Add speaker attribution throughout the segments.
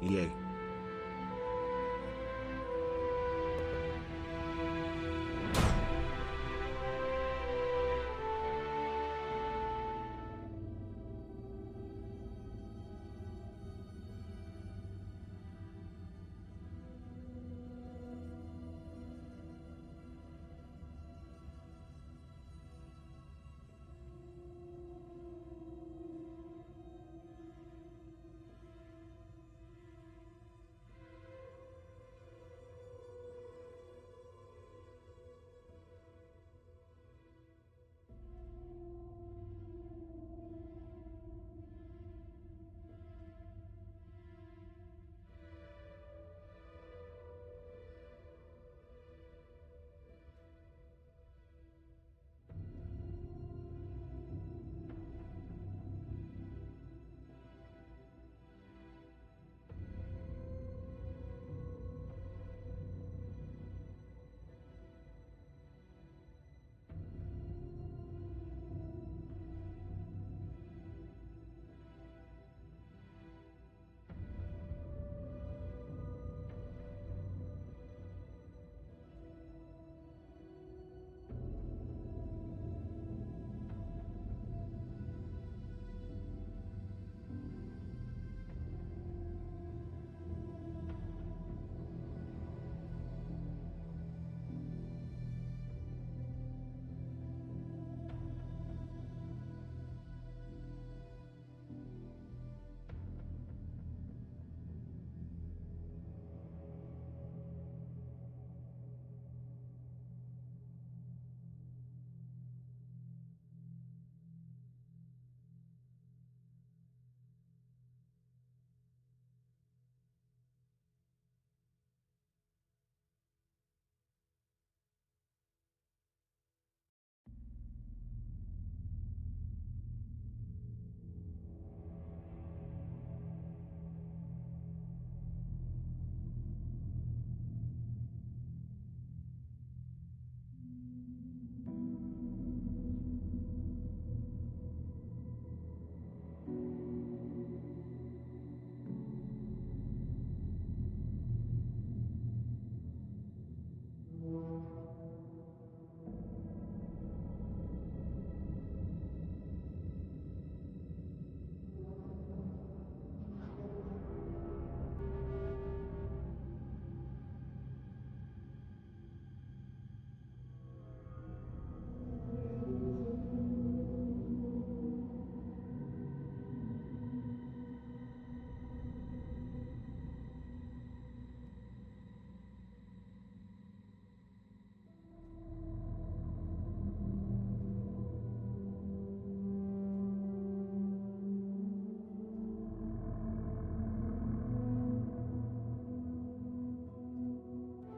Speaker 1: Yay.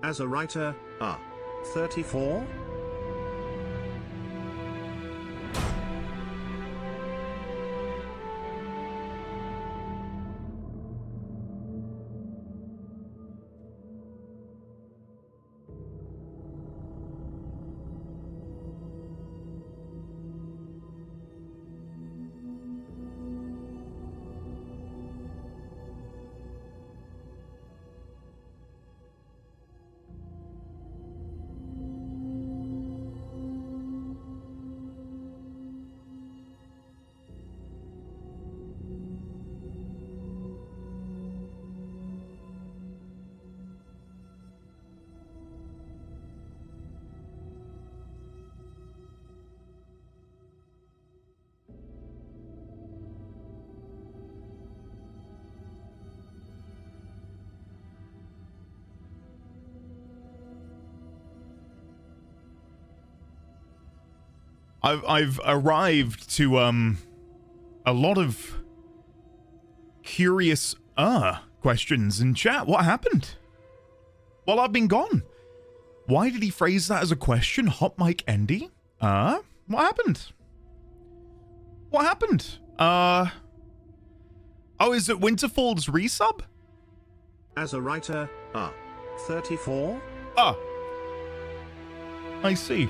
Speaker 1: As a writer, 34?
Speaker 2: I've arrived to a lot of curious questions in chat. What happened? Well, I've been gone. Why did he phrase that as a question? Hot Mic Andy? What happened? What happened? Oh, is it Winterfall's resub?
Speaker 1: As a writer, 34?
Speaker 2: I see.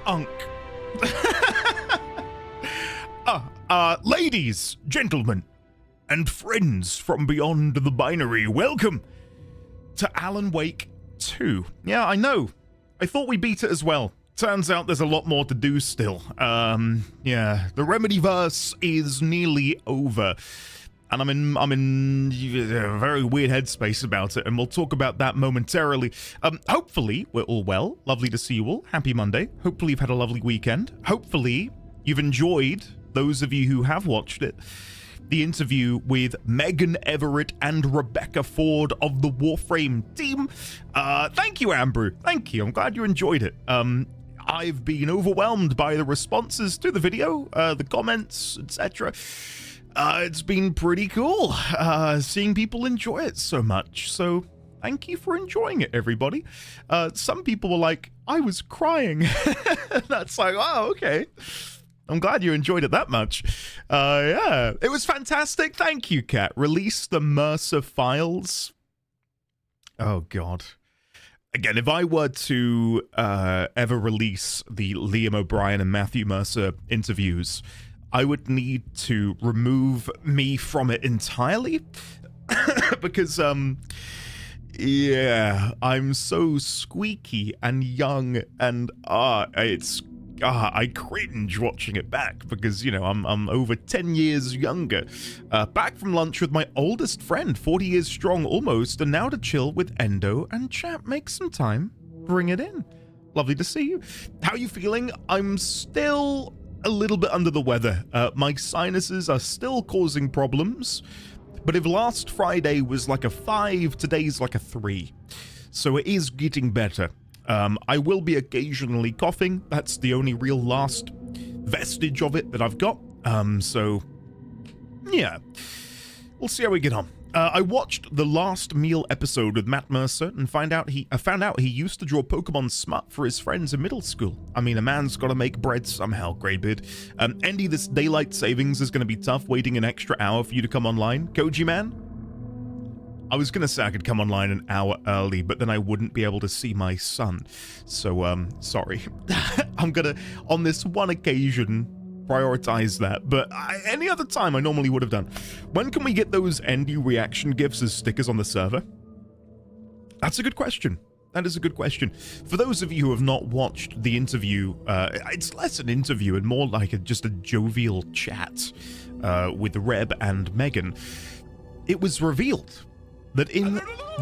Speaker 2: Unk. Ladies, gentlemen, and friends from beyond the binary, welcome to Alan Wake 2. Yeah, I know. I thought we beat it as well. Turns out there's a lot more to do still. Yeah, the Remedyverse is nearly over. And I'm in a very weird headspace about it, and we'll talk about that momentarily. Hopefully, we're all well. Lovely to see you all. Happy Monday. Hopefully, you've had a lovely weekend. Hopefully, you've enjoyed, those of you who have watched it, the interview with Megan Everett and Rebecca Ford of the Warframe team. Thank you, Amber. Thank you. I'm glad you enjoyed it. I've been overwhelmed by the responses to the video, the comments, etc. It's been pretty cool seeing people enjoy it so much. So thank you for enjoying it, everybody. Some people were like, I was crying. That's like, oh, okay. I'm glad you enjoyed it that much. Yeah, it was fantastic. Thank you, Kat. Release the Mercer files. Oh, God. Again, if I were to ever release the Liam O'Brien and Matthew Mercer interviews, I would need to remove me from it entirely because, yeah, I'm so squeaky and young, and I cringe watching it back because, you know, I'm over 10 years younger. Back from lunch with my oldest friend, 40 years strong almost, and now to chill with Endo and chat. Make some time, bring it in. Lovely to see you. How are you feeling? I'm still a little bit under the weather. My sinuses are still causing problems, but if last Friday was like a 5, today's like a 3. So it is getting better. I will be occasionally coughing. That's the only real last vestige of it that I've got. So yeah, we'll see how we get on. I watched the Last Meal episode with Matt Mercer and found out he used to draw Pokemon Smut for his friends in middle school. I mean, a man's got to make bread somehow, Greybeard. Andy, this daylight savings is going to be tough, waiting an extra hour for you to come online. Koji Man? I was going to say I could come online an hour early, but then I wouldn't be able to see my son. So, sorry. I'm going to, on this one occasion, prioritize that, but any other time I normally would have done. When can we get those Andy reaction gifs as stickers on the server? That's a good question. That is a good question. For those of you who have not watched the interview, it's less an interview and more like just a jovial chat with Reb and Megan. It was revealed that in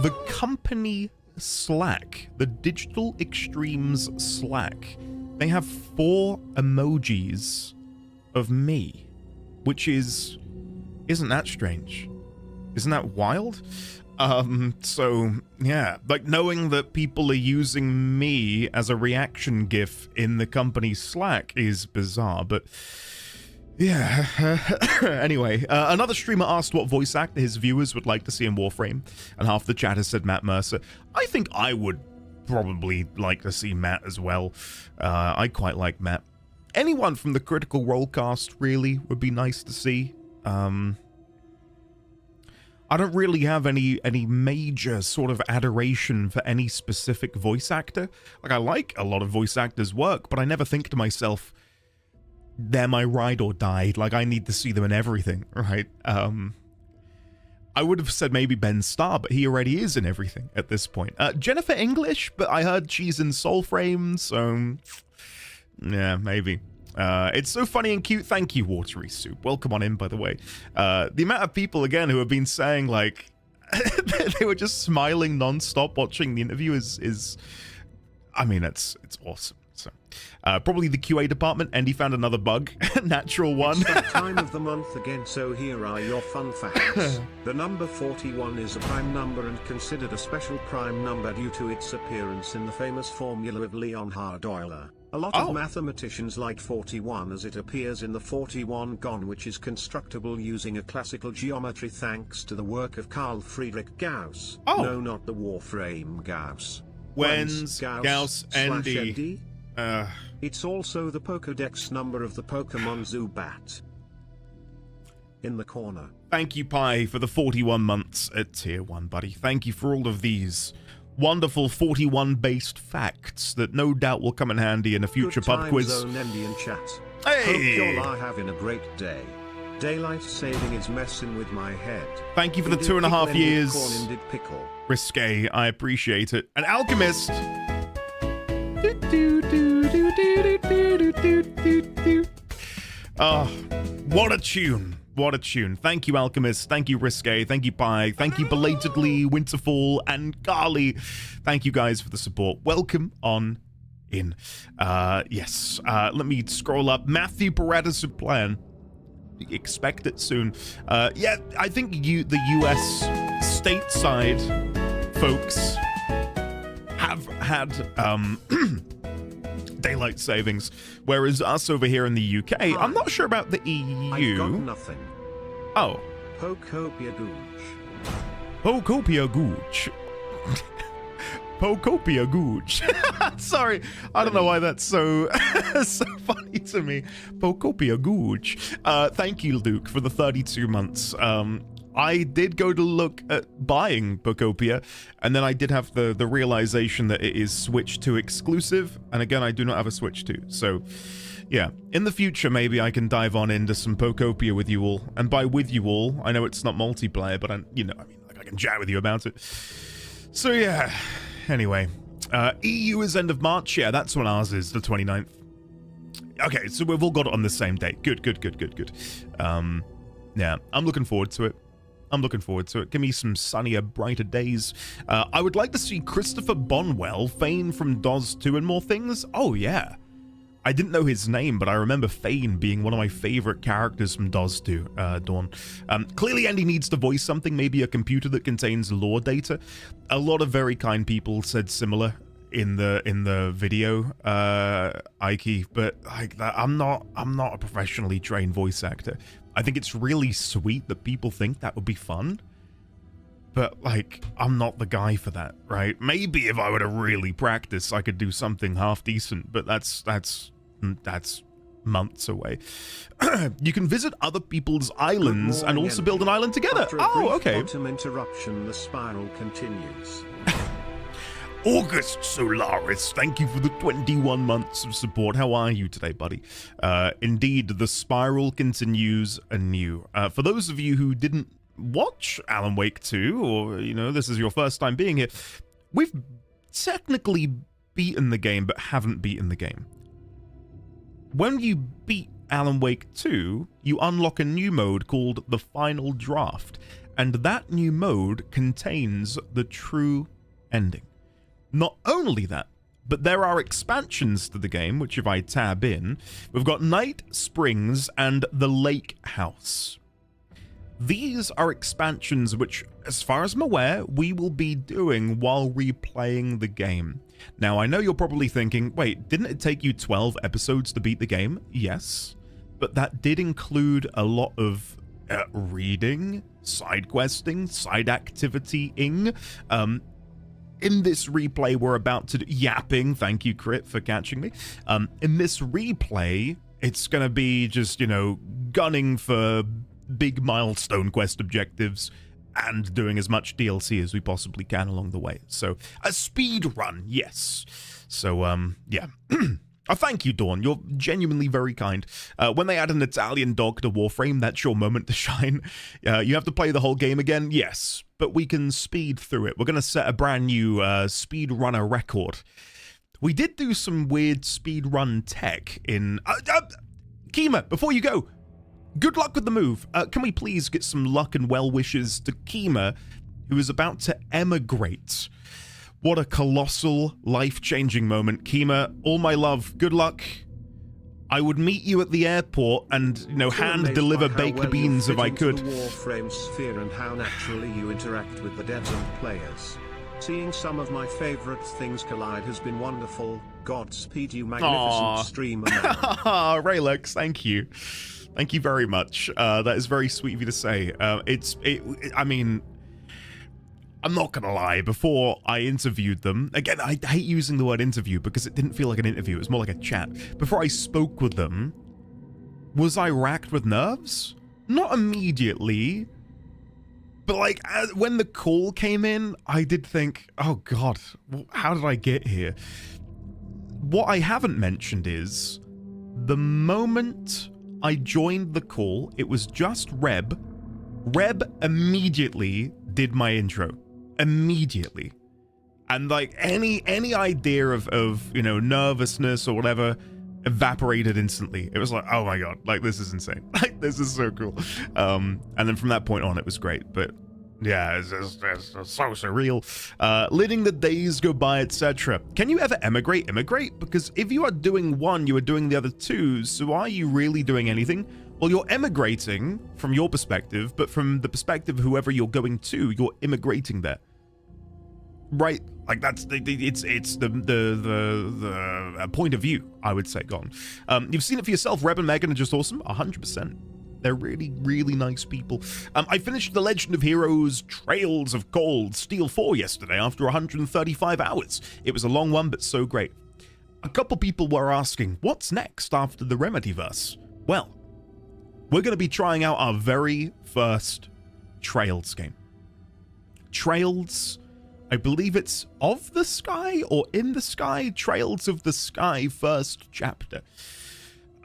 Speaker 2: the company Slack, the Digital Extremes Slack, they have 4 emojis of me, which isn't that strange? Isn't that wild? So yeah, like knowing that people are using me as a reaction GIF in the company Slack is bizarre, but yeah. Anyway, another streamer asked what voice actor his viewers would like to see in Warframe, and half the chat has said Matt Mercer. I think I would probably like to see Matt as well. I quite like Matt. Anyone from the Critical Role cast really would be nice to see. I don't really have any major sort of adoration for any specific voice actor. Like, I like a lot of voice actors' work, but I never think to myself, they're my ride or die. Like, I need to see them in everything, right? I would have said maybe Ben Starr, but he already is in everything at this point. Jennifer English, but I heard she's in Soulframe, so yeah, maybe. It's so funny and cute. Thank you, Watery Soup. Welcome on in, by the way. The amount of people, again, who have been saying, like, they were just smiling non-stop watching the interview is I mean, it's awesome. So, probably the QA department. Andy found another bug. Natural one.
Speaker 1: It's that time of the month again, so here are your fun facts. The number 41 is a prime number and considered a special prime number due to its appearance in the famous formula of Leonhard Euler. A lot of mathematicians like 41 as it appears in the 41 gon, which is constructible using a classical geometry thanks to the work of Carl Friedrich Gauss. No, not the Warframe Gauss.
Speaker 2: When's Gauss Andy?
Speaker 1: It's also the Pokédex number of the Pokemon Zubat. In the corner.
Speaker 2: Thank you, Pi, for the 41 months at Tier 1, buddy. Thank you for all of these wonderful 41-based facts that no doubt will come in handy in a future pub quiz.
Speaker 1: Zone, Andy and chat.
Speaker 2: Hey!
Speaker 1: Hope you're having a great day. Daylight saving is messing with my head.
Speaker 2: Thank you for the
Speaker 1: Indeed
Speaker 2: 2.5
Speaker 1: pickle,
Speaker 2: years.
Speaker 1: Corn indeed pickle.
Speaker 2: Risque, I appreciate it. An alchemist. Oh, what a tune. What a tune. Thank you, Alchemist. Thank you, Risque. Thank you, Pi. Thank you, belatedly, Winterfall, and Garly. Thank you guys for the support. Welcome on in. Yes. Let me scroll up. Matthew Paredes plan. Expect it soon. Yeah, I think the US stateside folks have had daylight savings, whereas us over here in the UK, I'm not sure about the EU.
Speaker 1: I got nothing.
Speaker 2: Oh.
Speaker 1: Pokopia Gooch.
Speaker 2: Pokopia Gooch. Pokopia Gooch. Sorry, I don't know why that's so so funny to me. Pokopia Gooch. Thank you, Luke, for the 32 months. I did go to look at buying Pokopia, and then I did have the realization that it is Switch 2 exclusive, and again, I do not have a Switch 2, so yeah. In the future, maybe I can dive on into some Pokopia with you all, and by with you all, I know it's not multiplayer, but I can chat with you about it. So yeah, anyway, EU is end of March, yeah, that's when ours is, the 29th. Okay, so we've all got it on the same date. Good. Yeah, I'm looking forward to it. Give me some sunnier, brighter days. I would like to see Christopher Bonwell, Fane from DOS 2 and more things. Oh, yeah. I didn't know his name, but I remember Fane being one of my favorite characters from DOS 2, Dawn. Clearly, Andy needs to voice something, maybe a computer that contains lore data. A lot of very kind people said similar in the video, Ike, but like I'm not a professionally trained voice actor. I think it's really sweet that people think that would be fun, but like I'm not the guy for that, right? Maybe if I were to really practice, I could do something half decent, but that's months away. You can visit other people's islands and also build an island together.
Speaker 1: After a
Speaker 2: Oh,
Speaker 1: brief
Speaker 2: okay.
Speaker 1: quantum interruption, the spiral continues.
Speaker 2: August Solaris, thank you for the 21 months of support. How are you today, buddy? Indeed, the spiral continues anew. For those of you who didn't watch Alan Wake 2, or, this is your first time being here, we've technically beaten the game, but haven't beaten the game. When you beat Alan Wake 2, you unlock a new mode called the Final Draft, and that new mode contains the true ending. Not only that, but there are expansions to the game, which if I tab in, we've got Night Springs and the Lake House. These are expansions which, as far as I'm aware, we will be doing while replaying the game. Now, I know you're probably thinking, wait, didn't it take you 12 episodes to beat the game? Yes, but that did include a lot of reading, side questing, side activity-ing. In this replay, we're about to do yapping. Thank you, Crit, for catching me. In this replay, it's going to be just, gunning for big milestone quest objectives and doing as much DLC as we possibly can along the way. So, a speed run, yes. So, yeah. Thank you, Dawn. You're genuinely very kind. When they add an Italian dog to Warframe, that's your moment to shine. You have to play the whole game again? Yes, but we can speed through it. We're going to set a brand new speedrunner record. We did do some weird speedrun tech in... Kima, before you go, good luck with the move. Can we please get some luck and well wishes to Kima, who is about to emigrate? What a colossal, life-changing moment. Kima, all my love, good luck. I would meet you at the airport and, hand-deliver baked beans if I could.
Speaker 1: The Warframe sphere and how naturally you interact with the devs and players. Seeing some of my favorite things collide has been wonderful. Godspeed, you magnificent streamer.
Speaker 2: Raylux, thank you. Thank you very much. That is very sweet of you to say. I mean... I'm not gonna lie, before I interviewed them, again, I hate using the word interview because it didn't feel like an interview, it was more like a chat. Before I spoke with them, was I racked with nerves? Not immediately, but like, when the call came in, I did think, oh god, how did I get here? What I haven't mentioned is, the moment I joined the call, it was just Reb. Reb immediately did my intro. Immediately. And like any idea of you know, nervousness or whatever evaporated instantly. It was like, oh my god, like this is insane. Like this is so cool. And then from that point on it was great. But yeah, it's so surreal. Letting the days go by, etc. Can you ever emigrate? Because if you are doing one, you are doing the other two. So are you really doing anything? Well, you're emigrating from your perspective, but from the perspective of whoever you're going to, you're immigrating there. Right? Like that's it's the point of view, I would say. Gone. You've seen it for yourself. Reb and Megan are just awesome. 100%. They're really, really nice people. I finished The Legend of Heroes Trails of Cold Steel 4 yesterday after 135 hours. It was a long one, but so great. A couple people were asking, what's next after the Remedyverse? Well, we're going to be trying out our very first Trails game. Trails, I believe it's Of the Sky or In the Sky? Trails of the Sky first chapter.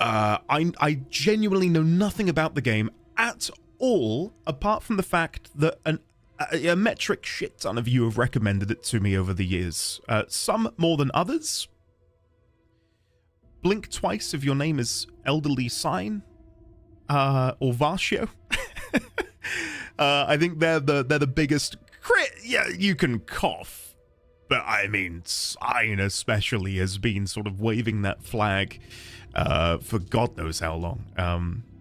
Speaker 2: I genuinely know nothing about the game at all, apart from the fact that a metric shit ton of you have recommended it to me over the years. Some more than others. Blink twice if your name is Elderly Sign, or Varshio. I think they're the biggest crit. Yeah, you can cough, but I mean, Sign especially has been sort of waving that flag for God knows how long.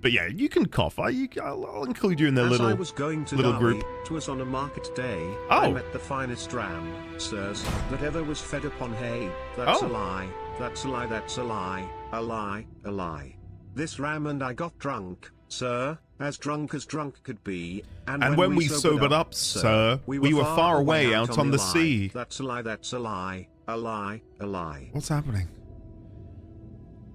Speaker 2: But yeah, you can cough. I'll include you in the
Speaker 1: As
Speaker 2: little
Speaker 1: I was going to
Speaker 2: little
Speaker 1: Derby,
Speaker 2: group.
Speaker 1: 'twas on a market day.
Speaker 2: Oh.
Speaker 1: I met the finest ram, sirs, that ever was fed upon hay. That's
Speaker 2: Oh.
Speaker 1: a lie. That's a lie. That's a lie. A lie. A lie. This ram and I got drunk, sir, as drunk could be. And
Speaker 2: when we sobered up, sir, we were far away out on the
Speaker 1: lie.
Speaker 2: sea.
Speaker 1: That's a lie. That's a lie. A lie. A lie.
Speaker 2: What's happening?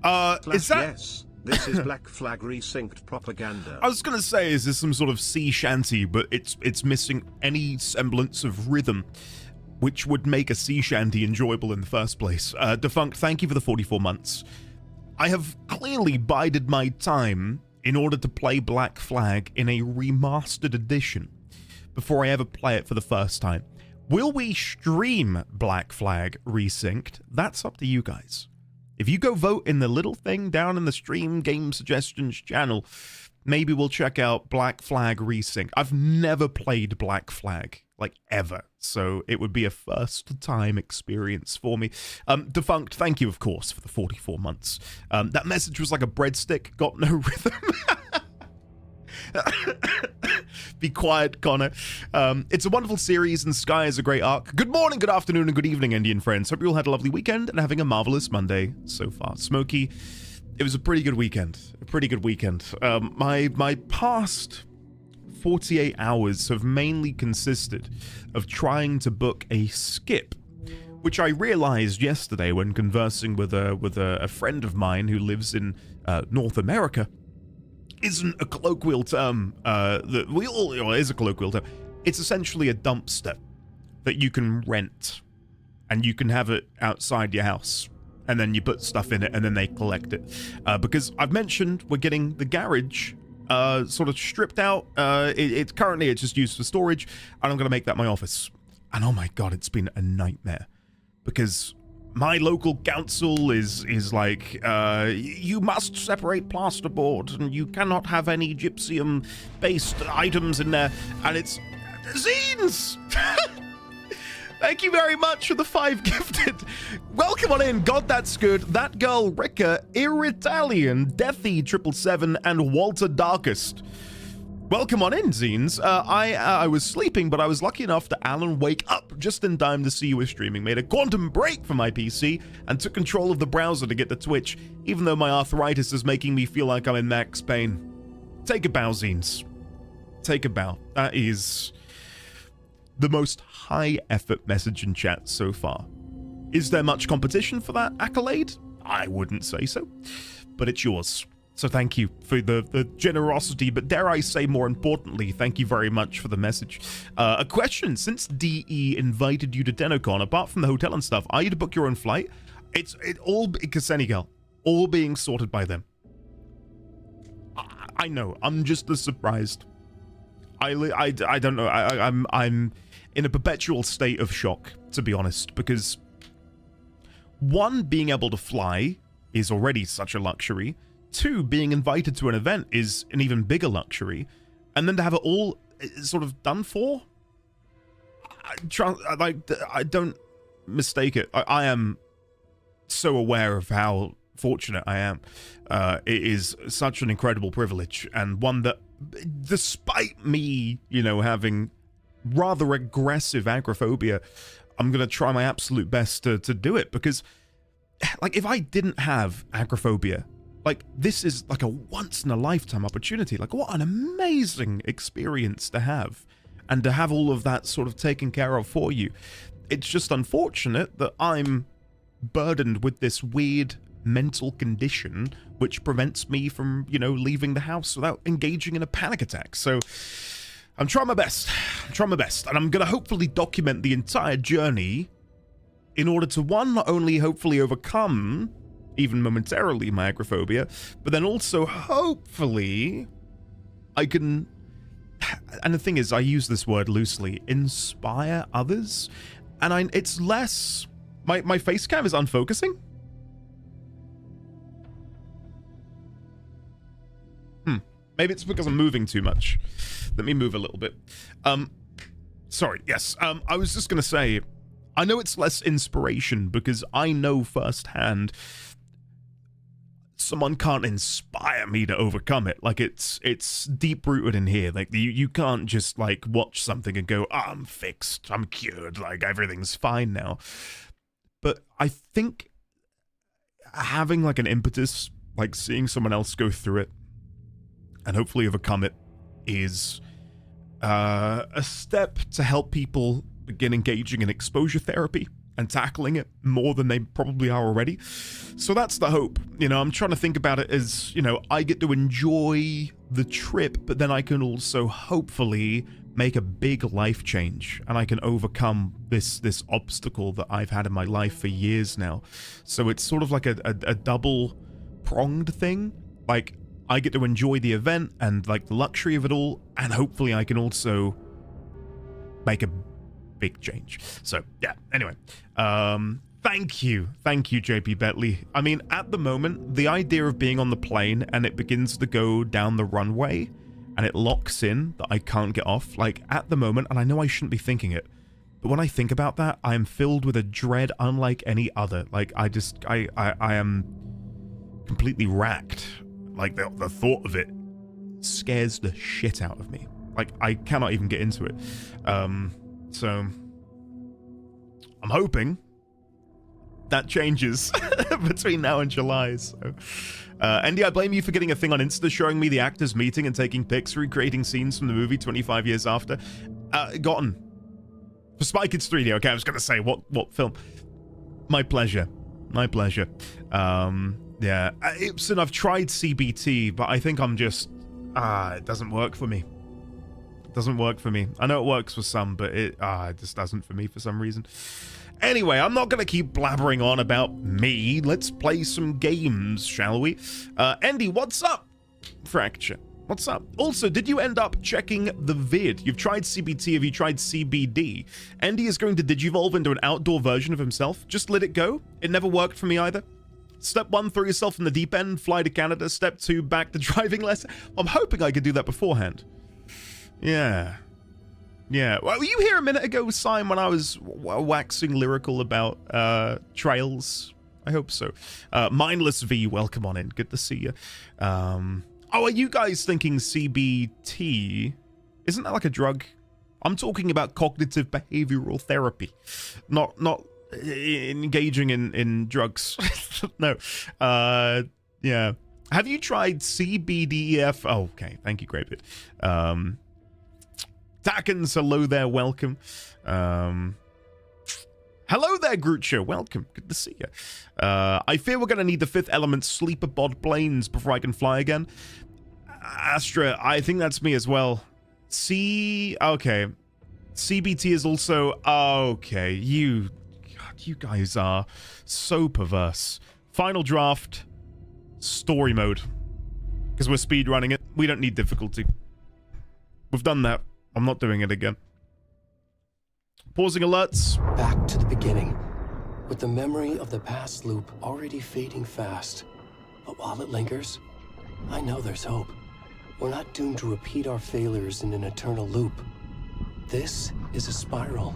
Speaker 1: Slash
Speaker 2: Is that?
Speaker 1: yes. This is Black Flag resynced propaganda.
Speaker 2: I was gonna say, is this some sort of sea shanty, but it's missing any semblance of rhythm, which would make a sea shanty enjoyable in the first place. Defunct, thank you for the 44 months. I have clearly bided my time in order to play Black Flag in a remastered edition before I ever play it for the first time. Will we stream Black Flag resynced? That's up to you guys. If you go vote in the little thing down in the stream game suggestions channel, maybe we'll check out Black Flag Resync. I've never played Black Flag, like ever, so it would be a first time experience for me. Defunct, thank you, of course, for the 44 months. That message was like a breadstick, got no rhythm. Be quiet, Connor. It's a wonderful series and Sky is a great arc. Good morning, good afternoon, and good evening, Indian friends. Hope you all had a lovely weekend and having a marvelous Monday so far. Smokey, it was a pretty good weekend. My past 48 hours have mainly consisted of trying to book a skip, which I realized yesterday when conversing with a friend of mine who lives in North America. Isn't a colloquial term that we all is a colloquial term. It's essentially a dumpster that you can rent and you can have it outside your house and then you put stuff in it and then they collect it. Because I've mentioned we're getting the garage sort of stripped out. It's currently just used for storage and I'm going to make that my office. And oh my god, it's been a nightmare because my local council is like, you must separate plasterboard and you cannot have any gypsum-based items in there. And it's zines! Thank you very much for the 5 gifted. Welcome on in. God, that's good. That girl, Ricka, Iritalian, Deathy777, and Walter Darkest. Welcome on in, Zines. I was sleeping, but I was lucky enough to Alan wake up just in time to see you were streaming. Made a quantum break from my PC and took control of the browser to get to Twitch, even though my arthritis is making me feel like I'm in max pain. Take a bow, Zines. Take a bow. That is the most high-effort message in chat so far. Is there much competition for that accolade? I wouldn't say so, but it's yours. So thank you for the generosity, but dare I say more importantly, thank you very much for the message. A question, since DE invited you to Denocon, apart from the hotel and stuff, are you to book your own flight? It's all, because Senegal, all being sorted by them. I know. I'm just as surprised. I don't know. I'm in a perpetual state of shock, to be honest, because one, being able to fly is already such a luxury. Two, being invited to an event is an even bigger luxury. And then to have it all sort of done for? I don't mistake it. I am so aware of how fortunate I am. It is such an incredible privilege, and one that, despite me, having rather aggressive agoraphobia, I'm going to try my absolute best to do it, because, like, if I didn't have agoraphobia, like, this is like a once-in-a-lifetime opportunity. Like, what an amazing experience to have, and to have all of that sort of taken care of for you. It's just unfortunate that I'm burdened with this weird mental condition which prevents me from, leaving the house without engaging in a panic attack. So I'm trying my best. And I'm going to hopefully document the entire journey in order to, one, not only hopefully overcome, even momentarily, my agoraphobia, but then also hopefully I can, and the thing is, I use this word loosely, inspire others. And it's less, my face cam is unfocusing. Maybe it's because I'm moving too much. Let me move a little bit. Sorry, yes. I was just going to say, I know it's less inspiration because I know firsthand someone can't inspire me to overcome it. Like, it's deep-rooted in here. Like, you can't just, like, watch something and go, I'm fixed, I'm cured, like, everything's fine now. But I think having, like, an impetus, like, seeing someone else go through it, and hopefully overcome it, is a step to help people begin engaging in exposure therapy and tackling it more than they probably are already. So that's the hope. I'm trying to think about it as, I get to enjoy the trip, but then I can also hopefully make a big life change, and I can overcome this obstacle that I've had in my life for years now. So it's sort of like a double-pronged thing. Like, I get to enjoy the event and, like, the luxury of it all, and hopefully I can also make a big change. So, yeah, anyway. Thank you, JP Bentley. I mean, at the moment, the idea of being on the plane and it begins to go down the runway and it locks in that I can't get off, like, at the moment, and I know I shouldn't be thinking it, but when I think about that, I am filled with a dread unlike any other. Like, I am completely racked. Like, the thought of it scares the shit out of me. Like, I cannot even get into it. So I'm hoping that changes between now and July. So, Andy, I blame you for getting a thing on Insta showing me the actors meeting and taking pics, recreating scenes from the movie 25 years after. Gotten. For Spy Kids 3D, okay, I was going to say, what film? My pleasure. Yeah, Ibsen, I've tried CBT, but I think I'm just, it doesn't work for me. I know it works for some, but it just doesn't for me for some reason. Anyway, I'm not going to keep blabbering on about me. Let's play some games, shall we? Andy, what's up? Fracture, what's up? Also, did you end up checking the vid? You've tried CBT, have you tried CBD? Andy is going to digivolve into an outdoor version of himself. Just let it go. It never worked for me either. Step 1, throw yourself in the deep end, fly to Canada. Step 2, back to driving lesson. I'm hoping I could do that beforehand. Yeah. Well, were you here a minute ago, Simon, when I was waxing lyrical about trails? I hope so. Mindless V, welcome on in. Good to see you. Are you guys thinking CBT? Isn't that like a drug? I'm talking about cognitive behavioral therapy, not engaging in drugs. No. Yeah. Have you tried CBDEF? Oh, okay. Thank you, Great Bit. Takens, hello there, welcome. Hello there, Grucho, welcome. Good to see you. I fear we're going to need the 5th element sleeper bod planes before I can fly again. Astra, I think that's me as well. Okay. CBT is also... Okay, you guys are so perverse. Final draft, story mode. Because we're speed running it. We don't need difficulty. We've done that. I'm not doing it again. Pausing alerts.
Speaker 3: Back to the beginning, with the memory of the past loop already fading fast. But while it lingers, I know there's hope. We're not doomed to repeat our failures in an eternal loop. This is a spiral.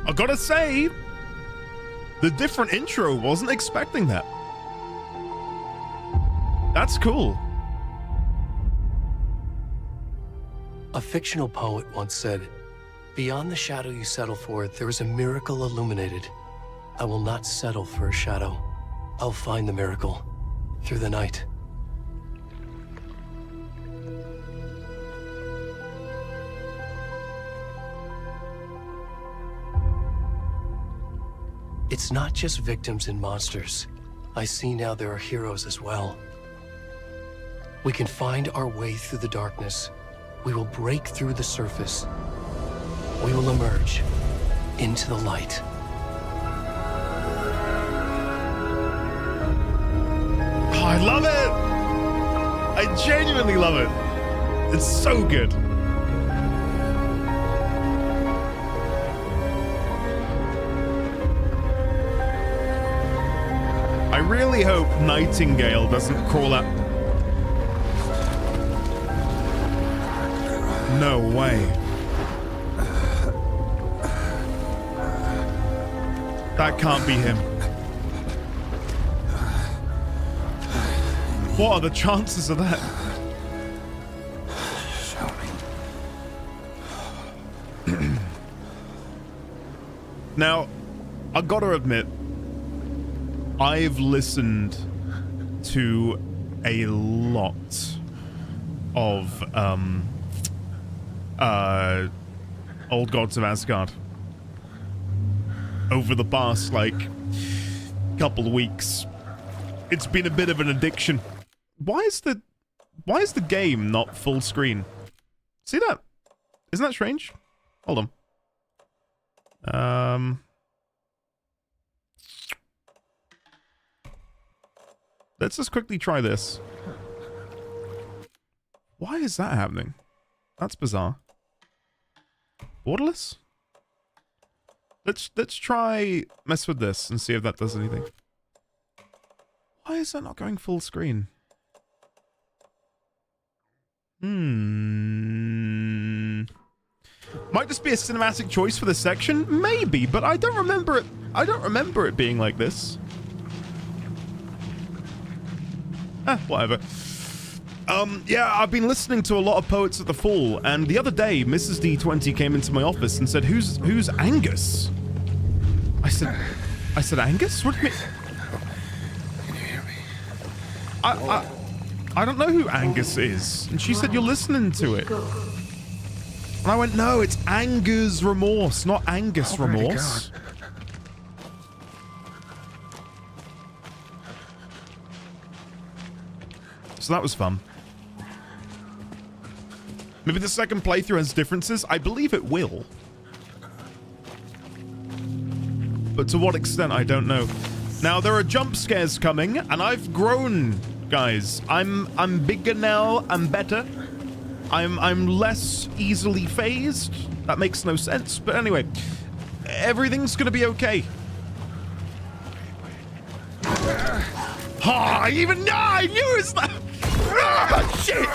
Speaker 2: I gotta say, the different intro, wasn't expecting that. That's cool.
Speaker 3: A fictional poet once said, "Beyond the shadow you settle for, there is a miracle illuminated. I will not settle for a shadow. I'll find the miracle through the night." It's not just victims and monsters. I see now there are heroes as well. We can find our way through the darkness. We will break through the surface. We will emerge into the light.
Speaker 2: Oh, I love it! I genuinely love it. It's so good. I really hope Nightingale doesn't crawl up. No way. That can't be him. What are the chances of that?
Speaker 4: Show me.
Speaker 2: Now, I gotta admit, I've listened to a lot of Old Gods of Asgard over the past like couple of weeks. It's been a bit of an addiction. Why is the game not full screen? See that? Isn't that strange? Hold on. Let's just quickly try this. Why is that happening? That's bizarre. Borderless? Let's try mess with this and see if that does anything. Why is that not going full screen? Might just be a cinematic choice for this section, maybe, but I don't remember it. I don't remember it being like this. Whatever. Yeah, I've been listening to a lot of Poets at the Fall, and the other day, Mrs. D20 came into my office and said, "Who's Angus?" I said, "Angus? What do you mean?"
Speaker 4: Can you hear me?
Speaker 2: I don't know who Angus is. And she said, "You're listening to it." And I went, "No, it's Anger's Remorse, not Angus Remorse." So that was fun. Maybe the second playthrough has differences. I believe it will. But to what extent, I don't know. Now, there are jump scares coming, and I've grown, guys. I'm bigger now. I'm better. I'm less easily phased. That makes no sense. But anyway, everything's gonna be okay. I even know! I knew it was that! Ah, shit!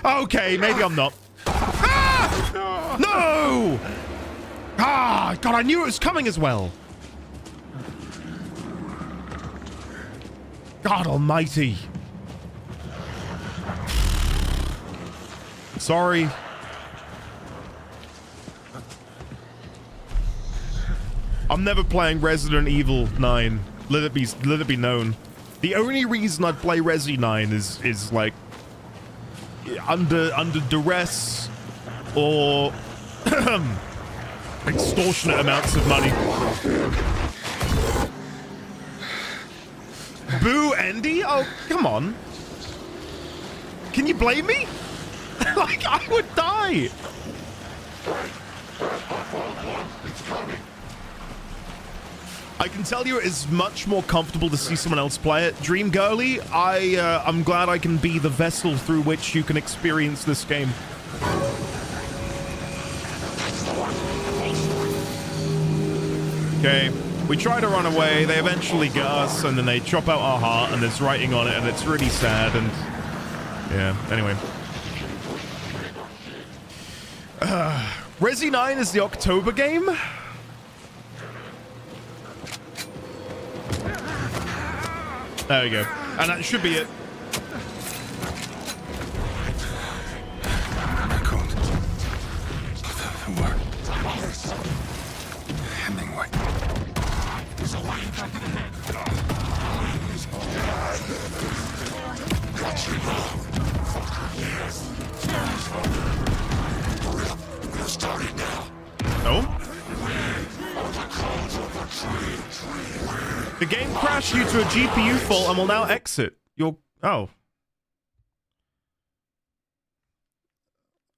Speaker 2: Okay, maybe I'm not. Ah! No! Ah, God, I knew it was coming as well. God almighty. Sorry. I'm never playing Resident Evil 9. Let it be known. The only reason I'd play Resi 9 is like under duress or extortionate amounts of money. Boo, Andy? Oh, come on. Can you blame me? Like, I would die. I can tell you it is much more comfortable to see someone else play it. Dream Girly, I'm glad I can be the vessel through which you can experience this game. Okay, we try to run away, they eventually get us, and then they chop out our heart, and there's writing on it, and it's really sad, and... yeah, anyway. Resi 9 is the October game? There we go. And that should be it.
Speaker 4: Record. The word. Hemingway.
Speaker 2: Oh? The game crashed due to a GPU fault and will now exit. Your... oh.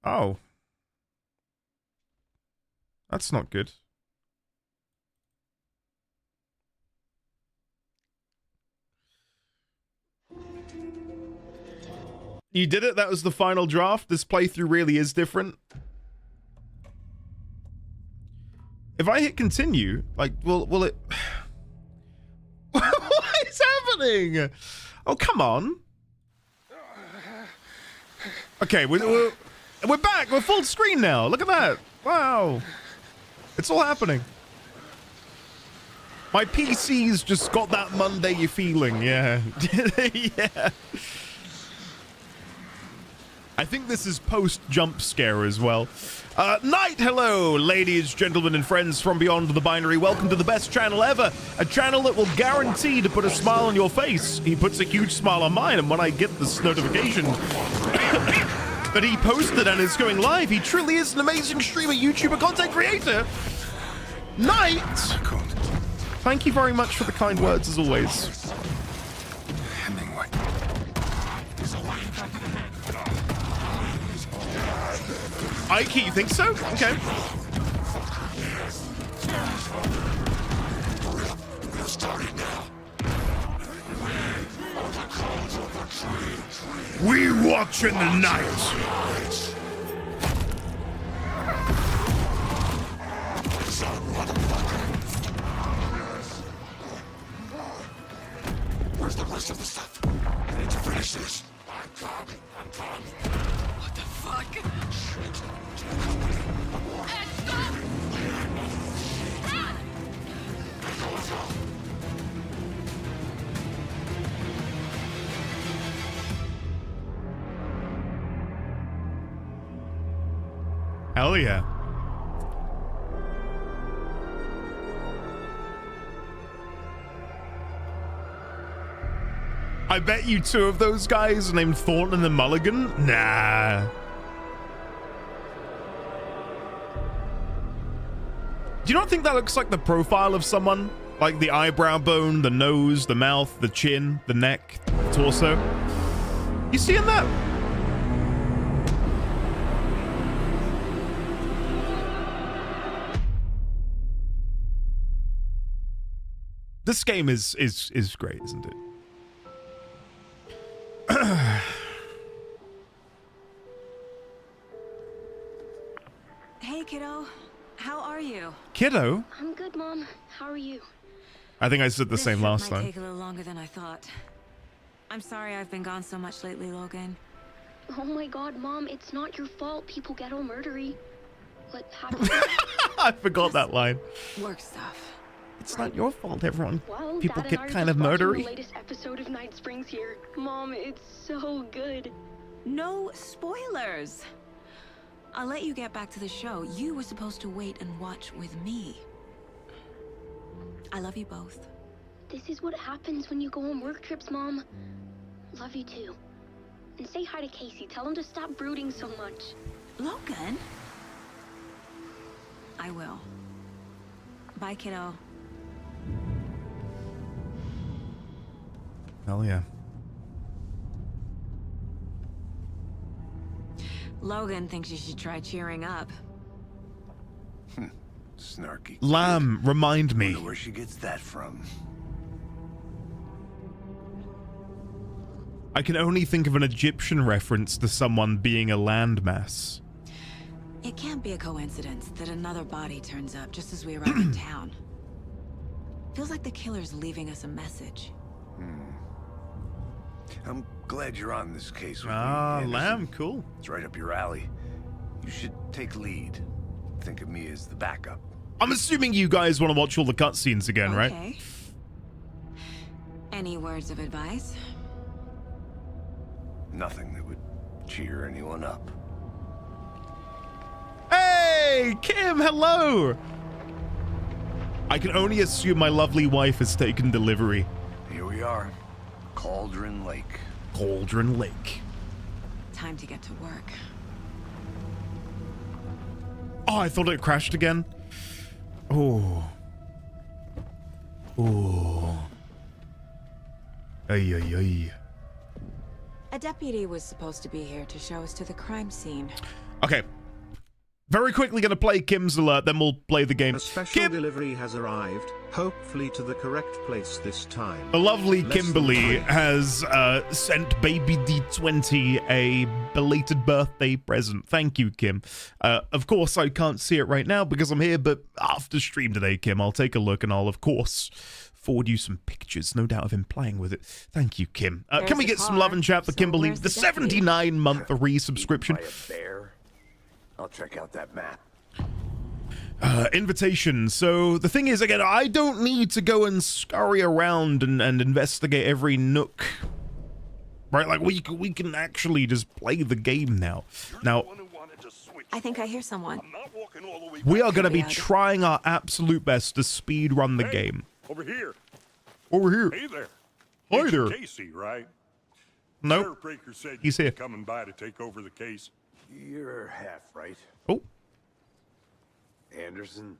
Speaker 2: Oh. That's not good. You did it? That was the final draft? This playthrough really is different? If I hit continue, like, will it... what is happening? Oh, come on. Okay, we're back. We're full screen now. Look at that. Wow. It's all happening. My PC's just got that Monday feeling. Yeah. Yeah. I think this is post-jump scare as well. Night, hello, ladies, gentlemen, and friends from beyond the binary. Welcome to the best channel ever. A channel that will guarantee to put a smile on your face. He puts a huge smile on mine, and when I get this notification that he posted and is going live, he truly is an amazing streamer, YouTuber, content creator. Night! Thank you very much for the kind words, as always.
Speaker 4: Hemingway.
Speaker 2: Ike, you think so? Okay.
Speaker 4: We watch in the night. Where's the rest of the stuff? I need to finish this. I'm coming.
Speaker 5: What the fuck?
Speaker 2: Hell yeah. I bet you two of those guys named Thornton and Mulligan? Nah. Do you not think that looks like the profile of someone? Like the eyebrow bone, the nose, the mouth, the chin, the neck, the torso? You seeing that? This game is great, isn't it?
Speaker 5: Hey, kiddo. How are you?
Speaker 2: Kiddo?
Speaker 6: I'm good, Mom. How are you?
Speaker 2: I think I said the same last
Speaker 5: might
Speaker 2: time.
Speaker 5: take a little longer than I thought. I'm sorry I've been gone so much lately, Logan.
Speaker 6: Oh my god, Mom, it's not your fault people get all murdery. What happened?
Speaker 2: I forgot that line.
Speaker 5: Work stuff.
Speaker 2: It's not your fault, everyone.
Speaker 6: Well,
Speaker 2: People
Speaker 6: Dad and I
Speaker 2: get
Speaker 6: are
Speaker 2: kind
Speaker 6: just
Speaker 2: of
Speaker 6: watching
Speaker 2: murdery.
Speaker 6: The latest episode of Night Springs here. Mom, it's so good.
Speaker 5: No spoilers. I'll let you get back to the show. You were supposed to wait and watch with me. I love you both.
Speaker 6: This is what happens when you go on work trips, Mom. Love you too. And say hi to Casey. Tell him to stop brooding so much.
Speaker 5: Logan? I will. Bye, kiddo.
Speaker 2: Hell yeah.
Speaker 5: Logan thinks you should try cheering up.
Speaker 4: Snarky.
Speaker 2: Lamb, remind
Speaker 4: Kid.
Speaker 2: me.
Speaker 4: Wonder where she gets that from.
Speaker 2: I can only think of an Egyptian reference to someone being a landmass.
Speaker 5: It can't be a coincidence that another body turns up just as we arrive in town. Feels like the killer's leaving us a message.
Speaker 4: I'm glad you're on this case with me,
Speaker 2: Ah,
Speaker 4: Anderson.
Speaker 2: Lamb, cool.
Speaker 4: It's right up your alley. You should take lead. Think of me as the backup.
Speaker 2: I'm assuming you guys want to watch all the cutscenes again, right?
Speaker 5: Okay. Any words of advice?
Speaker 4: Nothing that would cheer anyone up.
Speaker 2: Hey, Kim, hello! I can only assume my lovely wife has taken delivery.
Speaker 4: Here we are. Cauldron Lake.
Speaker 2: Cauldron Lake.
Speaker 5: Time to get to work.
Speaker 2: Oh, I thought it crashed again. Oh. Oh. Ay, ay, ay.
Speaker 5: A deputy was supposed to be here to show us to the crime scene.
Speaker 2: Okay. Very quickly gonna play Kim's alert, then we'll play the game.
Speaker 1: A special
Speaker 2: Kim,
Speaker 1: delivery has arrived, hopefully to the correct place this time.
Speaker 2: the lovely
Speaker 1: Less than
Speaker 2: Kimberly
Speaker 1: 3.
Speaker 2: has sent baby D20 a belated birthday present. Thank you, Kim. Of course, I can't see it right now because I'm here, but after stream today, Kim, I'll take a look and I'll, of course, forward you some pictures, no doubt of him playing with it. Thank you, Kim. Can
Speaker 5: There's
Speaker 2: we
Speaker 5: the
Speaker 2: get some
Speaker 5: car,
Speaker 2: love and chat for
Speaker 5: so
Speaker 2: Kimberly?
Speaker 5: where's
Speaker 2: The
Speaker 5: the deputy?
Speaker 2: 79-month resubscription.
Speaker 4: By a bear? I'll check out that map.
Speaker 2: Invitation. So the thing is, again, I don't need to go and scurry around and investigate every nook. Right? Like, we can actually just play the game now. Now,
Speaker 5: I think I hear someone.
Speaker 2: we are going to be
Speaker 5: Yeah.
Speaker 2: trying our absolute best to speed run the game.
Speaker 7: Over here.
Speaker 2: Over here.
Speaker 7: Hey there.
Speaker 2: Hi
Speaker 7: Agent
Speaker 2: there.
Speaker 7: Casey, right?
Speaker 2: Nope.
Speaker 7: Sheriff Breaker said
Speaker 2: He's
Speaker 7: you'd
Speaker 2: here.
Speaker 7: be coming by to take over the case.
Speaker 4: You're half right.
Speaker 2: Oh,
Speaker 4: Anderson?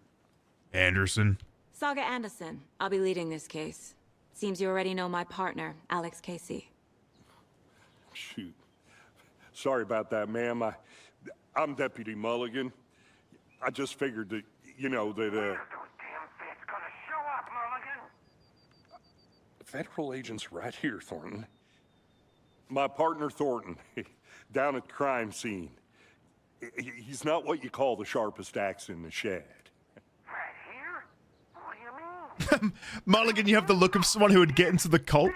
Speaker 2: Anderson.
Speaker 5: Saga Anderson. I'll be leading this case. Seems you already know my partner, Alex Casey.
Speaker 7: Shoot. Sorry about that, ma'am. I'm Deputy Mulligan. I just figured that, you know, that, Federal agents right here, Thornton. My partner, Thornton, down at the crime scene. He's not what you call the sharpest axe in the shed.
Speaker 8: Right here? What do you mean?
Speaker 2: Mulligan, you have the look of someone who would get into the cult.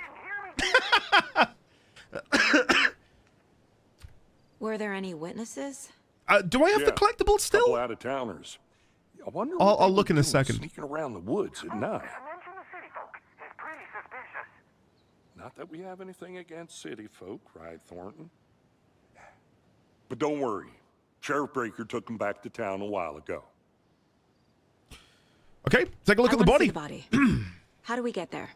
Speaker 5: Were there any witnesses?
Speaker 2: Do I have the
Speaker 7: Yeah,
Speaker 2: collectible
Speaker 7: Couple
Speaker 2: still?
Speaker 7: out-of-towners. I wonder
Speaker 2: I'll
Speaker 7: what they
Speaker 2: look
Speaker 7: were
Speaker 2: in a
Speaker 7: doing
Speaker 2: second.
Speaker 7: Sneaking around the woods at night.
Speaker 8: Mention the city folk. It's pretty suspicious.
Speaker 7: Not that we have anything against city folk, right, Thornton? But don't worry. Sheriff Breaker took him back to town a while ago.
Speaker 2: Okay, take a look
Speaker 5: I
Speaker 2: at the
Speaker 5: wanna see
Speaker 2: body.
Speaker 5: How do we get there?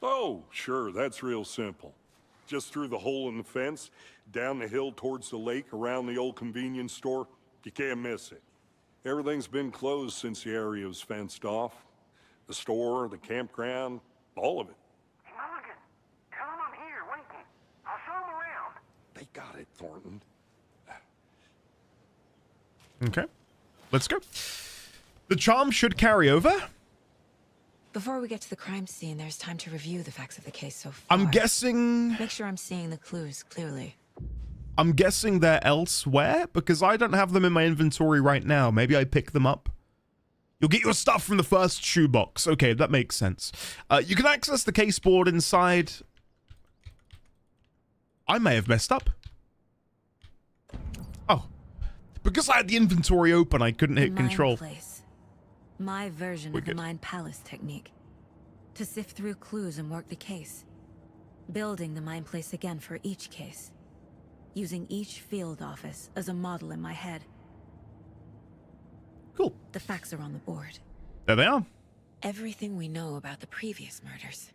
Speaker 7: Oh, sure, that's real simple. Just through the hole in the fence, down the hill towards the lake, around the old convenience store. You can't miss it. Everything's been closed since the area was fenced off. The store, the campground, all of it.
Speaker 8: Hey, Mulligan, tell him I'm here waiting. I'll show him around.
Speaker 7: They got it, Thornton.
Speaker 2: Okay, let's go. The charm should carry over.
Speaker 5: Before we get to the crime scene, there's time to review the facts of the case so far.
Speaker 2: I'm guessing
Speaker 5: Make sure I'm seeing the clues clearly.
Speaker 2: they're elsewhere because I don't have them in my inventory right now. Maybe I pick them up. You'll get your stuff from the first shoebox. Okay, that makes sense. You can access the case board inside. I may have messed up. Oh. Because I had the inventory open, I couldn't hit
Speaker 5: Mind
Speaker 2: control.
Speaker 5: Place. My version of
Speaker 2: Wicked.
Speaker 5: the Mind Palace technique. To sift through clues and work the case. Building the Mind Place again for each case. Using each field office as a model in my head.
Speaker 2: Cool.
Speaker 5: The facts are on the board.
Speaker 2: There they are.
Speaker 5: Everything we know about the previous murders.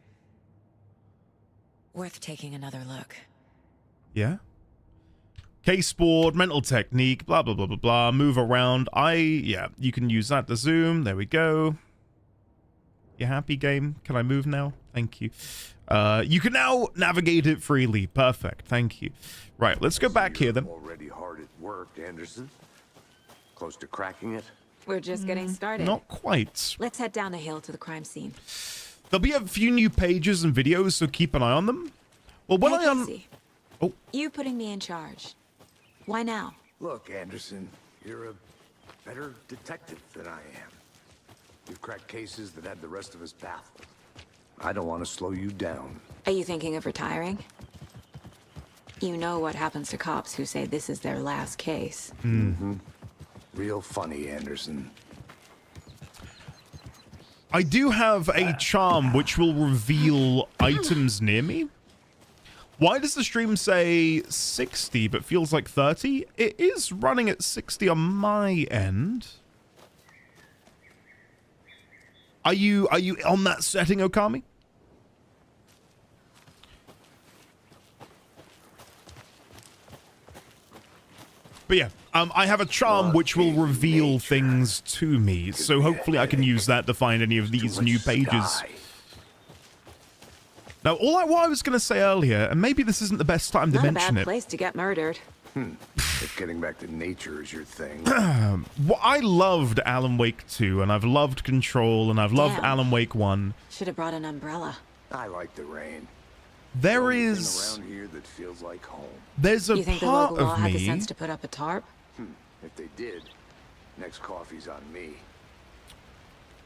Speaker 5: Worth taking another look.
Speaker 2: Yeah. Case board, mental technique, blah, blah, blah, blah, blah. Move around. Yeah, you can use that to zoom. There we go. You happy, game? Can I move now? Thank you. You can now navigate it freely. Perfect. Thank you. Right, let's go back here then.
Speaker 4: Already hard at work, Anderson. Close to cracking it?
Speaker 5: We're just getting started.
Speaker 2: Not quite.
Speaker 5: Let's head down the hill to the crime scene.
Speaker 2: There'll be a few new pages and videos, so keep an eye on them. Well, when
Speaker 5: Hey,
Speaker 2: I
Speaker 5: Casey.
Speaker 2: Oh.
Speaker 5: You putting me in charge. Why now?
Speaker 4: Look, Anderson, you're a better detective than I am. You've cracked cases that had the rest of us baffled. I don't want to slow you down.
Speaker 5: Are you thinking of retiring? You know what happens to cops who say this is their last case.
Speaker 4: Real funny, Anderson.
Speaker 2: I do have a charm which will reveal items near me. Why does the stream say 60 but feels like 30? It is running at 60 on my end. Are you on that setting, Okami? But yeah, I have a charm which will reveal things to me, so hopefully I can use that to find any of these new pages. Now, what I was going to say earlier, and maybe this isn't the best time to
Speaker 5: Not a
Speaker 2: mention
Speaker 5: bad
Speaker 2: it.
Speaker 5: place to get murdered.
Speaker 4: If getting back to nature is your thing.
Speaker 2: Well, I loved Alan Wake 2, and I've loved Control, and I've loved
Speaker 5: Damn.
Speaker 2: Alan Wake 1.
Speaker 5: Should have brought an umbrella.
Speaker 4: I like the rain.
Speaker 2: There
Speaker 4: Only thing
Speaker 2: is...
Speaker 4: around here that feels like home.
Speaker 2: There's a
Speaker 5: You think the
Speaker 2: part
Speaker 5: local law
Speaker 2: of
Speaker 5: had the
Speaker 2: me...
Speaker 5: sense to put up a tarp?
Speaker 4: If they did, next coffee's on me.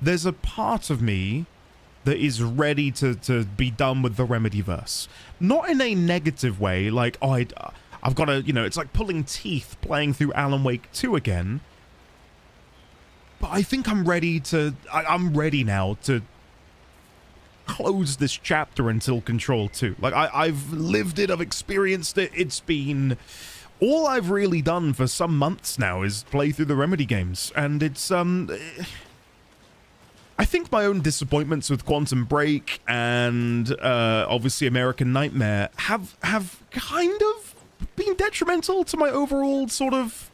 Speaker 2: There's a part of me that is ready to be done with the Remedyverse. Not in a negative way, like, oh, I've got to, you know, it's like pulling teeth playing through Alan Wake 2 again. But I think I'm ready to... I'm ready now to close this chapter until Control 2. Like, I've lived it, I've experienced it, it's been... All I've really done for some months now is play through the Remedy games, and it's, I think my own disappointments with Quantum Break and, obviously American Nightmare have kind of been detrimental to my overall sort of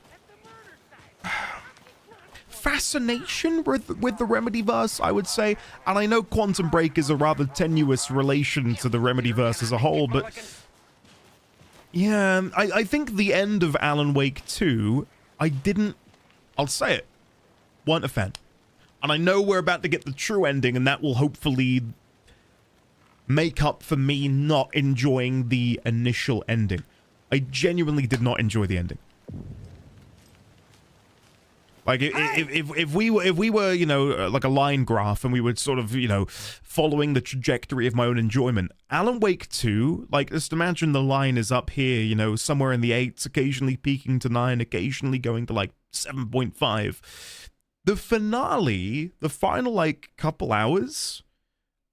Speaker 2: fascination with the Remedyverse, I would say. And I know Quantum Break is a rather tenuous relation to the Remedyverse as a whole, but... Yeah, I think the end of Alan Wake 2, I'll say it, weren't a fan. And I know we're about to get the true ending, and that will hopefully make up for me not enjoying the initial ending. I genuinely did not enjoy the ending. Like, if we were, you know, like a line graph, and we were sort of, you know, following the trajectory of my own enjoyment, Alan Wake 2, like, just imagine the line is up here, you know, somewhere in the 8s, occasionally peaking to 9, occasionally going to, like, 7.5. The finale, the final, like, couple hours,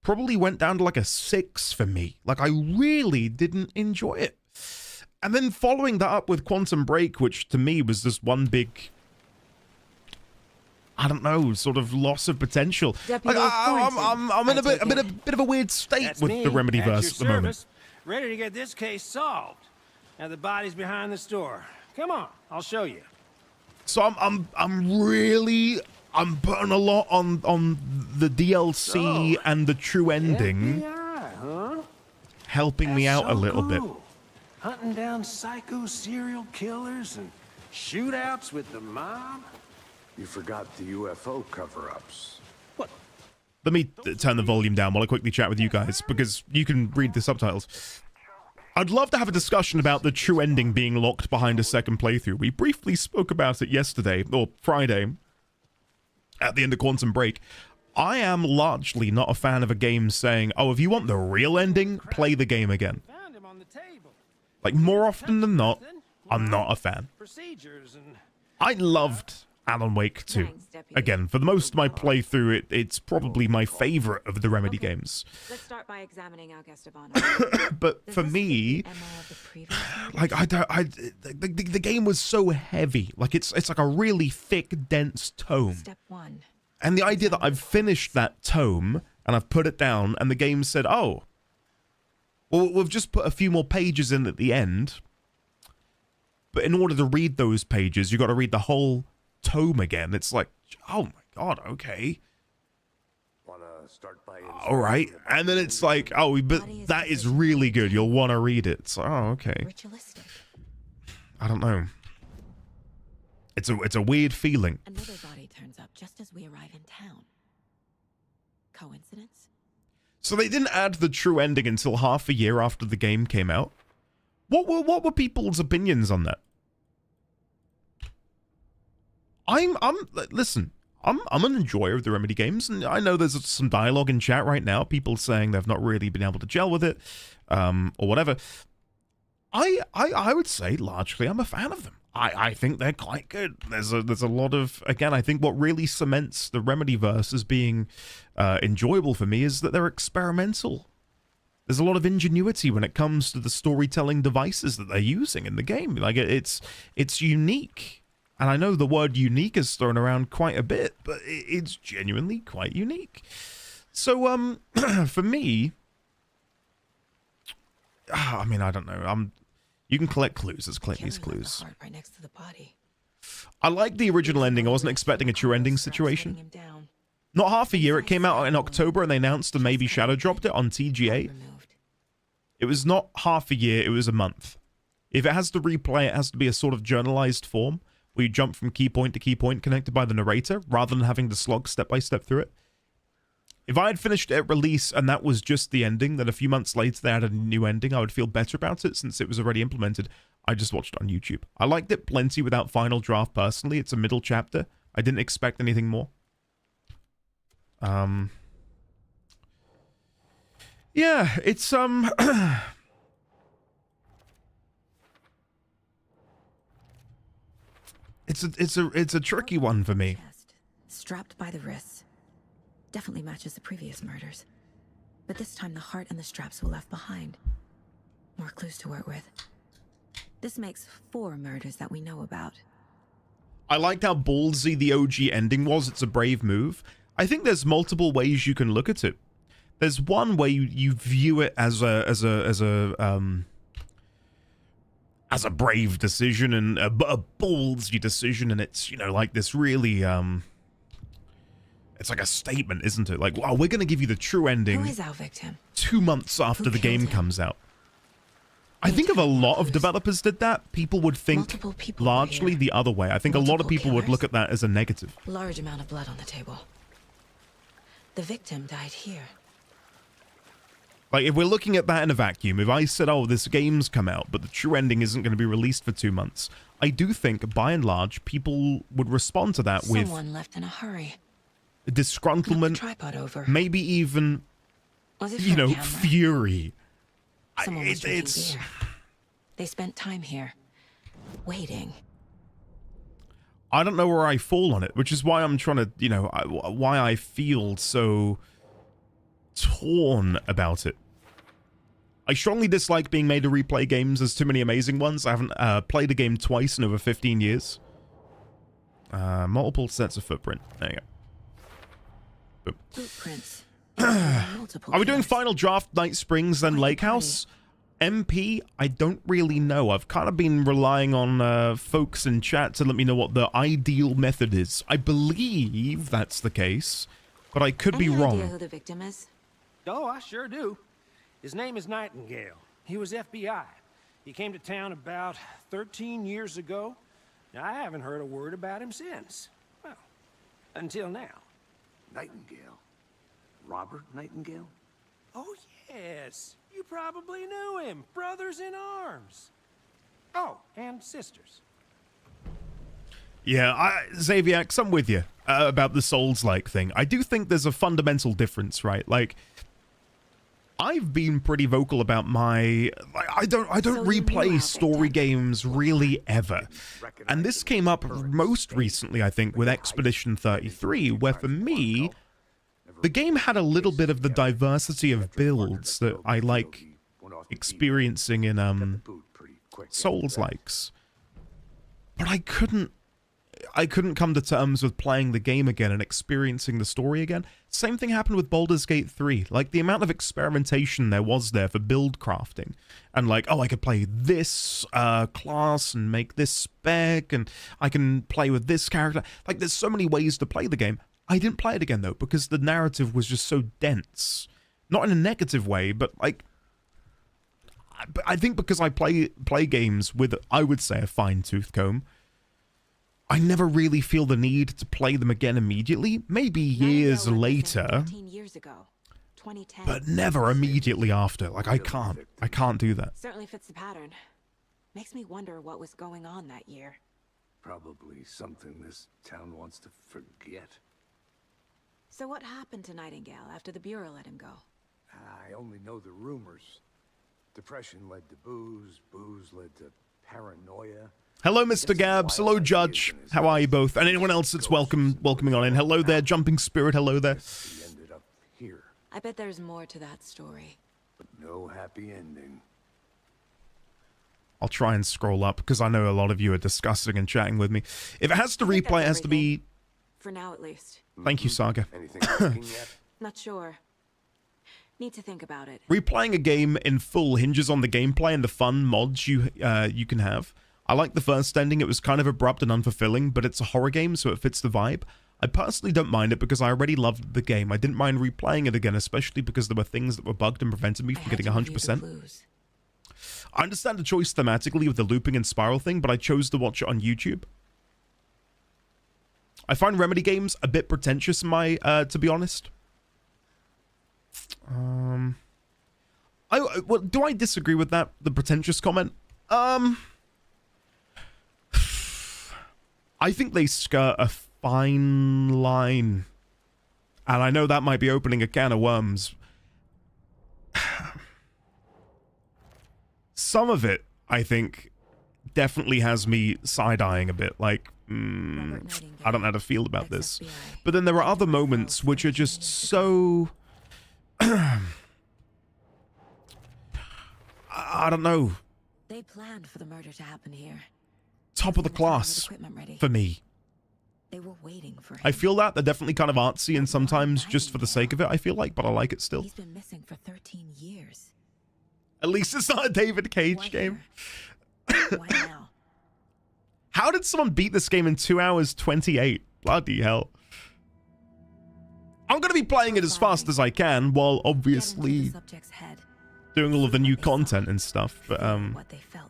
Speaker 2: probably went down to, like, a 6 for me. Like, I really didn't enjoy it. And then following that up with Quantum Break, which to me was just one big... I don't know, sort of loss of potential. Like, I'm in a bit of a weird state
Speaker 9: That's
Speaker 2: with
Speaker 9: me,
Speaker 2: the
Speaker 9: at
Speaker 2: Remedyverse
Speaker 9: your
Speaker 2: at the moment.
Speaker 9: service, ready to get this case solved. Now the body's behind the store. Come on, I'll show you.
Speaker 2: So I'm putting a lot on the DLC and the true ending,
Speaker 9: FBI, huh?
Speaker 2: helping me
Speaker 9: That's
Speaker 2: out a
Speaker 9: so
Speaker 2: little bit.
Speaker 9: cool. Hunting down psycho serial killers and shootouts with the mob.
Speaker 4: You forgot the UFO cover-ups.
Speaker 9: What?
Speaker 2: Let me turn the volume down while I quickly chat with you guys, because you can read the subtitles. I'd love to have a discussion about the true ending being locked behind a second playthrough. We briefly spoke about it yesterday, or Friday, at the end of Quantum Break. I am largely not a fan of a game saying, oh, if you want the real ending, play the game again.
Speaker 9: Found him on the table.
Speaker 2: Like, more often than not, I'm not a fan.
Speaker 9: Procedures and
Speaker 2: I loved Alan Wake 2.
Speaker 5: Thanks, Deputy.
Speaker 2: Again, for the most of my playthrough, it's probably my favorite of the Remedy games.
Speaker 5: Let's start by examining our guest of honor.
Speaker 2: But
Speaker 5: Does
Speaker 2: for
Speaker 5: this
Speaker 2: me,
Speaker 5: fit the MO of the previous one?
Speaker 2: like, the game was so heavy. Like, it's like a really thick, dense tome.
Speaker 5: Step 1.
Speaker 2: And the idea that I've finished that tome, and I've put it down, and the game said, oh, well, we've just put a few more pages in at the end. But in order to read those pages, you've got to read the whole tome again. It's like, oh my god, okay.
Speaker 4: Wanna start by
Speaker 2: All right. And then it's like, oh, but that is really good. You'll want to read it. So, oh, okay.
Speaker 5: Ritualistic.
Speaker 2: I don't know. It's a weird feeling.
Speaker 5: Another body turns up just as we arrive in town. Coincidence?
Speaker 2: So they didn't add the true ending until half a year after the game came out. What were people's opinions on that? Listen, I'm an enjoyer of the Remedy games, and I know there's some dialogue in chat right now, people saying they've not really been able to gel with it, or whatever. I would say largely I'm a fan of them. I think they're quite good. There's a lot of, again, I think what really cements the Remedyverse as being enjoyable for me is that they're experimental. There's a lot of ingenuity when it comes to the storytelling devices that they're using in the game. Like it's unique. And I know the word unique is thrown around quite a bit, but it's genuinely quite unique. So for me, I mean, I don't know. You can collect clues. Let's collect these clues.
Speaker 5: The heart right next to the body.
Speaker 2: I like the original ending. I wasn't expecting a true ending situation. Not half a year. It came out in October, and they announced and maybe shadow dropped it on TGA. It was not half a year. It was a month. If it has to replay, it has to be a sort of journalized form where you jump from key point to key point connected by the narrator rather than having to slog step by step through it. If I had finished it at release and that was just the ending, then a few months later they added a new ending, I would feel better about it since it was already implemented. I just watched it on YouTube. I liked it plenty without Final Draft personally. It's a middle chapter. I didn't expect anything more. Yeah, it's it's a tricky one for me.
Speaker 5: Strapped by the wrists. Definitely matches the previous murders. But this time the heart and the straps were left behind. More clues to work with. This makes 4 murders that we know about.
Speaker 2: I liked how ballsy the OG ending was. It's a brave move. I think there's multiple ways you can look at it. There's one way you view it as a brave decision and a ballsy decision, and it's, you know, like this really it's like a statement, isn't it? Like, wow, we're gonna give you the true ending.
Speaker 5: Who is our victim?
Speaker 2: 2 months after the game comes out. I think if a lot of developers did that, people would think largely the other way. I think a lot of people would look at that as a negative.
Speaker 5: Large amount of blood on the table. The victim died here.
Speaker 2: Like, if we're looking at that in a vacuum, if I said, oh, this game's come out, but the true ending isn't going to be released for 2 months, I do think, by and large, people would respond to that with
Speaker 5: someone left in a hurry.
Speaker 2: Disgruntlement,
Speaker 5: Tripod over.
Speaker 2: maybe even, you know, fury.
Speaker 5: Someone was drinking beer. They spent time here, waiting.
Speaker 2: I don't know where I fall on it, which is why I'm trying to, you know, why I feel so torn about it. I strongly dislike being made to replay games. There's too many amazing ones. I haven't played a game twice in over 15 years. Multiple sets of footprint. There you go. Boom.
Speaker 5: Footprints.
Speaker 2: Are we doing Final Draft, Night Springs, then Lake House? MP, I don't really know. I've kind of been relying on folks in chat to let me know what the ideal method is. I believe that's the case, but I could be wrong.
Speaker 5: Any idea who the victim is?
Speaker 9: Oh, I sure do. His name is Nightingale. He was FBI. He came to town about 13 years ago. Now, I haven't heard a word about him since. Well, until now.
Speaker 4: Nightingale? Robert Nightingale?
Speaker 9: Oh, yes. You probably knew him. Brothers in arms. Oh, and sisters.
Speaker 2: Yeah, Xaviax, I'm with you about the Souls-like thing. I do think there's a fundamental difference, right? Like, I've been pretty vocal about my... I don't replay story games really ever. And this came up most recently, I think, with Expedition 33, where for me, the game had a little bit of the diversity of builds that I like experiencing in Souls-likes. But I couldn't come to terms with playing the game again and experiencing the story again. Same thing happened with Baldur's Gate 3. Like, the amount of experimentation there was there for build crafting. And like, oh, I could play this class and make this spec, and I can play with this character. Like, there's so many ways to play the game. I didn't play it again, though, because the narrative was just so dense. Not in a negative way, but like... I think because I play games with, I would say, a fine-tooth comb, I never really feel the need to play them again immediately. Maybe years
Speaker 5: Nightingale went
Speaker 2: later,
Speaker 5: missing 15 years ago, 2010.
Speaker 2: but never immediately after. Like, I can't do that.
Speaker 5: Certainly fits the pattern. Makes me wonder what was going on that year.
Speaker 4: Probably something this town wants to forget.
Speaker 5: So what happened to Nightingale after the Bureau let him go?
Speaker 4: I only know the rumors. Depression led to booze, booze led to paranoia.
Speaker 2: Hello, Mr. Gabs. Hello, Judge. How are you both? And anyone else that's welcoming on in. Hello there, Jumping Spirit. Hello there.
Speaker 4: He ended up here,
Speaker 5: I bet there's more to that story.
Speaker 4: but no happy ending.
Speaker 2: I'll try and scroll up because I know a lot of you are discussing and chatting with me. If it has to
Speaker 5: I think
Speaker 2: replay, it
Speaker 5: that's
Speaker 2: has to be...
Speaker 5: For now, at least.
Speaker 2: Thank you, Saga.
Speaker 4: Anything cooking yet?
Speaker 5: Not sure. Need to think about it.
Speaker 2: Replaying a game in full hinges on the gameplay and the fun mods you can have. I like the first ending. It was kind of abrupt and unfulfilling, but it's a horror game, so it fits the vibe. I personally don't mind it because I already loved the game. I didn't mind replaying it again, especially because there were things that were bugged and prevented me from getting 100%. I understand the choice thematically with the looping and spiral thing, but I chose to watch it on YouTube. I find Remedy games a bit pretentious, to be honest. Well, do I disagree with that? The pretentious comment? I think they skirt a fine line. And I know that might be opening a can of worms. Some of it, I think, definitely has me side-eyeing a bit. Like, I don't know how to feel about this. But then there are other moments which are just so... I don't know.
Speaker 5: They planned for the murder to happen here.
Speaker 2: Top of the class for me.
Speaker 5: They were waiting for him.
Speaker 2: I feel that they're definitely kind of artsy and sometimes just for the sake of it, I feel like, but I like it still.
Speaker 5: He's been missing for 13 years.
Speaker 2: At least it's not a David Cage game.
Speaker 5: Why now?
Speaker 2: How did someone beat this game in 2 hours 28? Bloody hell. I'm going to be playing it as fast as I can while obviously doing all of the new content and stuff, but
Speaker 5: what they felt.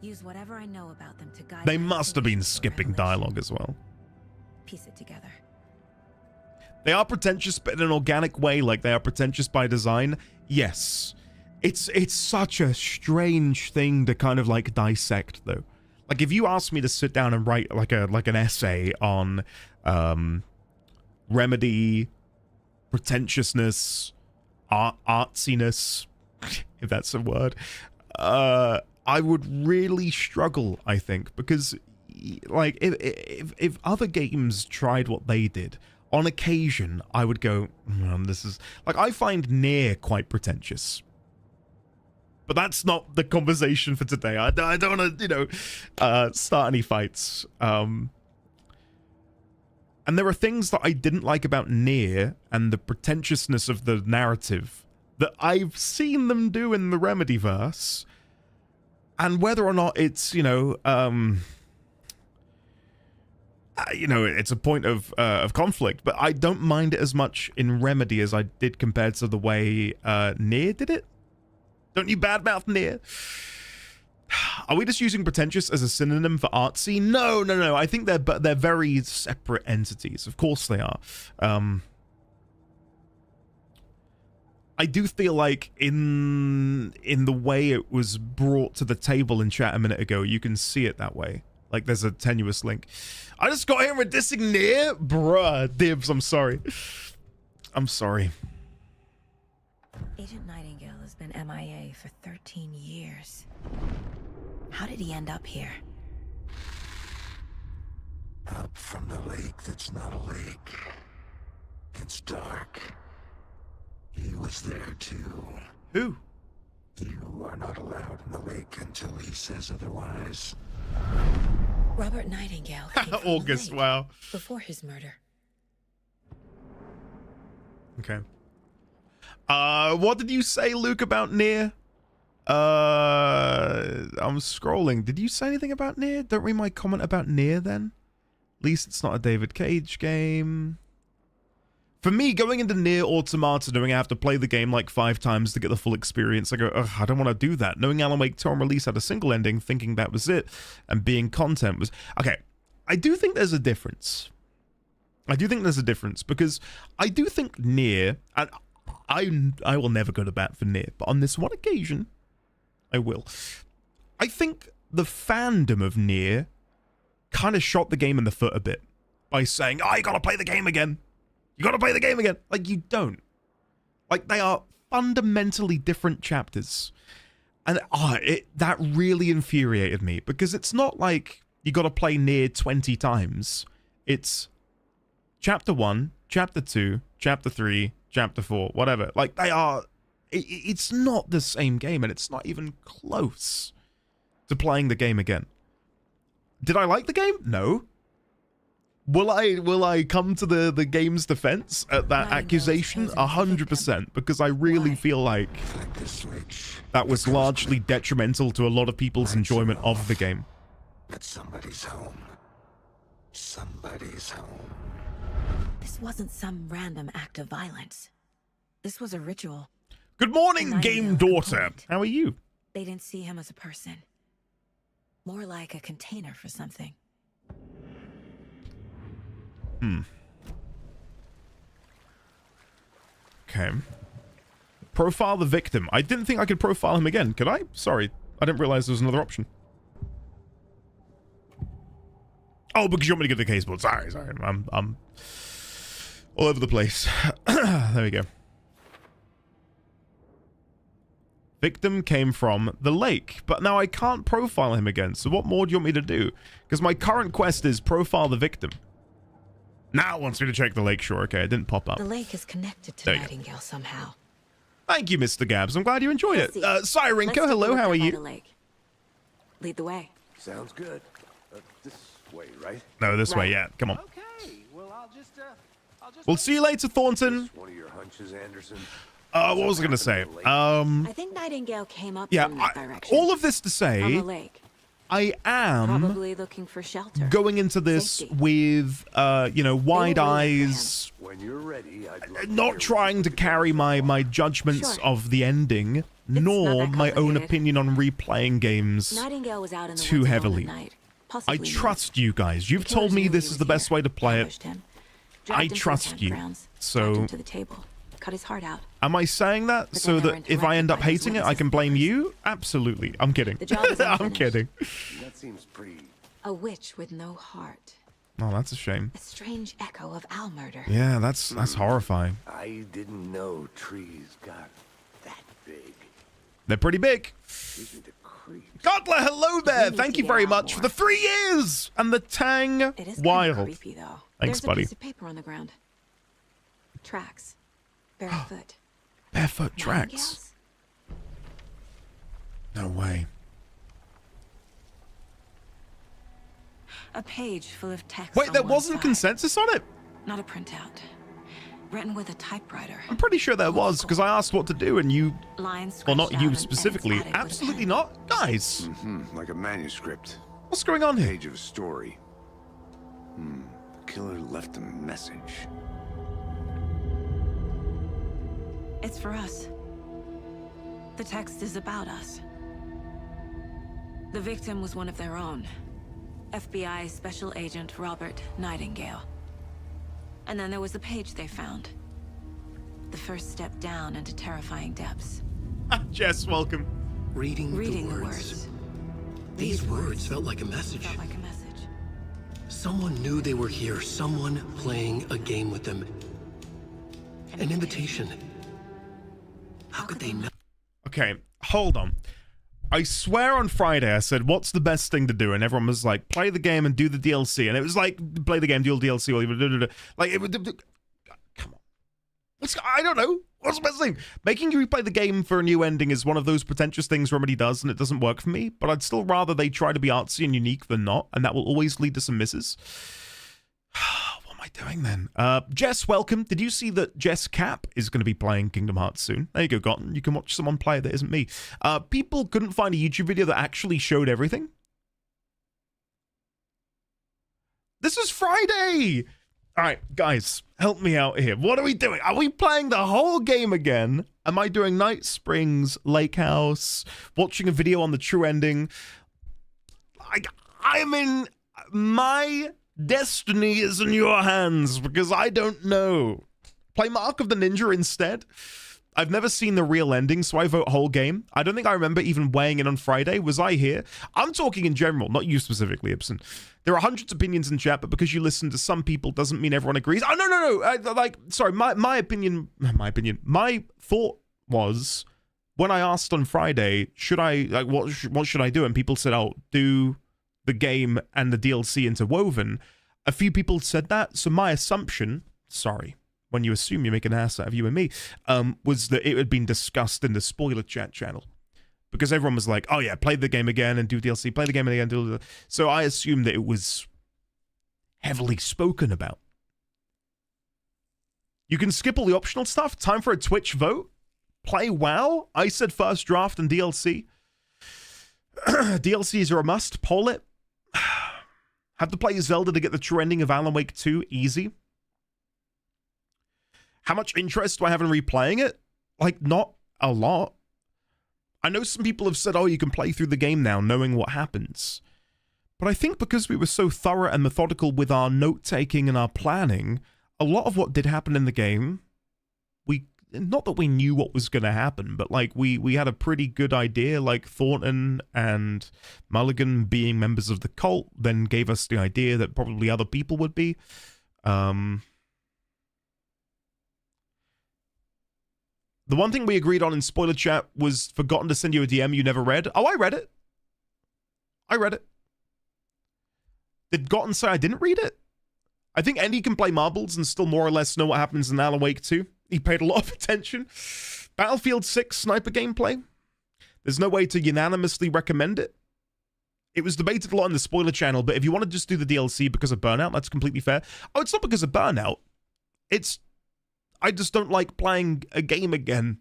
Speaker 5: Use whatever I know about them to guide
Speaker 2: they must have been skipping dialogue as well.
Speaker 5: Piece it together.
Speaker 2: They are pretentious, but in an organic way, like they are pretentious by design. Yes. It's such a strange thing to kind of like dissect though. Like if you asked me to sit down and write like an essay on Remedy, pretentiousness, artsiness, if that's a word, I would really struggle, I think, because like if other games tried what they did, on occasion I would go, this is like, I find Nier quite pretentious. But that's not the conversation for today. I don't want to, start any fights. And there are things that I didn't like about Nier and the pretentiousness of the narrative that I've seen them do in the Remedyverse. And whether or not it's, it's a point of conflict, but I don't mind it as much in Remedy as I did compared to the way Nier did it. Don't you badmouth Nier? Are we just using pretentious as a synonym for artsy? No. I think they're very separate entities. Of course they are. I do feel like in the way it was brought to the table in chat a minute ago, you can see it that way. Like there's a tenuous link. I just got here with dissing Nier? Bruh, dibs, I'm sorry. I'm sorry.
Speaker 5: Agent Nightingale has been MIA for 13 years. How did he end up here?
Speaker 10: Up from the lake that's not a lake. It's dark. He was there too.
Speaker 2: Who?
Speaker 10: You are not allowed in the lake until he says otherwise.
Speaker 5: Robert Nightingale came from
Speaker 2: August,
Speaker 5: the lake
Speaker 2: wow.
Speaker 5: before his murder.
Speaker 2: Okay. What did you say, Luke, about Nier? I'm scrolling. Did you say anything about Nier? Don't read my comment about Nier then. At least it's not a David Cage game. For me, going into Nier Automata, knowing I have to play the game like 5 times to get the full experience, I go, ugh, I don't want to do that. Knowing Alan Wake 2 on release had a single ending, thinking that was it, and being content was... Okay, I do think there's a difference. Because I do think Nier, and I will never go to bat for Nier, but on this one occasion, I will. I think the fandom of Nier kind of shot the game in the foot a bit by saying, "Oh, you gotta play the game again. You gotta play the game again." Like, you don't. Like, they are fundamentally different chapters. And that really infuriated me, because it's not like you gotta play Nier 20 times. It's Chapter 1, Chapter 2, Chapter 3, Chapter 4, whatever. Like, they are... It's not the same game, and it's not even close to playing the game again. Did I like the game? No. Will I come to the game's defense at that accusation? 100%, because I really feel like that was largely detrimental to a lot of people's enjoyment of the game.
Speaker 10: But somebody's home. Somebody's home.
Speaker 5: This wasn't some random act of violence. This was a ritual.
Speaker 2: Good morning, game daughter. How are you?
Speaker 5: They didn't see him as a person. More like a container for something.
Speaker 2: Okay. Profile the victim. I didn't think I could profile him again. Could I? Sorry. I didn't realize there was another option. Oh, because you want me to get the case board. Sorry. I'm all over the place. There we go. Victim came from the lake, but now I can't profile him again. So what more do you want me to do? Because my current quest is profile the victim. Now it wants me to check the lake shore. Okay, it didn't pop up.
Speaker 5: The lake is connected to Nightingale somehow.
Speaker 2: Thank you, Mr. Gabs. I'm glad you enjoyed it. Sirenko, hello, how are you?
Speaker 5: Lead the way.
Speaker 4: Sounds good. This way, right?
Speaker 2: No, this way, yeah. Come on.
Speaker 9: Okay, well, I'll just
Speaker 2: We'll see you later, Thornton.
Speaker 4: One of your hunches, Anderson.
Speaker 2: What was I going to say?
Speaker 5: I think Nightingale came up from that direction.
Speaker 2: All of this to
Speaker 5: On
Speaker 2: say,
Speaker 5: the lake.
Speaker 2: I am
Speaker 5: Probably looking for shelter.
Speaker 2: going into this
Speaker 5: Safety.
Speaker 2: with, wide eyes,
Speaker 4: When you're ready, I'd love to
Speaker 2: not
Speaker 4: hear
Speaker 2: trying to carry my judgments
Speaker 5: Sure.
Speaker 2: of the ending, nor
Speaker 5: not that
Speaker 2: my own
Speaker 5: complicated.
Speaker 2: opinion on replaying games
Speaker 5: Nightingale was out in the
Speaker 2: too
Speaker 5: woods alone
Speaker 2: heavily.
Speaker 5: at night,
Speaker 2: I
Speaker 5: possibly nude.
Speaker 2: trust you guys. You've
Speaker 5: The killers
Speaker 2: told me
Speaker 5: knew
Speaker 2: this
Speaker 5: he
Speaker 2: is
Speaker 5: was
Speaker 2: the best
Speaker 5: here,
Speaker 2: way to play it.
Speaker 5: ambushed him, dragged
Speaker 2: I
Speaker 5: him to the
Speaker 2: trust you.
Speaker 5: campgrounds,
Speaker 2: So-
Speaker 5: dragged him to the table, cut his heart out.
Speaker 2: Am I saying that
Speaker 5: But
Speaker 2: so
Speaker 5: then they
Speaker 2: that
Speaker 5: were
Speaker 2: if I end up
Speaker 5: interrupted by his
Speaker 2: hating it, I
Speaker 5: witnesses
Speaker 2: can blame
Speaker 5: papers.
Speaker 2: you? Absolutely. I'm kidding.
Speaker 5: The job is
Speaker 2: I'm
Speaker 5: unfinished.
Speaker 2: kidding.
Speaker 4: That seems pretty...
Speaker 5: A witch with no heart.
Speaker 2: Oh, that's a shame.
Speaker 5: A strange echo of Al murder.
Speaker 2: Yeah, that's horrifying.
Speaker 4: I didn't know trees got that big.
Speaker 2: They're pretty big.
Speaker 4: Gives me the creeps.
Speaker 2: Godler, hello there.
Speaker 5: need
Speaker 2: Thank
Speaker 5: to
Speaker 2: you
Speaker 5: get
Speaker 2: very
Speaker 5: out
Speaker 2: much for
Speaker 5: more.
Speaker 2: the 3 years and the Tang
Speaker 5: It is kind of
Speaker 2: Wild.
Speaker 5: creepy though.
Speaker 2: Thanks,
Speaker 5: There's
Speaker 2: buddy.
Speaker 5: a piece of paper on the ground. Tracks. Barefoot.
Speaker 2: Barefoot tracks.
Speaker 5: Nightingales?
Speaker 2: No way.
Speaker 5: A page full of text.
Speaker 2: Wait,
Speaker 5: on
Speaker 2: there
Speaker 5: one
Speaker 2: wasn't
Speaker 5: side.
Speaker 2: consensus on it?
Speaker 5: Not a printout. Written with a typewriter.
Speaker 2: I'm pretty sure there was, because I asked what to do and you...
Speaker 5: Lines
Speaker 2: Well, not
Speaker 5: scratched
Speaker 2: you
Speaker 5: out and
Speaker 2: specifically.
Speaker 5: edits added with a
Speaker 2: Absolutely
Speaker 5: pen.
Speaker 2: not. Guys,
Speaker 4: Like a manuscript.
Speaker 2: what's going on here?
Speaker 4: Page of a story. The killer left a message.
Speaker 5: It's for us. The text is about us. The victim was one of their own. FBI Special Agent Robert Nightingale. And then there was the page they found. The first step down into terrifying depths.
Speaker 2: Jess, welcome.
Speaker 3: Reading
Speaker 5: Reading
Speaker 3: the
Speaker 5: the
Speaker 3: words.
Speaker 5: words.
Speaker 3: These words felt like a message.
Speaker 5: Felt like a message.
Speaker 3: Someone knew they were here. Someone playing a game with them. An invitation. How could they know?
Speaker 2: Okay, hold on. I swear on Friday I said, what's the best thing to do? And everyone was like, play the game and do the DLC. And it was like, play the game, do the DLC. Like, it would... Come on. I don't know. What's the best thing? Making you replay the game for a new ending is one of those pretentious things Remedy does, and it doesn't work for me. But I'd still rather they try to be artsy and unique than not, and that will always lead to some misses. What am I doing then? Jess, welcome. Did you see that Jess Cap is going to be playing Kingdom Hearts soon? There you go, Gotten. You can watch someone play that isn't me. People couldn't find a YouTube video that actually showed everything. This is Friday! All right, guys, help me out here. What are we doing? Are we playing the whole game again? Am I doing Night Springs, Lake House, watching a video on the true ending? My destiny is in your hands because I don't know. Play Mark of the Ninja instead. I've never seen the real ending, so I vote whole game. I don't think I remember even weighing in on Friday. Was I here? I'm talking in general, not you specifically, Ibsen. There are hundreds of opinions in chat, but because you listen to some people doesn't mean everyone agrees. Oh, no. Sorry, my opinion, my thought was when I asked on Friday, should I, like, what should I do? And people said, oh, do the game and the DLC interwoven. A few people said that, so my assumption, sorry, when you assume you make an ass out of you and me, was that it had been discussed in the spoiler chat channel. Because everyone was like, oh yeah, play the game again and do DLC, play the game again, do DLC. So I assumed that it was heavily spoken about. You can skip all the optional stuff. Time for a Twitch vote. Play WoW. I said first draft and DLC. DLCs are a must. Poll it. Have to play Zelda to get the true ending of Alan Wake 2. Easy. How much interest do I have in replaying it? Like, not a lot. I know some people have said, oh, you can play through the game now, knowing what happens. But I think because we were so thorough and methodical with our note-taking and our planning, a lot of what did happen in the game, not that we knew what was going to happen, but like we had a pretty good idea, like Thornton and Mulligan being members of the cult then gave us the idea that probably other people would be. The one thing we agreed on in spoiler chat was forgotten to send you a DM you never read. Oh, I read it. Did Gotten say I didn't read it? I think Andy can play marbles and still more or less know what happens in Alan Wake 2. He paid a lot of attention. Battlefield 6 sniper gameplay. There's no way to unanimously recommend it. It was debated a lot on the spoiler channel, but if you want to just do the DLC because of Burnout, that's completely fair. Oh, it's not because of Burnout. I just don't like playing a game again.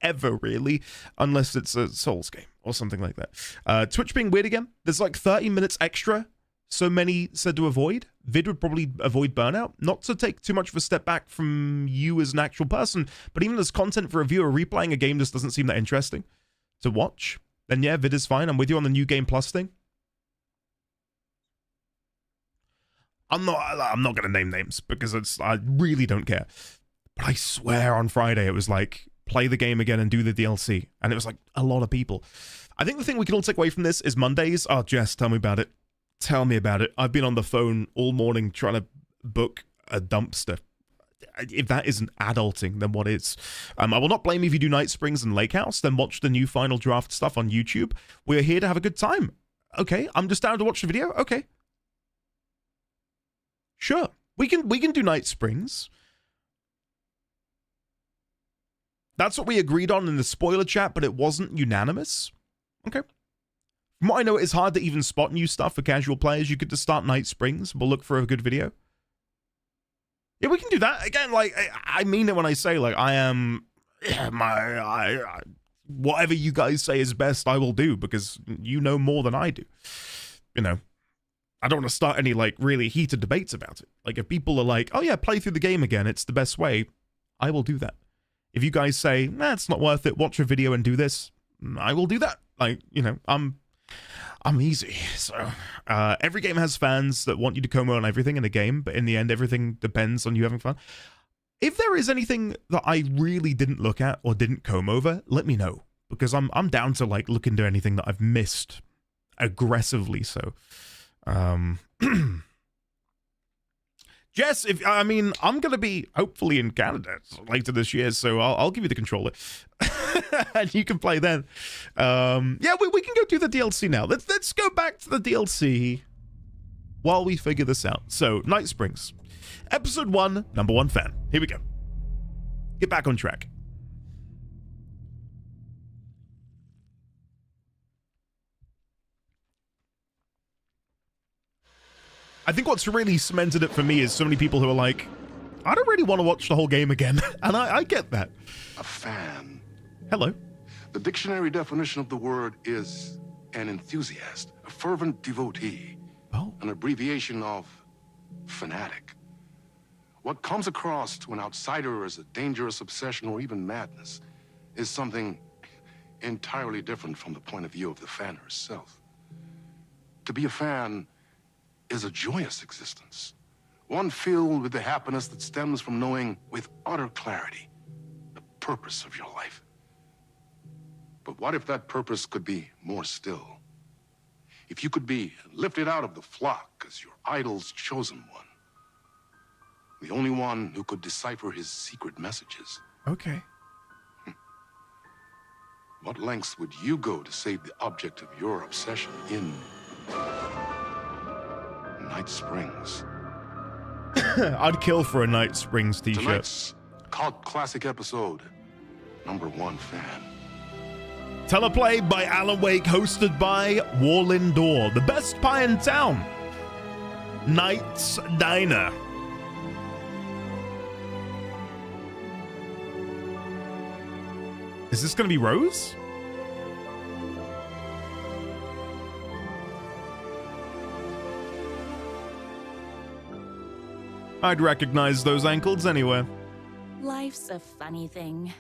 Speaker 2: Ever, really. Unless it's a Souls game or something like that. Twitch being weird again. There's like 30 minutes extra. So many said to avoid. Vid would probably avoid Burnout. Not to take too much of a step back from you as an actual person, but even as content for a viewer, replaying a game just doesn't seem that interesting to watch. Then yeah, Vid is fine. I'm with you on the New Game Plus thing. I'm not going to name names because I really don't care. But I swear on Friday it was like, play the game again and do the DLC. And it was like a lot of people. I think the thing we can all take away from this is Mondays. Oh, Jess, tell me about it. Tell me about it. I've been on the phone all morning trying to book a dumpster. If that isn't adulting, then what is? I will not blame you if you do Night Springs and Lake House, then watch the new Final Draft stuff on YouTube. We're here to have a good time. Okay, I'm just down to watch the video. Okay. Sure. We can do Night Springs. That's what we agreed on in the spoiler chat, but it wasn't unanimous. Okay. From what I know, it's hard to even spot new stuff for casual players. You could just start Night Springs. We'll look for a good video. Yeah, we can do that. Again, like, I mean it when I say, like, whatever you guys say is best, I will do, because you know more than I do. You know, I don't want to start any, like, really heated debates about it. Like, if people are like, oh yeah, play through the game again, it's the best way, I will do that. If you guys say, nah, it's not worth it, watch a video and do this, I will do that. Like, you know, I'm easy. So every game has fans that want you to comb on everything in a game, but in the end, everything depends on you having fun. If there is anything that I really didn't look at or didn't comb over, let me know, because I'm down to like look into anything that I've missed aggressively. So, Jess, I'm gonna be hopefully in Canada later this year, so I'll give you the controller, and you can play then. Yeah, we can go do the DLC now. Let's go back to the DLC while we figure this out. So, Night Springs, Episode 1, Number 1 Fan. Here we go. Get back on track. I think what's really cemented it for me is so many people who are like, I don't really want to watch the whole game again. And I get that.
Speaker 11: A fan.
Speaker 2: Hello.
Speaker 11: The dictionary definition of the word is an enthusiast, a fervent devotee.
Speaker 2: Oh.
Speaker 11: An abbreviation of fanatic. What comes across to an outsider as a dangerous obsession or even madness is something entirely different from the point of view of the fan herself. To be a fan is a joyous existence. One filled with the happiness that stems from knowing with utter clarity the purpose of your life. But what if that purpose could be more still? If you could be lifted out of the flock as your idol's chosen one. The only one who could decipher his secret messages.
Speaker 2: Okay.
Speaker 11: What lengths would you go to save the object of your obsession in Night Springs?
Speaker 2: I'd kill for a Night Springs t-shirt.
Speaker 11: Tonight's cult classic episode, #1 fan.
Speaker 2: Teleplay by Alan Wake, hosted by Warlin Door. The best pie in town. Knight's Diner. Is this going to be Rose? I'd recognize those ankles anywhere.
Speaker 12: Life's a funny thing.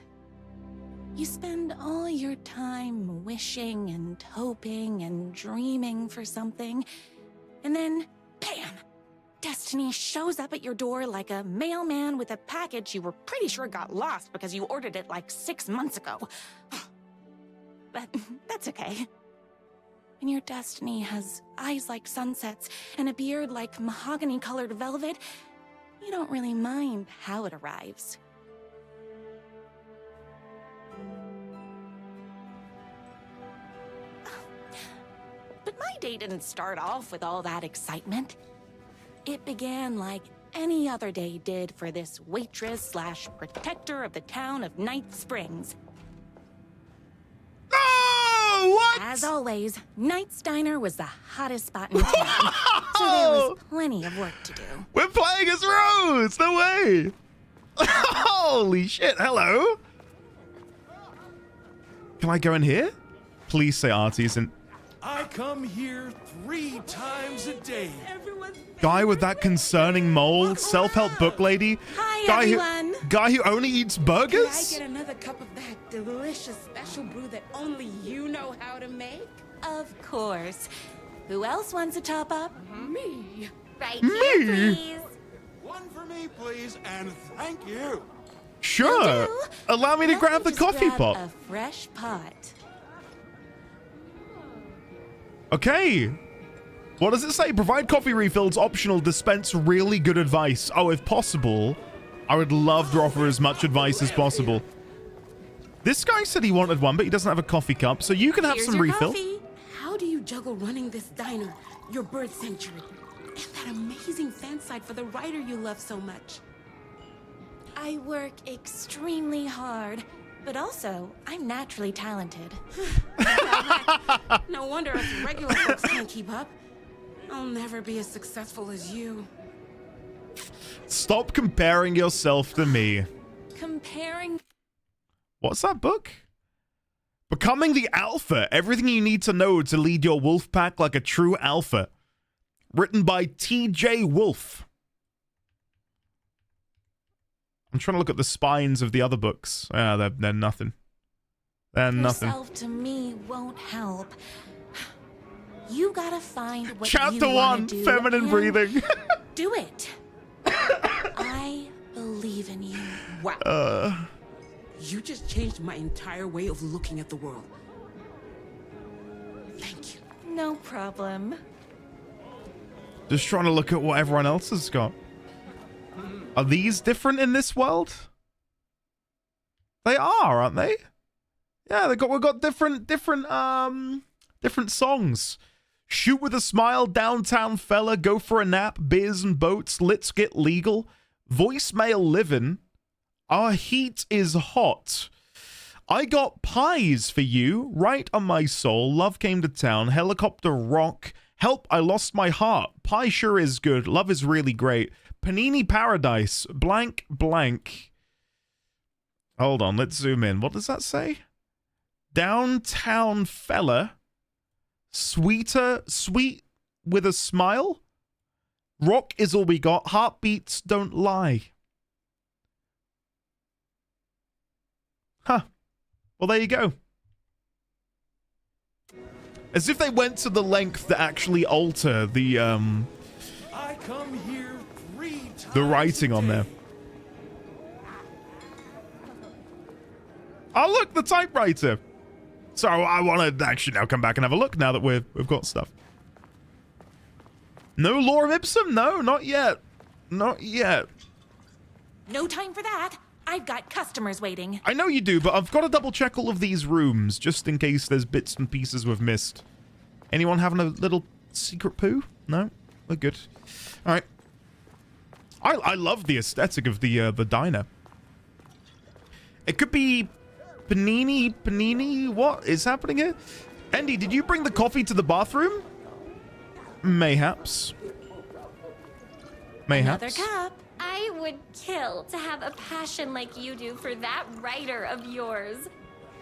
Speaker 12: You spend all your time wishing and hoping and dreaming for something, and then, bam! Destiny shows up at your door like a mailman with a package you were pretty sure got lost because you ordered it like 6 months ago. But that's okay. When your destiny has eyes like sunsets and a beard like mahogany-colored velvet, you don't really mind how it arrives. But my day didn't start off with all that excitement. It began like any other day did for this waitress/protector of the town of Night Springs.
Speaker 2: Oh, what?
Speaker 12: As always, Knight's Diner was the hottest spot in town, so there was plenty of work to do.
Speaker 2: We're playing as Rose! No way! Holy shit, hello! Can I go in here? Please say Artie's in.
Speaker 13: I come here 3 times a day.
Speaker 2: Guy with that concerning mole, self-help book lady.
Speaker 12: Hi, everyone.
Speaker 2: Guy who only eats
Speaker 14: Can
Speaker 2: burgers?
Speaker 14: I get another cup of that delicious special brew that only you know how to make?
Speaker 12: Of course. Who else wants a top up?
Speaker 14: Me.
Speaker 12: Right
Speaker 2: Me?
Speaker 12: here, please.
Speaker 13: One for me, please, and thank you.
Speaker 2: Sure. Allow me to grab the
Speaker 12: Just
Speaker 2: coffee
Speaker 12: grab
Speaker 2: pot.
Speaker 12: a fresh pot.
Speaker 2: Okay. What does it say? Provide coffee refills, optional, dispense really good advice. Oh, if possible, I would love to offer as much advice as possible. This guy said he wanted one, but he doesn't have a coffee cup, so you can have
Speaker 14: Here's
Speaker 2: some
Speaker 14: your
Speaker 2: refill.
Speaker 14: coffee. How do you juggle running this diner, your bird sanctuary, and that amazing fan site for the writer you love so much?
Speaker 12: I work extremely hard, but also I'm naturally talented.
Speaker 14: No wonder us regular folks can't keep up. I'll never be as successful as you.
Speaker 2: Stop comparing yourself to me.
Speaker 12: Comparing.
Speaker 2: What's that book? Becoming the Alpha. Everything you need to know to lead your wolf pack like a true alpha. Written by T.J. Wolfe. I'm trying to look at the spines of the other books. Yeah, they're nothing. They're nothing.
Speaker 12: Yourself to me won't help. You gotta find what
Speaker 2: Chapter
Speaker 12: you wanna
Speaker 2: 1,
Speaker 12: do
Speaker 2: feminine
Speaker 12: and
Speaker 2: breathing.
Speaker 12: Do it. I believe in you.
Speaker 14: Wow. You just changed my entire way of looking at the world. Thank you.
Speaker 12: No problem.
Speaker 2: Just trying to look at what everyone else has got. Are these different in this world? They are, aren't they? Yeah, we've got different songs. Shoot with a smile, downtown fella, go for a nap, beers and boats, let's get legal, voicemail living, our heat is hot, I got pies for you, right on my soul, love came to town, helicopter rock, help, I lost my heart, pie sure is good, love is really great, panini paradise, blank blank. Hold on, let's zoom in. What does that say? Downtown fella. Sweet with a smile. Rock is all we got. Heartbeats don't lie. Huh. Well, there you go. As if they went to the length to actually alter the
Speaker 13: come here 3 times.
Speaker 2: The writing on there. Oh, look, the typewriter. So I want to actually now come back and have a look now that we've got stuff. No lorem ipsum? No, not yet. Not yet.
Speaker 12: No time for that. I've got customers waiting.
Speaker 2: I know you do, but I've got to double check all of these rooms just in case there's bits and pieces we've missed. Anyone having a little secret poo? No? We're good. All right. I love the aesthetic of the diner. It could be panini. What is happening here? Andy, did you bring the coffee to the bathroom? Mayhaps.
Speaker 12: Another cup.
Speaker 15: I would kill to have a passion like you do for that writer of yours.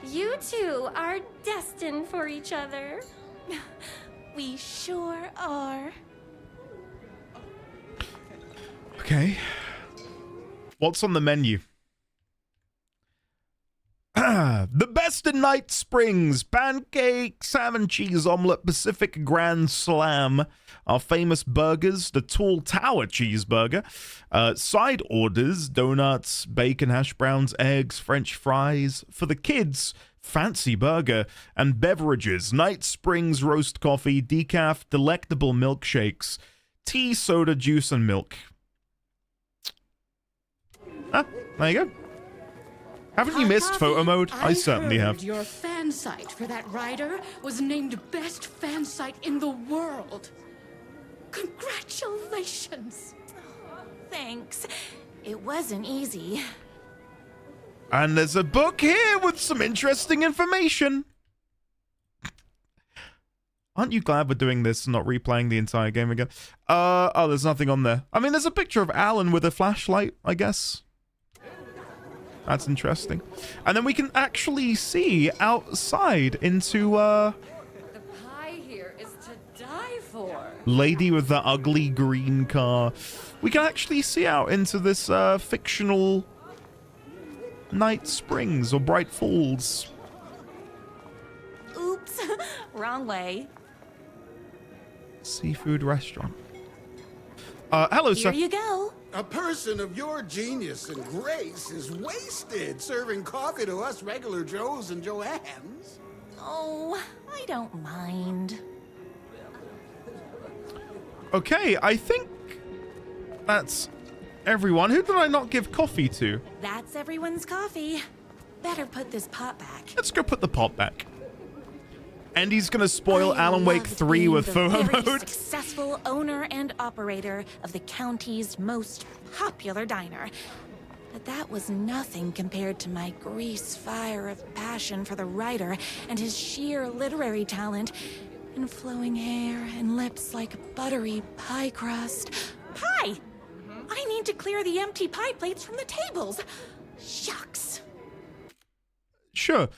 Speaker 15: You two are destined for each other.
Speaker 12: We sure are.
Speaker 2: Okay. What's on the menu? The best in Night Springs. Pancake, salmon cheese omelet, Pacific Grand Slam. Our famous burgers, the Tall Tower cheeseburger. Side orders, donuts, bacon, hash browns, eggs, French fries. For the kids, fancy burger. And beverages, Night Springs roast coffee, decaf, delectable milkshakes, tea, soda, juice, and milk. Ah, there you go. Haven't you missed photo mode? I certainly have.
Speaker 14: Your fan site for that writer was named best fan site in the world. Congratulations.
Speaker 12: Thanks. It wasn't easy.
Speaker 2: And there's a book here with some interesting information. Aren't you glad we're doing this and not replaying the entire game again? Oh, there's nothing on there. I mean, there's a picture of Alan with a flashlight, I guess. That's interesting. And then we can actually see outside into,
Speaker 16: The pie here is to die for.
Speaker 2: Lady with the ugly green car. We can actually see out into this, fictional Night Springs or Bright Falls.
Speaker 12: Oops. Wrong way.
Speaker 2: Seafood restaurant. Hello, sir.
Speaker 12: Here you go.
Speaker 17: A person of your genius and grace is wasted serving coffee to us regular Joes and Joannes.
Speaker 12: Oh, I don't mind.
Speaker 2: Okay, I think that's everyone. Who did I not give coffee to?
Speaker 12: That's everyone's coffee. Better put this pot back.
Speaker 2: Let's go put the pot back. And he's gonna spoil Alan Wake 3 with photo mode.
Speaker 12: Successful owner and operator of the county's most popular diner. But that was nothing compared to my grease fire of passion for the writer and his sheer literary talent and flowing hair and lips like buttery pie crust. Pie! I need to clear the empty pie plates from the tables. Shucks.
Speaker 2: Sure.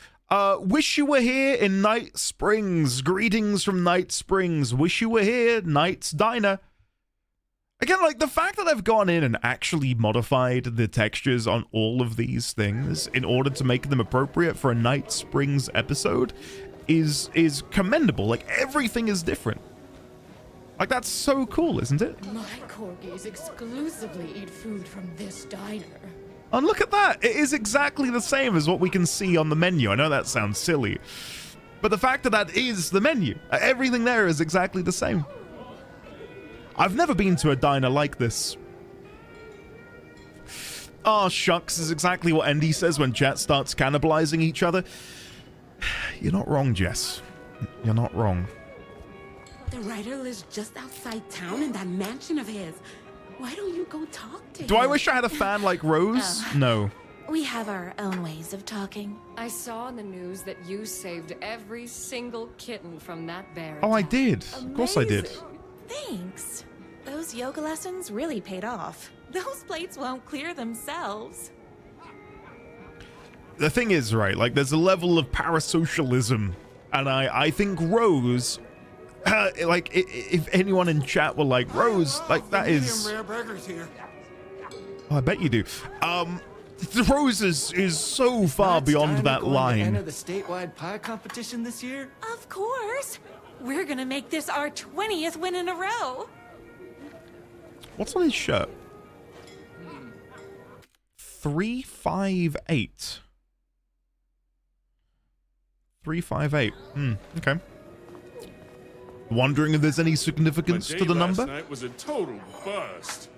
Speaker 2: Wish you were here in Night Springs. Greetings from Night Springs. Wish you were here, Night's Diner. Again, like, the fact that I've gone in and actually modified the textures on all of these things in order to make them appropriate for a Night Springs episode is commendable. Like, everything is different. Like, that's so cool, isn't it?
Speaker 14: My corgis exclusively eat food from this diner.
Speaker 2: And look at that. It is exactly the same as what we can see on the menu. I know that sounds silly, but the fact that that is the menu, everything there is exactly the same. I've never been to a diner like this. Oh, shucks is exactly what Andy says when chat starts cannibalizing each other. You're not wrong, Jess. You're not wrong.
Speaker 14: The writer lives just outside town in that mansion of his. Why don't you go talk to him?
Speaker 2: Do I wish I had a fan like Rose? No.
Speaker 12: We have our own ways of talking.
Speaker 16: I saw in the news that you saved every single kitten from that bear.
Speaker 2: Oh, I did. Of course I did.
Speaker 12: Thanks. Those yoga lessons really paid off. Those plates won't clear themselves.
Speaker 2: The thing is, right, like, there's a level of parasocialism, and I think Rose... like, if anyone in chat were like, Rose, like, that is...
Speaker 17: Rare burgers here.
Speaker 2: Oh, I bet you do. Rose is so far beyond that line.
Speaker 18: Enter the statewide pie competition this year?
Speaker 12: Of course. We're gonna make this our 20th win in a row.
Speaker 2: What's on his shirt? 358. 358. Okay. Wondering if there's any significance to the number?
Speaker 13: Last night was a total bust.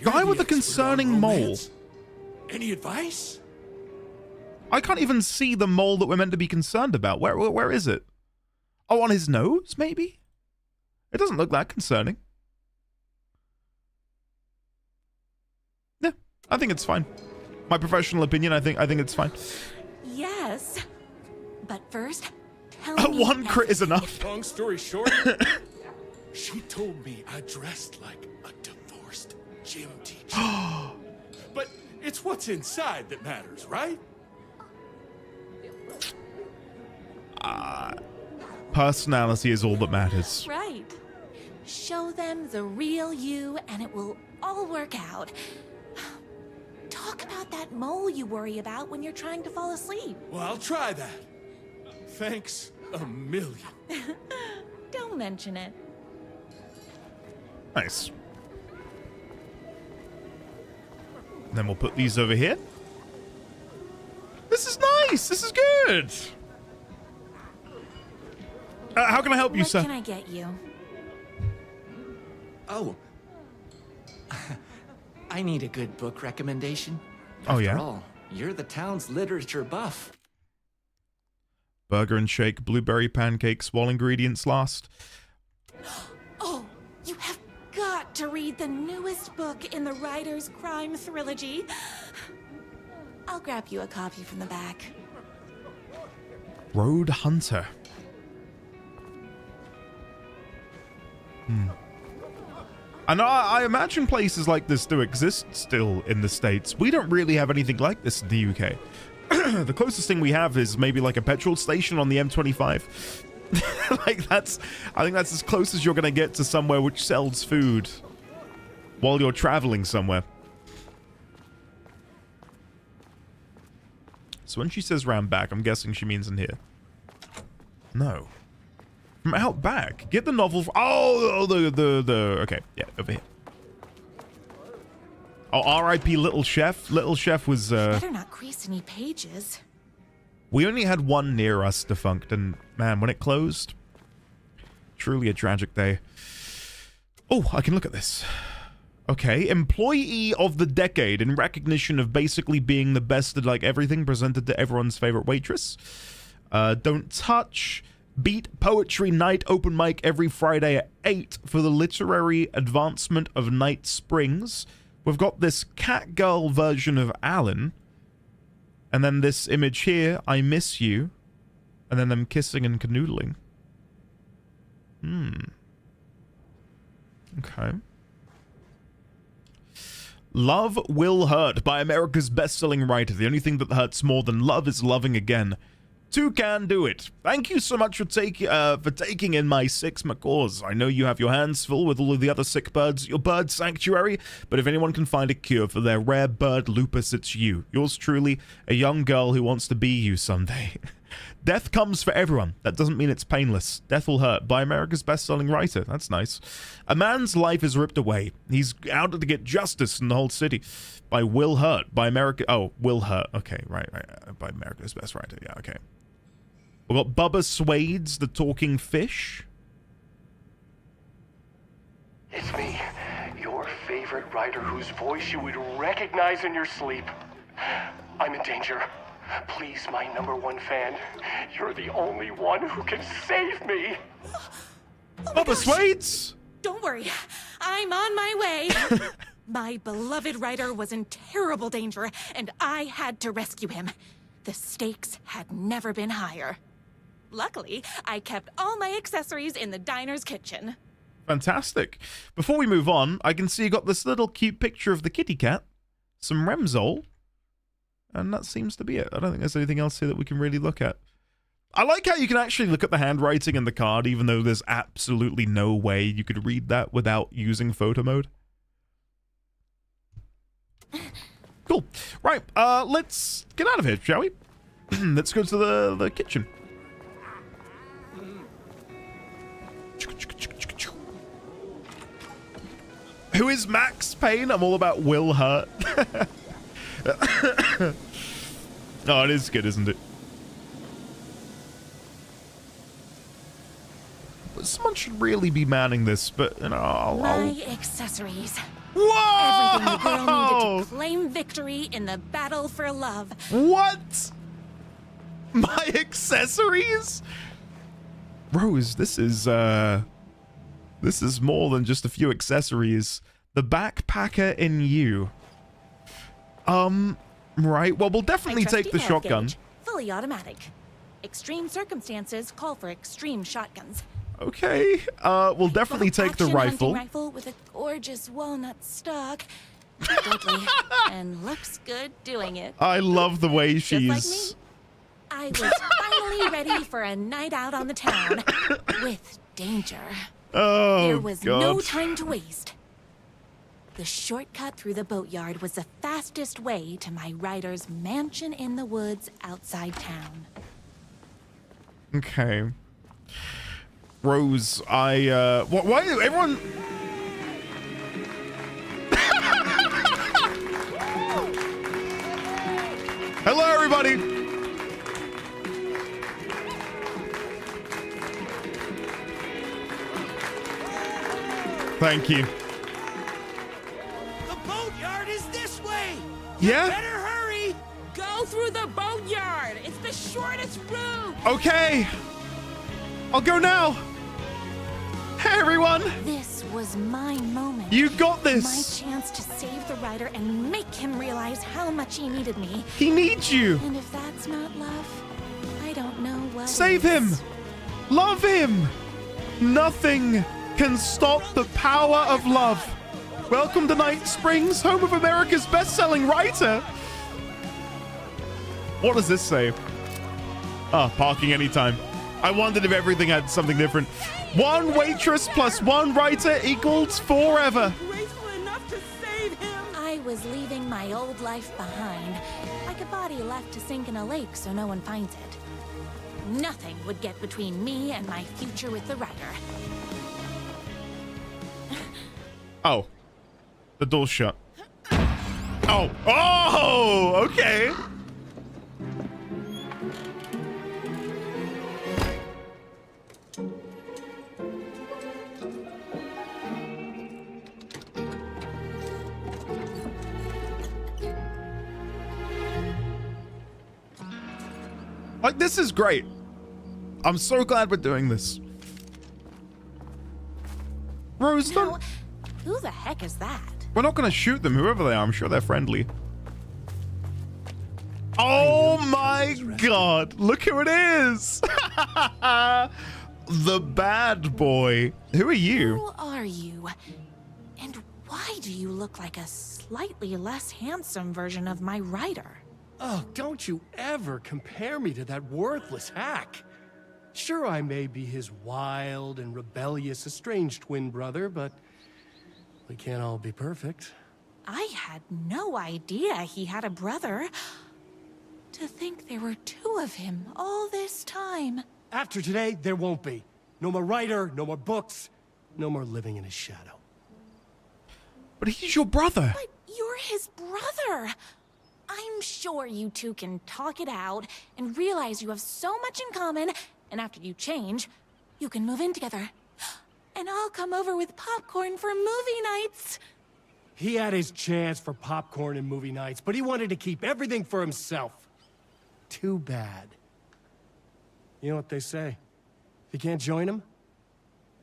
Speaker 2: Guy with a concerning mole.
Speaker 13: Any advice?
Speaker 2: I can't even see the mole that we're meant to be concerned about. Where is it? Oh, on his nose, maybe? It doesn't look that concerning. Yeah, I think it's fine. My professional opinion, I think it's fine.
Speaker 12: Yes. But first, tell me
Speaker 2: One crit is enough.
Speaker 13: Long story short, she told me I dressed like a divorced gym teacher. But it's what's inside that matters, right?
Speaker 2: Personality is all that matters.
Speaker 12: Right. Show them the real you and it will all work out. Talk about that mole you worry about when you're trying to fall asleep.
Speaker 13: Well, I'll try that. Thanks a million.
Speaker 12: Don't mention it.
Speaker 2: Nice. Then we'll put these over here. This is nice. This is good. How can I help you, sir?
Speaker 12: What can I get you?
Speaker 18: Oh. I need a good book recommendation.
Speaker 2: Oh, yeah?
Speaker 18: After all, you're the town's literature buff.
Speaker 2: Burger and shake, blueberry pancakes, while ingredients last.
Speaker 12: Oh, you have got to read the newest book in the Writer's Crime Trilogy. I'll grab you a copy from the back.
Speaker 2: Road Hunter. And I imagine places like this do exist still in the States. We don't really have anything like this in the UK. The closest thing we have is maybe like a petrol station on the M25. I think that's as close as you're going to get to somewhere which sells food while you're traveling somewhere. So when she says round back, I'm guessing she means in here. No. From out back. Get the novel. Okay. Yeah, over here. Oh, R.I.P. Little Chef. Little Chef was,
Speaker 12: Better not crease any pages.
Speaker 2: We only had one near us defunct, and man, when it closed, truly a tragic day. Oh, I can look at this. Okay, Employee of the Decade in recognition of basically being the best at like everything, presented to everyone's favorite waitress. Don't touch. Beat Poetry Night open mic every Friday at 8 for the literary advancement of Night Springs. We've got this Catgirl version of Alan. And then this image here, I miss you. And then them kissing and canoodling. Okay. Love Will Hurt by America's best-selling writer. The only thing that hurts more than love is loving again. Toucan do it. Thank you so much for taking in my 6 macaws. I know you have your hands full with all of the other sick birds at your bird sanctuary, but if anyone can find a cure for their rare bird lupus, it's you. Yours truly, a young girl who wants to be you someday. Death comes for everyone. That doesn't mean it's painless. Death will hurt. By America's best-selling writer. That's nice. A man's life is ripped away. He's out to get justice in the whole city. By Will Hurt. By America... Oh, Will Hurt. Okay, right. By America's best writer. Yeah, okay. We've got Bubba Swades, the talking fish.
Speaker 19: It's me, your favorite writer whose voice you would recognize in your sleep. I'm in danger. Please, my #1 fan, you're the only one who can save me.
Speaker 2: Bubba Swades!
Speaker 12: Don't worry, I'm on my way. My beloved writer was in terrible danger, and I had to rescue him. The stakes had never been higher. Luckily, I kept all my accessories in the diner's kitchen.
Speaker 2: Fantastic. Before we move on, I can see you got this little cute picture of the kitty cat, some Remsol, and that seems to be it. I don't think there's anything else here that we can really look at. I like how you can actually look at the handwriting in the card, even though there's absolutely no way you could read that without using photo mode. Cool. Right, let's get out of here, shall we? Let's go to the kitchen. Who is Max Payne? I'm all about Will Hurt. Oh, it is good, isn't it? Someone should really be manning this, but you know,
Speaker 12: My accessories.
Speaker 2: Whoa!
Speaker 12: Everything the girl needed to claim victory in the battle for love.
Speaker 2: What? My accessories? Rose, this is more than just a few accessories. The backpacker in you. Right. Well, we'll definitely take the shotgun.
Speaker 12: Gauge, fully automatic. Extreme circumstances call for extreme shotguns.
Speaker 2: Okay. We'll definitely take the rifle.
Speaker 12: Rifle with a gorgeous walnut stock. Deadly. And looks good doing it.
Speaker 2: I love the way she's...
Speaker 12: Just like me, I was finally ready for a night out on the town. With danger.
Speaker 2: Oh,
Speaker 12: there was
Speaker 2: God.
Speaker 12: no time to waste. The shortcut through the boatyard was the fastest way to my rider's mansion in the woods outside town.
Speaker 2: Okay. Rose, why do everyone... Hello, everybody! Thank you.
Speaker 9: The boatyard is this way!
Speaker 2: Yeah?
Speaker 9: Better hurry!
Speaker 14: Go through the boatyard. It's the shortest route.
Speaker 2: Okay. I'll go now. Hey, everyone.
Speaker 12: This was my moment.
Speaker 2: You got this.
Speaker 12: My chance to save the rider and make him realize how much he needed me.
Speaker 2: He needs you.
Speaker 12: And if that's not love, I don't know what
Speaker 2: Save
Speaker 12: is.
Speaker 2: him. Love him. Nothing can stop the power of love. Welcome to Night Springs, home of America's best-selling writer. What does this say? Ah, parking anytime. I wondered if everything had something different. One waitress plus one writer equals forever.
Speaker 12: I was leaving my old life behind, like a body left to sink in a lake so no one finds it. Nothing would get between me and my future with the rider.
Speaker 2: Oh. The door's shut. Oh. Oh, okay. Like, this is great. I'm so glad we're doing this. Rose,
Speaker 12: now, who the heck is that?
Speaker 2: we're not going to shoot them, whoever they are. I'm sure they're friendly. Oh my God. Look who it is. The bad boy. Who are you?
Speaker 12: Who are you? And why do you look like a slightly less handsome version of my rider?
Speaker 3: Oh, don't you ever compare me to that worthless hack. Sure, I may be his wild and rebellious estranged twin brother, but we can't all be perfect.
Speaker 12: I had no idea he had a brother. To think there were two of him all this time.
Speaker 3: After today, there won't be. No more writer, no more books, no more living in his shadow.
Speaker 2: But he's your brother.
Speaker 12: But you're his brother. I'm sure you two can talk it out and realize you have so much in common, and after you change, you can move in together. And I'll come over with popcorn for movie nights.
Speaker 3: He had his chance for popcorn and movie nights, but he wanted to keep everything for himself. Too bad. You know what they say? If you can't join him,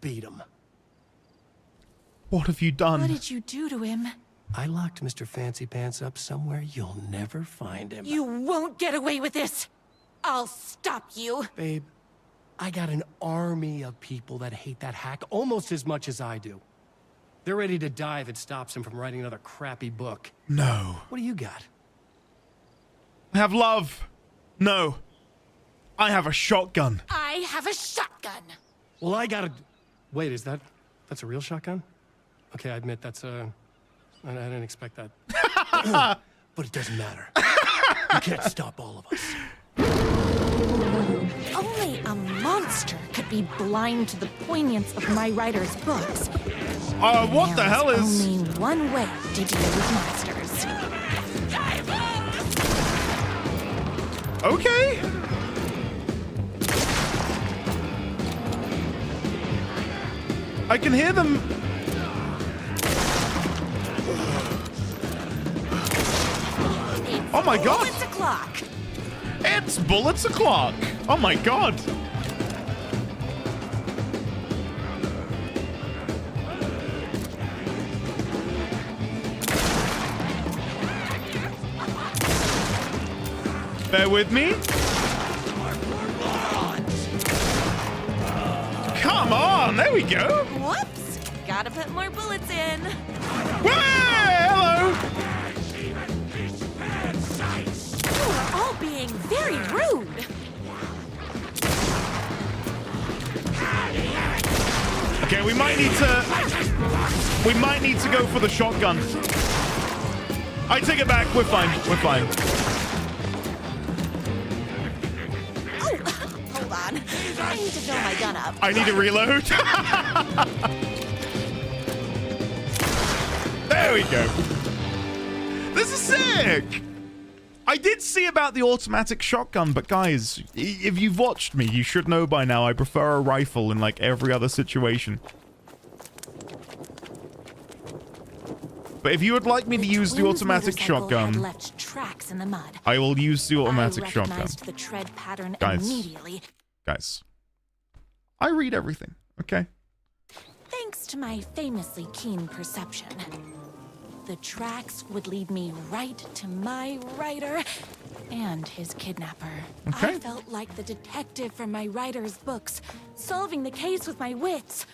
Speaker 3: beat him.
Speaker 2: What have you done?
Speaker 12: What did you do to him?
Speaker 3: I locked Mr. Fancy Pants up somewhere you'll never find him.
Speaker 12: You won't get away with this. I'll stop you.
Speaker 3: Babe, I got an army of people that hate that hack almost as much as I do. They're ready to die if it stops him from writing another crappy book.
Speaker 2: No.
Speaker 3: What do you got?
Speaker 2: I have love. No. I have a shotgun.
Speaker 12: I have a shotgun.
Speaker 3: Well, I got a... Wait, that's a real shotgun? Okay, I admit that's a... I didn't expect that. But it doesn't matter. You can't stop all of us.
Speaker 12: Only a monster could be blind to the poignance of my writer's books.
Speaker 2: What the hell is...
Speaker 12: Only one way to deal with monsters.
Speaker 2: Okay. I can hear them. Oh my god.
Speaker 12: Bullets o'clock.
Speaker 2: It's bullets o'clock. Oh my god. Bear with me. Come on, there we go.
Speaker 12: Whoops. Gotta put more bullets in.
Speaker 2: Hey, hello.
Speaker 12: You are all being very rude.
Speaker 2: Okay, we might need to go for the shotgun. I take it back. We're fine. We're fine.
Speaker 12: Hold on. I need to fill my gun up.
Speaker 2: I need to reload. There we go. This is sick. I did see about the automatic shotgun, but guys, if you've watched me, you should know by now I prefer a rifle in like every other situation. But if you would like me to use the automatic shotgun,
Speaker 12: Left tracks in the mud.
Speaker 2: I will use the automatic
Speaker 12: I
Speaker 2: shotgun.
Speaker 12: recognized the tread pattern
Speaker 2: Guys.
Speaker 12: immediately.
Speaker 2: Guys, I read everything, okay?
Speaker 12: Thanks to my famously keen perception. The tracks would lead me right to my rider and his kidnapper.
Speaker 2: Okay.
Speaker 12: I felt like the detective from my writer's books, solving the case with my wits.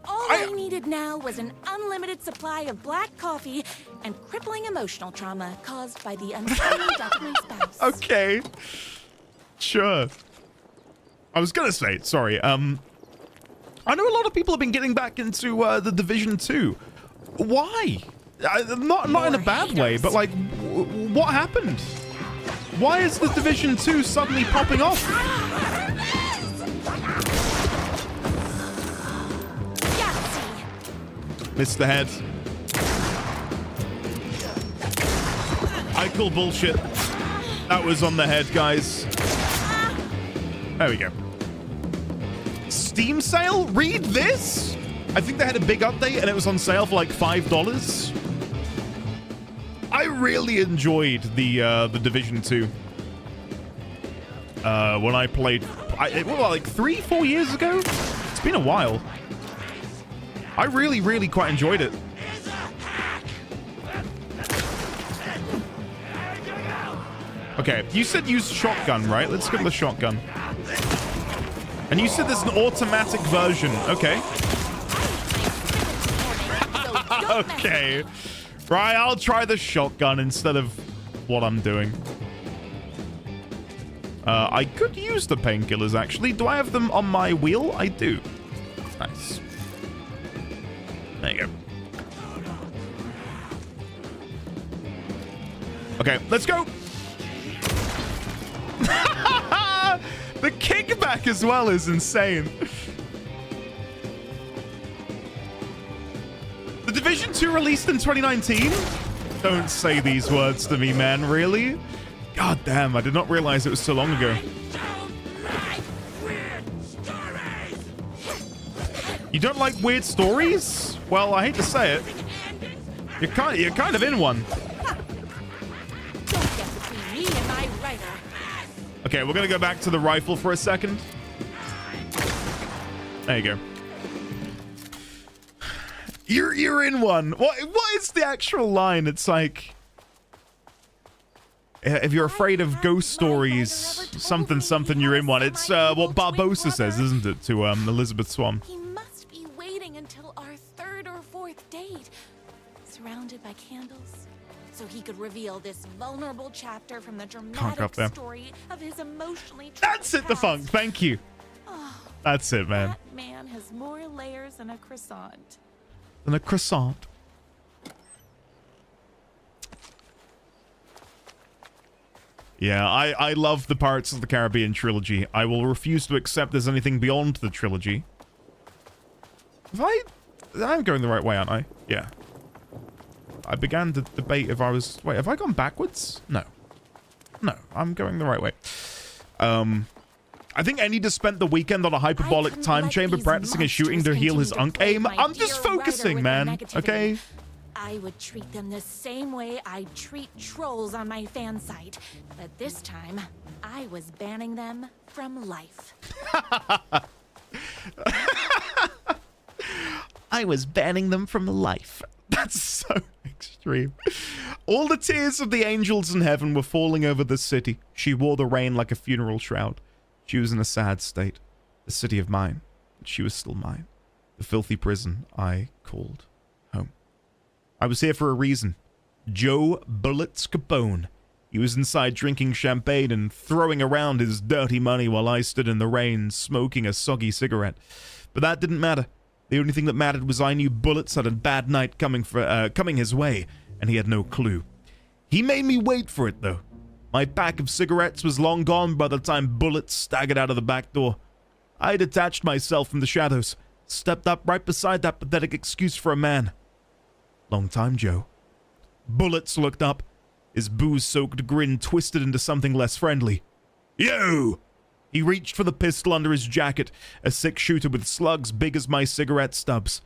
Speaker 12: All I needed now was an unlimited supply of black coffee and crippling emotional trauma caused by the untimely death of my spouse.
Speaker 2: Okay. Sure. I was gonna say, sorry, I know a lot of people have been getting back into The Division 2. Why? Not in a bad way, but like, what happened? Why is The Division 2 suddenly popping off? Missed the head. I call bullshit. That was on the head, guys. There we go. Steam sale? Read this? I think they had a big update and it was on sale for like $5. I really enjoyed the Division 2. When I played, like 3-4 years ago? It's been a while. I really quite enjoyed it. Okay, you said use shotgun, right? Let's go to the shotgun. And you said there's an automatic version. Okay. Okay. Right, I'll try the shotgun instead of what I'm doing. I could use the painkillers, actually. Do I have them on my wheel? I do. Nice. There you go. Okay, let's go. The kickback as well is insane. The Division 2 released in 2019? Don't say these words to me, man. Really? God damn, I did not realize it was so long ago. You don't like weird stories? Well, I hate to say it. You're kind of in one.
Speaker 12: Don't get between me and my rider.
Speaker 2: Okay, we're gonna go back to the rifle for a second. There you go. You're in one. What is the actual line? It's like, if you're afraid of ghost stories, something, you're in one. It's what Barbossa says, isn't it, to Elizabeth Swann?
Speaker 12: He must be waiting until our third or fourth date, surrounded by candles, so he could reveal this vulnerable chapter from the dramatic story of his emotionally trapped
Speaker 2: That's it, the funk. Thank you. That's it, man.
Speaker 12: That man has more layers than a croissant.
Speaker 2: Than a croissant. Yeah, I love the Pirates of the Caribbean trilogy. I will refuse to accept there's anything beyond the trilogy. I'm going the right way, aren't I? Yeah. I began to debate if I was... Wait, have I gone backwards? No. No, I'm going the right way. I think Andy just spent the weekend on a hyperbolic time chamber practicing his shooting to heal his unk aim. I'm just focusing, man. Okay?
Speaker 12: I would treat them the same way I treat trolls on my fan site. But this time, I was banning them from life.
Speaker 2: I was banning them from life. That's so extreme. All the tears of the angels in heaven were falling over the city. She wore the rain like a funeral shroud. She was in a sad state. The city of mine. But she was still mine. The filthy prison I called home. I was here for a reason. Joe Bullets Capone. He was inside drinking champagne and throwing around his dirty money while I stood in the rain smoking a soggy cigarette. But that didn't matter. The only thing that mattered was I knew Bullets had a bad night coming his way, and he had no clue. He made me wait for it, though. My pack of cigarettes was long gone by the time Bullets staggered out of the back door. I detached myself from the shadows, stepped up right beside that pathetic excuse for a man. Long time, Joe. Bullets looked up, his booze-soaked grin twisted into something less friendly. Yo! He reached for the pistol under his jacket, a six-shooter with slugs big as my cigarette stubs.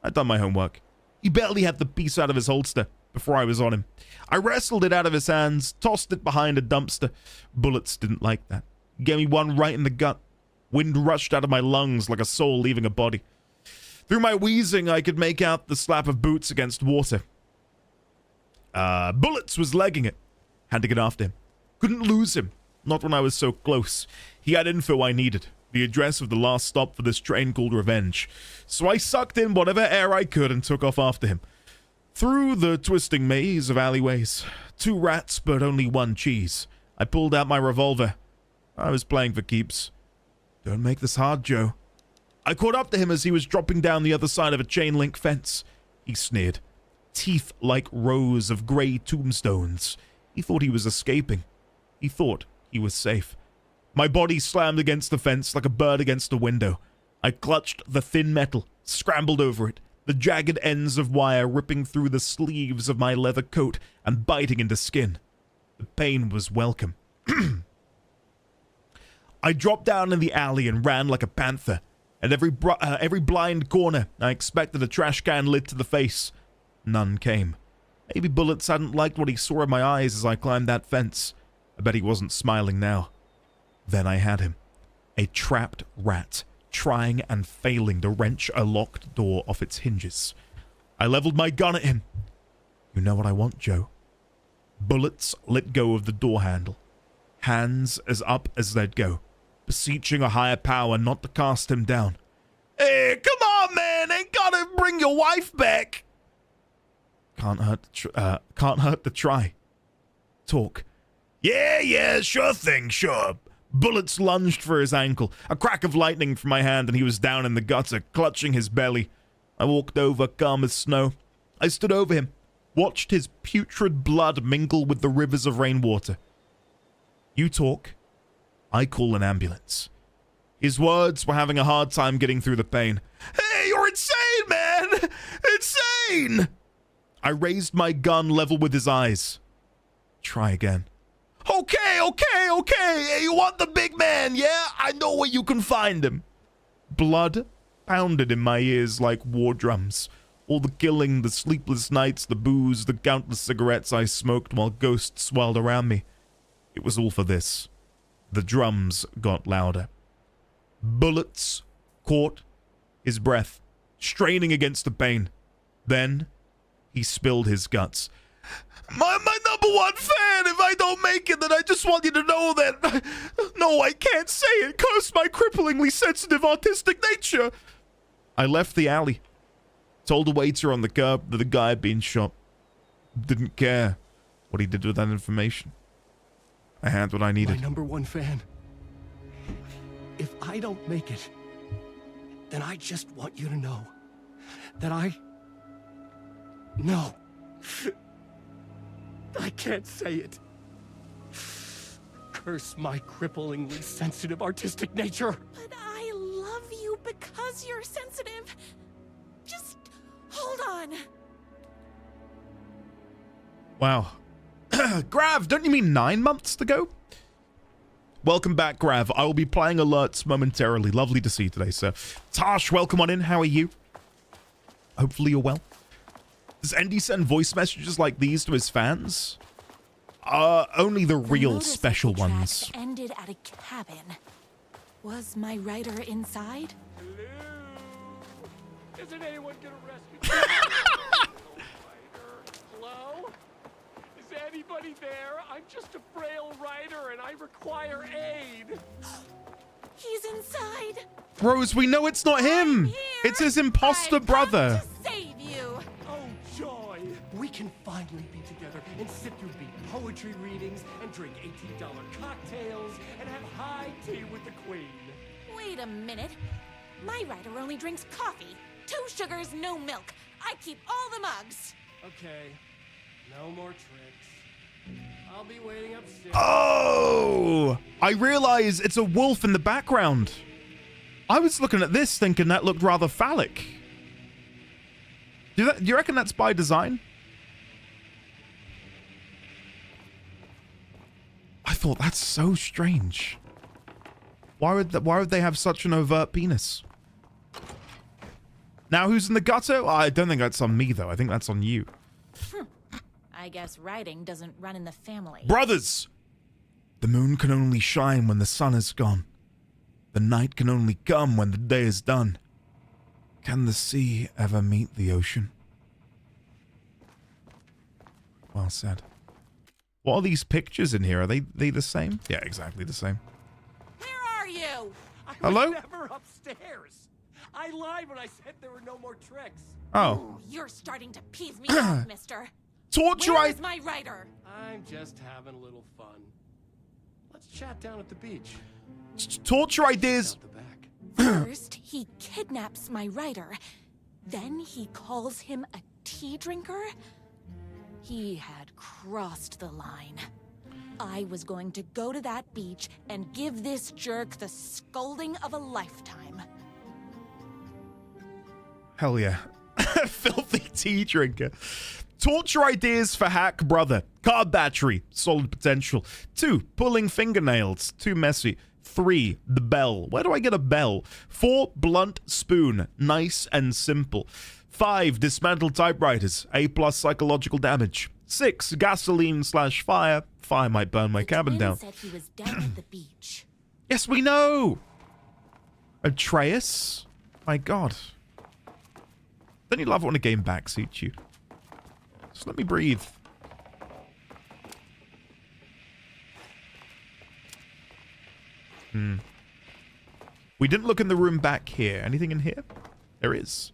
Speaker 2: I'd done my homework. He barely had the piece out of his holster before I was on him. I wrestled it out of his hands, tossed it behind a dumpster. Bullets didn't like that. He gave me one right in the gut. Wind rushed out of my lungs like a soul leaving a body. Through my wheezing, I could make out the slap of boots against water. Bullets was legging it. Had to get after him. Couldn't lose him. Not when I was so close. He had info I needed. The address of the last stop for this train called Revenge. So I sucked in whatever air I could and took off after him. Through the twisting maze of alleyways. 2 rats, but only 1 cheese. I pulled out my revolver. I was playing for keeps. Don't make this hard, Joe. I caught up to him as he was dropping down the other side of a chain-link fence. He sneered. Teeth like rows of grey tombstones. He thought he was escaping. He thought he was safe. My body slammed against the fence like a bird against a window. I clutched the thin metal, scrambled over it, the jagged ends of wire ripping through the sleeves of my leather coat and biting into skin. The pain was welcome. I dropped down in the alley and ran like a panther. At every blind corner, I expected a trash can lid to the face. None came. Maybe Bullets hadn't liked what he saw in my eyes as I climbed that fence. I bet he wasn't smiling now. Then I had him. A trapped rat, trying and failing to wrench a locked door off its hinges. I leveled my gun at him. You know what I want, Joe? Bullets let go of the door handle. Hands as up as they'd go, beseeching a higher power not to cast him down. Hey, come on, man! Ain't gotta bring your wife back! Can't hurt to try. Talk. Yeah, sure thing, sure. Bullets lunged for his ankle. A crack of lightning from my hand and he was down in the gutter, clutching his belly. I walked over, calm as snow. I stood over him, watched his putrid blood mingle with the rivers of rainwater. You talk. I call an ambulance. His words were having a hard time getting through the pain. Hey, you're insane, man! Insane! I raised my gun level with his eyes. Try again. Okay. You want the big man, yeah? I know where you can find him. Blood pounded in my ears like war drums. All the killing, the sleepless nights, the booze, the countless cigarettes I smoked while ghosts swirled around me. It was all for this. The drums got louder. Bullets caught his breath, straining against the pain. Then he spilled his guts. My number 1 fan! If I don't make it, then I just want you to know that... No, I can't say it. Curse my cripplingly sensitive autistic nature. I left the alley. Told a waiter on the curb that the guy had been shot. Didn't care what he did with that information. I had what I needed.
Speaker 19: My number 1 fan. If I don't make it, then I just want you to know that No. I can't say it. Curse my cripplingly sensitive artistic nature.
Speaker 12: But I love you because you're sensitive. Just
Speaker 2: Wow. Grav, don't you mean 9 months to go? Welcome back, Grav. I will be playing alerts momentarily. Lovely to see you today, sir. Tash, welcome on in. How are you? Hopefully you're well. Does Endy send voice messages like these to his fans? Only the real special ones.
Speaker 12: Ended at a cabin. Was my rider inside?
Speaker 19: Isn't anyone gonna rescue me? Hello? Is anybody there? I'm just a frail rider and I require aid.
Speaker 12: He's inside.
Speaker 2: Rose, we know it's not him. It's his imposter brother.
Speaker 12: Save you.
Speaker 19: Oh, joy. We can finally be together and sit through big poetry readings and drink $18 cocktails and have high tea with the queen.
Speaker 12: Wait a minute. My rider only drinks coffee. 2 sugars, no milk. I keep all the mugs.
Speaker 19: Okay. No more tricks. I'll be waiting upstairs.
Speaker 2: Oh! I realize it's a wolf in the background. I was looking at this thinking that looked rather phallic. Do you reckon that's by design? I thought that's so strange. Why would they have such an overt penis? Now who's in the gutter? I don't think that's on me though. I think that's on you.
Speaker 12: I guess riding doesn't run in the family.
Speaker 2: Brothers! The moon can only shine when the sun is gone. The night can only come when the day is done. Can the sea ever meet the ocean? Well said. What are these pictures in here? Are they the same? Yeah, exactly the same.
Speaker 12: Where are you?
Speaker 2: Hello?
Speaker 19: I was never upstairs. I lied when I said there were no more tricks.
Speaker 2: Oh.
Speaker 12: You're starting to peeve me off, mister.
Speaker 2: Torture
Speaker 12: Where's my rider?
Speaker 19: I'm just having a little fun. Let's chat down at the beach.
Speaker 2: Torture ideas.
Speaker 12: First, he kidnaps my rider. Then he calls him a tea drinker. He had crossed the line. I was going to go to that beach and give this jerk the scolding of a lifetime.
Speaker 2: Hell yeah. Filthy tea drinker. Torture ideas for hack brother. Car battery. Solid potential. 2. Pulling fingernails. Too messy. 3. The bell. Where do I get a bell? 4. Blunt spoon. Nice and simple. 5. Dismantle typewriters. A+ psychological damage. 6. Gasoline/fire. Fire might burn my cabin down.
Speaker 12: Said he was down at the beach.
Speaker 2: Yes, we know. Atreus. My God. Don't you love it when a game backseats you? Just let me breathe. We didn't look in the room back here. Anything in here? There is.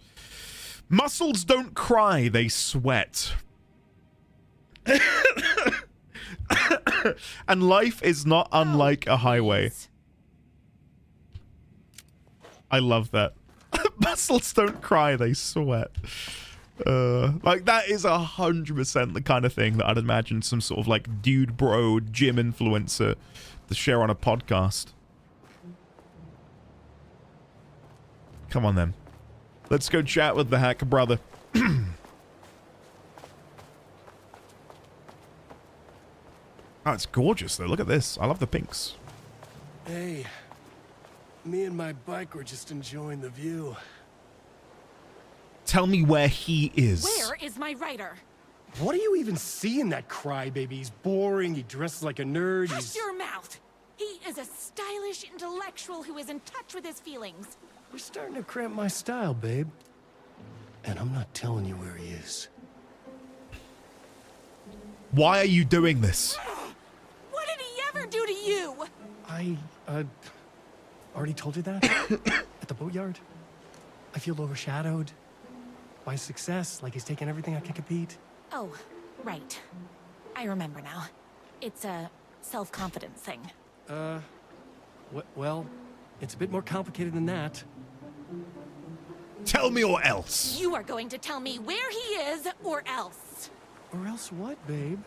Speaker 2: Muscles don't cry, they sweat. And life is not unlike a highway. I love that. Muscles don't cry, they sweat. Like, that is 100% the kind of thing that I'd imagine some sort of, like, dude bro gym influencer to share on a podcast. Come on, then. Let's go chat with the hacker brother. Oh, it's gorgeous, though. Look at this. I love the pinks.
Speaker 19: Hey, me and my bike were just enjoying the view.
Speaker 2: Tell me where he is.
Speaker 12: Where is my rider?
Speaker 19: What do you even see in that crybaby? He's boring, he dresses like a nerd,
Speaker 12: Hush your mouth! He is a stylish intellectual who is in touch with his feelings.
Speaker 19: You're starting to cramp my style, babe. And I'm not telling you where he is.
Speaker 2: Why are you doing this?
Speaker 12: What did he ever do to you?
Speaker 19: I, already told you that? At the boatyard? I feel overshadowed by success, like he's taking everything I can compete.
Speaker 12: Oh, right. I remember now. It's a self-confidence thing.
Speaker 19: Well, it's a bit more complicated than that.
Speaker 2: Tell me or else.
Speaker 12: You are going to tell me where he is, or else.
Speaker 19: Or else what, babe?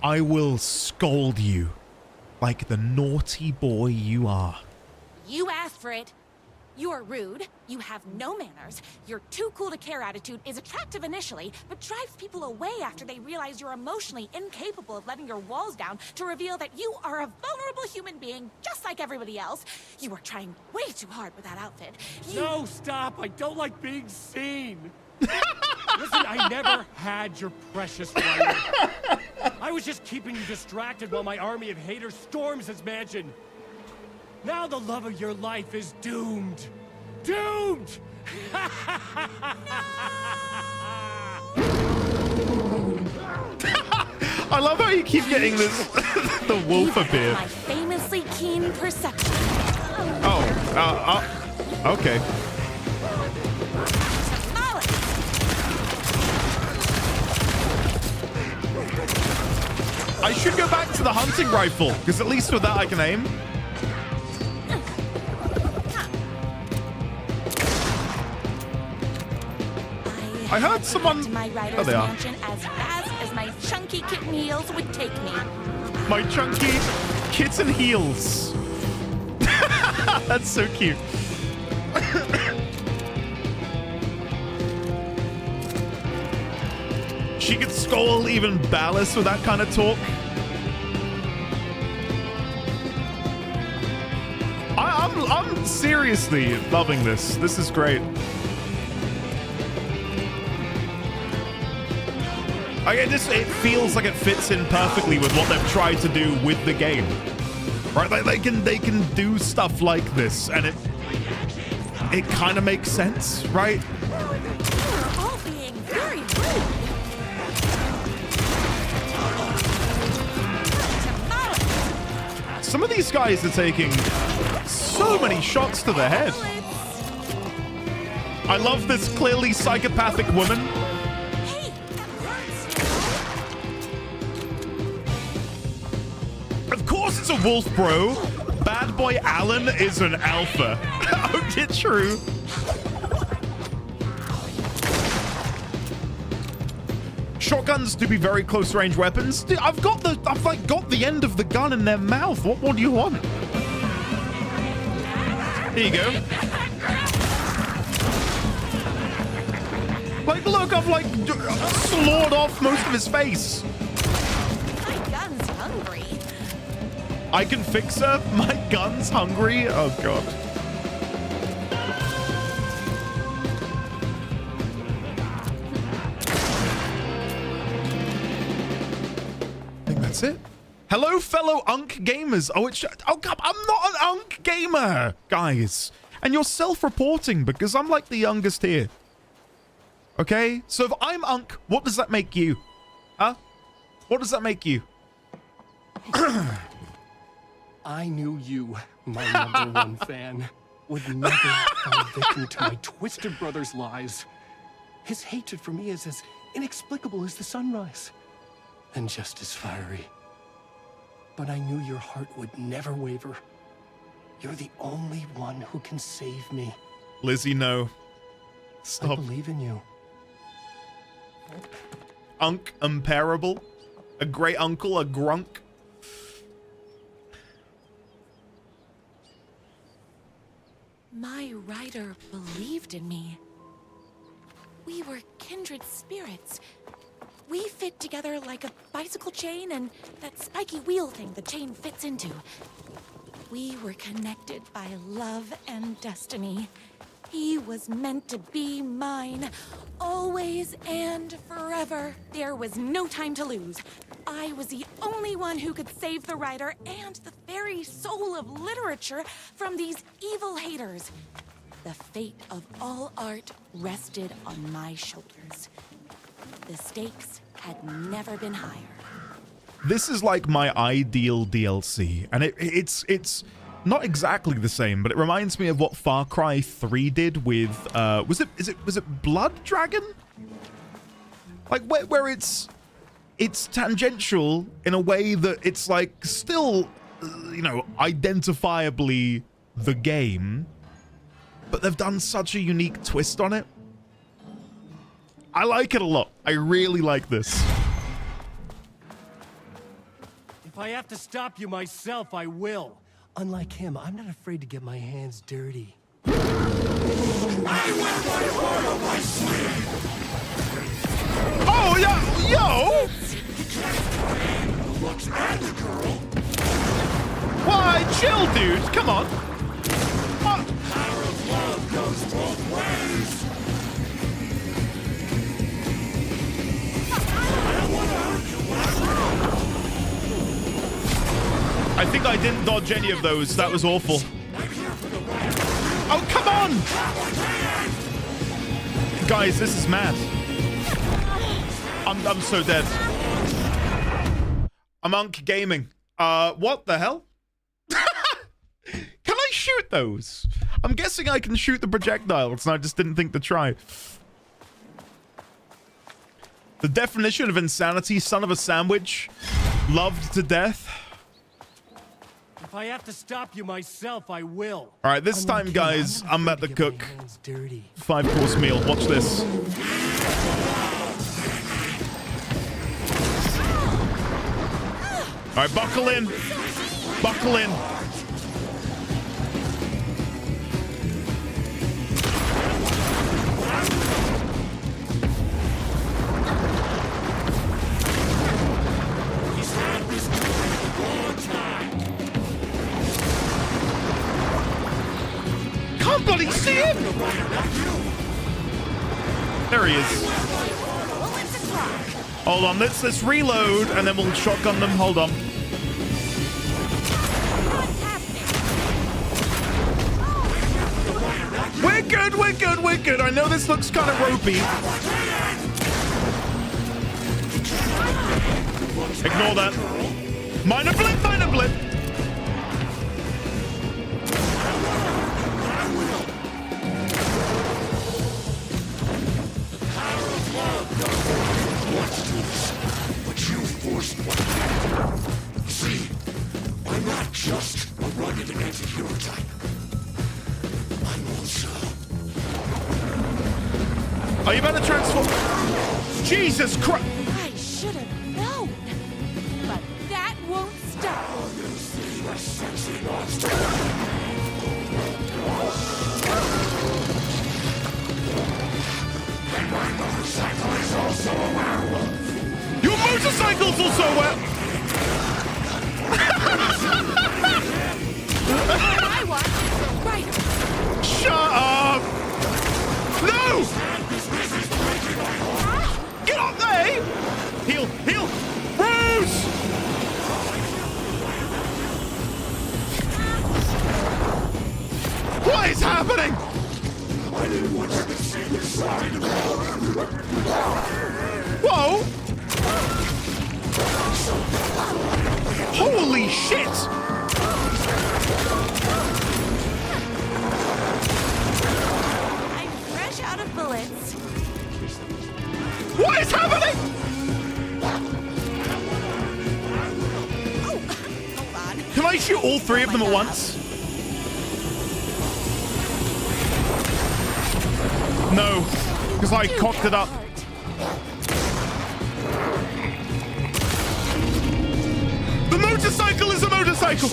Speaker 2: I will scold you like the naughty boy you are.
Speaker 12: You asked for it. You're rude, you have no manners, your too cool to care attitude is attractive initially, but drives people away after they realize you're emotionally incapable of letting your walls down to reveal that you are a vulnerable human being just like everybody else. You are trying way too hard with that outfit.
Speaker 19: No, stop! I don't like being seen! Listen, I never had your precious writer. I was just keeping you distracted while my army of haters storms his mansion. Now the love of your life is doomed. Doomed!
Speaker 2: I love how you keep getting this the wolf appear.
Speaker 12: My famously keen perception.
Speaker 2: Okay. I should go back to the hunting rifle, because at least with that I can aim. I heard someone... Oh, they are.
Speaker 12: As fast as my chunky kitten heels would take me.
Speaker 2: My chunky kitten heels. That's so cute. She could scold even Ballas with that kind of talk. I'm seriously loving this. This is great. It feels like it fits in perfectly with what they've tried to do with the game, right? Like they can do stuff like this, and it kind of makes sense, right?
Speaker 12: You're all being very rude.
Speaker 2: Some of these guys are taking so many shots to the head. I love this clearly psychopathic woman. Of course it's a wolf, bro. Bad boy Alan is an alpha. Okay, true. Shotguns do be very close range weapons. Dude, I've got the end of the gun in their mouth. What more do you want? There you go. Like, look, I've like slawed off most of his face.
Speaker 12: My gun's hungry.
Speaker 2: I can fix her. My gun's hungry. Oh god. I think that's it. Hello, fellow Unk gamers. Oh god, I'm not an Unk gamer, guys. And you're self-reporting because I'm like the youngest here. Okay, so if I'm Unk, what does that make you? Huh? What does that make you?
Speaker 19: I knew you, my number one fan, would never fall victim to my twisted brother's lies. His hatred for me is as inexplicable as the sunrise, and just as fiery. But I knew your heart would never waver. You're the only one who can save me.
Speaker 2: Lizzie, no. Stop.
Speaker 19: I believe in you.
Speaker 2: Unk unparable. A great uncle, a grunk.
Speaker 12: My rider believed in me. We were kindred spirits. We fit together like a bicycle chain and that spiky wheel thing the chain fits into. We were connected by love and destiny. He was meant to be mine, always and forever. There was no time to lose. I was the only one who could save the writer and the very soul of literature from these evil haters. The fate of all art rested on my shoulders. The stakes had never been higher.
Speaker 2: This is like my ideal DLC, and it's not exactly the same, but it reminds me of what Far Cry 3 did with was it Blood Dragon? Like where it's tangential in a way that it's like still, you know, identifiably the game, but they've done such a unique twist on it. I like it a lot. I really like this.
Speaker 19: If I have to stop you myself, I will. Unlike him, I'm not afraid to get my hands dirty.
Speaker 2: Oh, yo! Why, chill, dude. Come on. What? I think I didn't dodge any of those. That was awful. Oh, come on! Guys, this is mad. I'm so dead. Amunk Gaming. What the hell? Can I shoot those? I'm guessing I can shoot the projectiles, and I just didn't think to try. The definition of insanity, son of a sandwich, loved to death.
Speaker 9: If I have to stop you myself, I will.
Speaker 2: All right, this time, guys, I'm at the cook. 5-course meal. Watch this. All right, buckle in. Buckle in. Can't bloody see him! There he is. Hold on, let's reload and then we'll shotgun them. Hold on. We're good, we're good, we're good. I know this looks kind of ropey. Ignore that. Minor blip, minor blip.
Speaker 10: But you forced one. See, I'm not just a rugged anti-hero type. I'm also...
Speaker 2: Oh, you better transform. Jesus Christ.
Speaker 12: I should have known. But that won't stop.
Speaker 10: And my motorcycle is also a werewolf.
Speaker 2: Your motorcycle's also a werewolf.
Speaker 12: I want the rider.
Speaker 2: Shut up. No. Get up there. Heal, heal. Bruce. What is happening?
Speaker 10: I didn't want you to see this side of it.
Speaker 2: Whoa! Holy shit!
Speaker 12: I'm fresh out of bullets.
Speaker 2: What is happening?
Speaker 12: Oh, hold on.
Speaker 2: Can I shoot all three of them at once? No, because I cocked it up. The motorcycle is a motorcycle!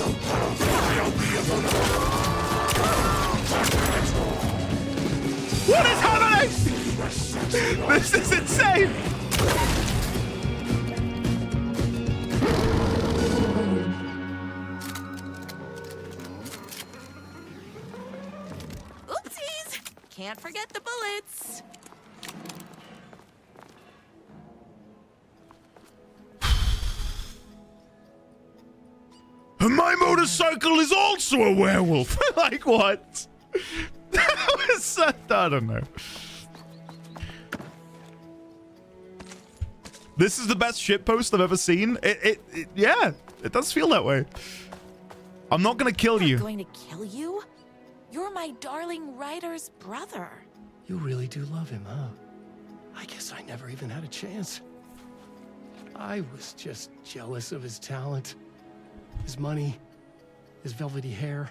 Speaker 2: What is happening? This is insane!
Speaker 12: Oopsies! Can't forget the bullets.
Speaker 2: And my motorcycle is also a werewolf. Like what? That was I don't know. This is the best shitpost I've ever seen. Yeah, it does feel that way. I'm not gonna kill you.
Speaker 12: I'm going to kill you? You're my darling writer's brother.
Speaker 3: You really do love him, huh? I guess I never even had a chance. I was just jealous of his talent, his money, his velvety hair.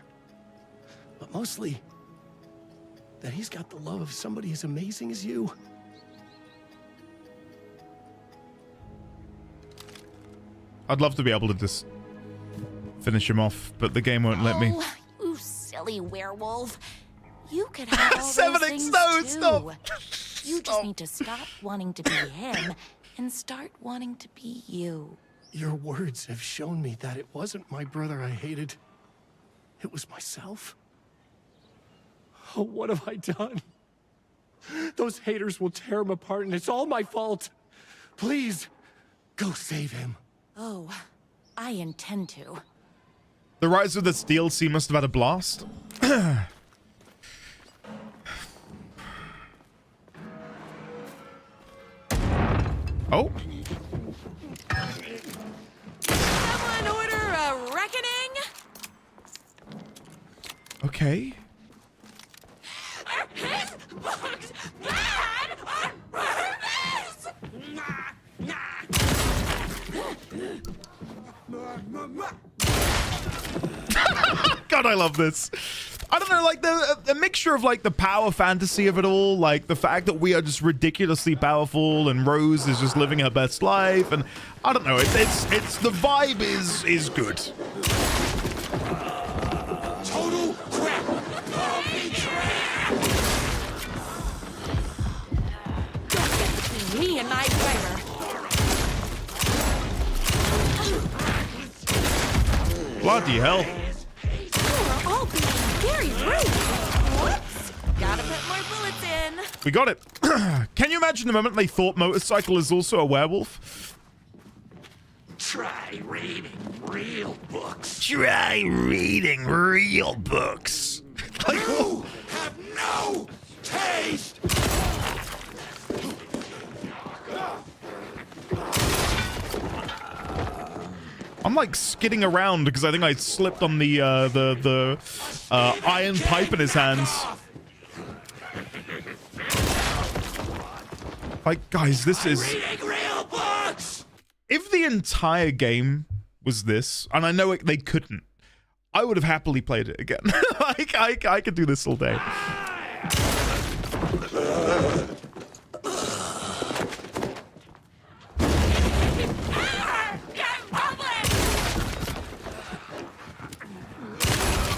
Speaker 3: But mostly, that he's got the love of somebody as amazing as you.
Speaker 2: I'd love to be able to just finish him off, but the game won't let me.
Speaker 12: Oh, you silly werewolf. You could have all
Speaker 2: 7X,
Speaker 12: those things
Speaker 2: no,
Speaker 12: too.
Speaker 2: stop.
Speaker 12: You just need to stop wanting to be him and start wanting to be you.
Speaker 3: Your words have shown me that it wasn't my brother I hated. It was myself. Oh, what have I done? Those haters will tear him apart, and it's all my fault. Please, go save him.
Speaker 12: Oh, I intend to.
Speaker 2: The Rise of the DLC must have had a blast. Oh.
Speaker 12: Someone order a reckoning?
Speaker 2: Okay.
Speaker 12: His books bad on purpose!
Speaker 2: God, I love this. I don't know, like the mixture of like the power fantasy of it all, like the fact that we are just ridiculously powerful and Rose is just living her best life, and I don't know, it's the vibe is good.
Speaker 17: Total crap! Puppy crap!
Speaker 12: Don't get between me and my writer.
Speaker 2: Bloody hell.
Speaker 12: You're all being very rude. Whoops. Gotta put more bullets in.
Speaker 2: We got it. Can you imagine the moment they thought Motorcycle is also a werewolf?
Speaker 10: Try reading real books.
Speaker 2: Try reading real books.
Speaker 17: You have no taste!
Speaker 2: I'm like skidding around because I think I slipped on the iron pipe in his hands. Like, guys, this is... If the entire game was this, and I know they couldn't, I would have happily played it again. Like, I could do this all day.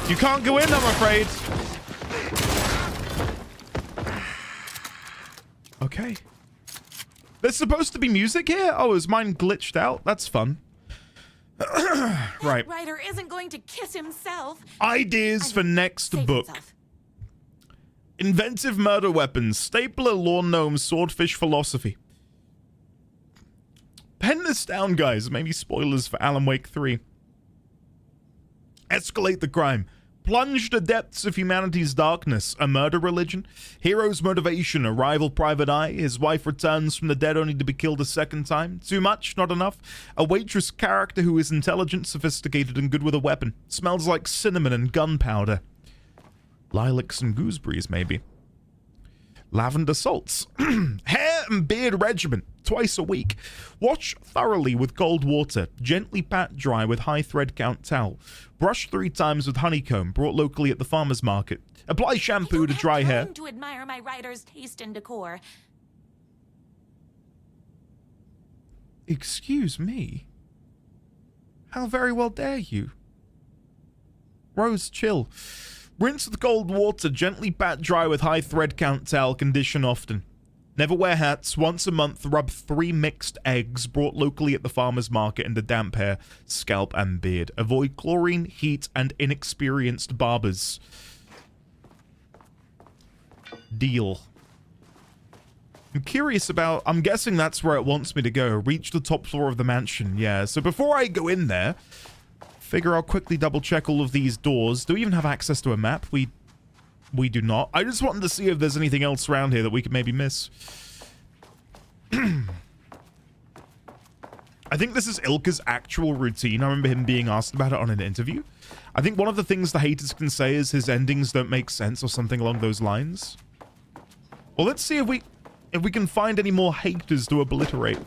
Speaker 2: You can't go in, I'm afraid. Okay. There's supposed to be music here? Oh, is mine glitched out? That's fun. Right.
Speaker 12: Ryder isn't going to kiss himself.
Speaker 2: Ideas for next book. Inventive murder weapons. Stapler, lawn gnome, swordfish philosophy. Pen this down, guys. Maybe spoilers for Alan Wake 3. Escalate the crime. Plunge the depths of humanity's darkness. A murder religion. Hero's motivation. A rival private eye. His wife returns from the dead only to be killed a second time. Too much? Not enough? A waitress character who is intelligent, sophisticated, and good with a weapon. Smells like cinnamon and gunpowder. Lilacs and gooseberries, maybe. Lavender salts. Hair and beard regimen. Twice a week. Wash thoroughly with cold water. Gently pat dry with high thread count towel. Brush 3 times with honeycomb, brought locally at the farmer's market. Apply shampoo to dry hair.
Speaker 12: To admire my writer's taste and decor.
Speaker 2: Excuse me? How very well dare you? Rose, chill. Rinse with cold water, gently pat dry with high thread count towel, condition often. Never wear hats. Once a month, rub 3 mixed eggs brought locally at the farmer's market into damp hair, scalp, and beard. Avoid chlorine, heat, and inexperienced barbers. Deal. I'm curious about... I'm guessing that's where it wants me to go. Reach the top floor of the mansion. Yeah, so before I go in there, figure I'll quickly double check all of these doors. Do we even have access to a map? We do not. I just wanted to see if there's anything else around here that we could maybe miss. I think this is Ilka's actual routine. I remember him being asked about it on an interview. I think one of the things the haters can say is his endings don't make sense or something along those lines. Well, let's see if we can find any more haters to obliterate.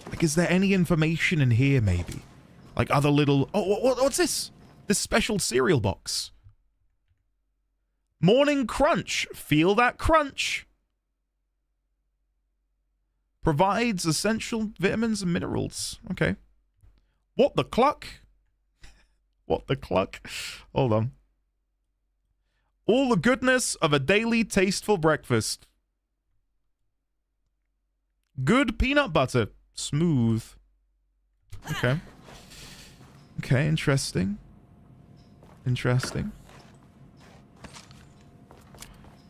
Speaker 2: Like, is there any information in here, maybe? Like other little... Oh, what's this? This special cereal box. Morning Crunch. Feel that crunch. Provides essential vitamins and minerals. Okay. What the cluck? What the cluck? Hold on. All the goodness of a daily tasteful breakfast. Good peanut butter. Smooth. Okay. Okay, interesting. Interesting.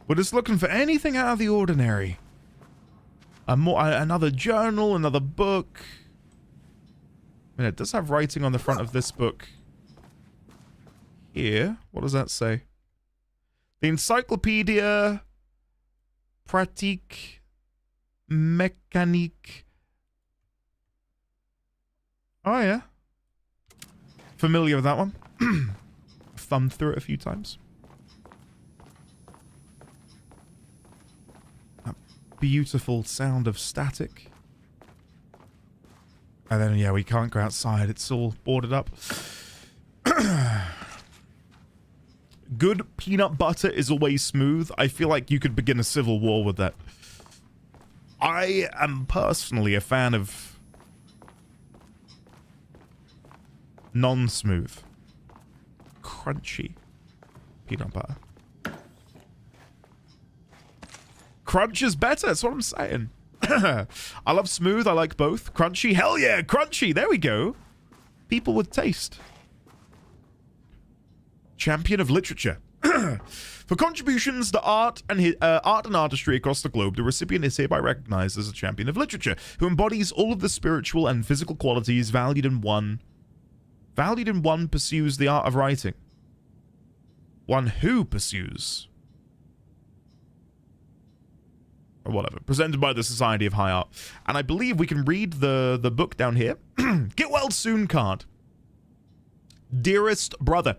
Speaker 2: We're just looking for anything out of the ordinary. Another journal, another book. I mean, it does have writing on the front of this book. Here. What does that say? The Encyclopedia Pratique Mécanique. Oh, yeah. Familiar with that one. Thumbed through it a few times. That beautiful sound of static. And then, yeah, we can't go outside. It's all boarded up. Good peanut butter is always smooth. I feel like you could begin a civil war with that. I am personally a fan of non-smooth, crunchy peanut butter. Crunch is better. That's what I'm saying. I love smooth. I like both. Crunchy. Hell yeah. Crunchy. There we go. People with taste. Champion of literature. For contributions to art and artistry across the globe, the recipient is hereby recognized as a champion of literature who embodies all of the spiritual and physical qualities valued in one pursues the art of writing. One who pursues. Or whatever. Presented by the Society of High Art. And I believe we can read the book down here. Get well soon card. Dearest brother,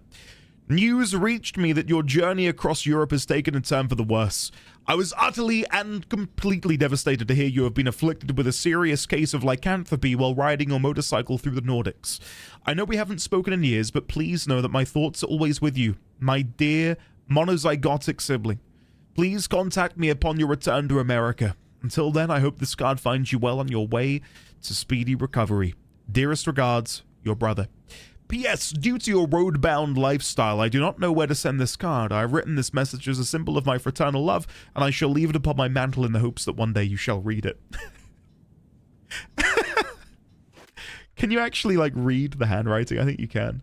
Speaker 2: news reached me that your journey across Europe has taken a turn for the worse. I was utterly and completely devastated to hear you have been afflicted with a serious case of lycanthropy while riding your motorcycle through the Nordics. I know we haven't spoken in years, but please know that my thoughts are always with you, my dear monozygotic sibling. Please contact me upon your return to America. Until then, I hope this card finds you well on your way to speedy recovery. Dearest regards, your brother. P.S. Due to your road-bound lifestyle, I do not know where to send this card. I have written this message as a symbol of my fraternal love, and I shall leave it upon my mantle in the hopes that one day you shall read it. Can you actually, like, read the handwriting? I think you can.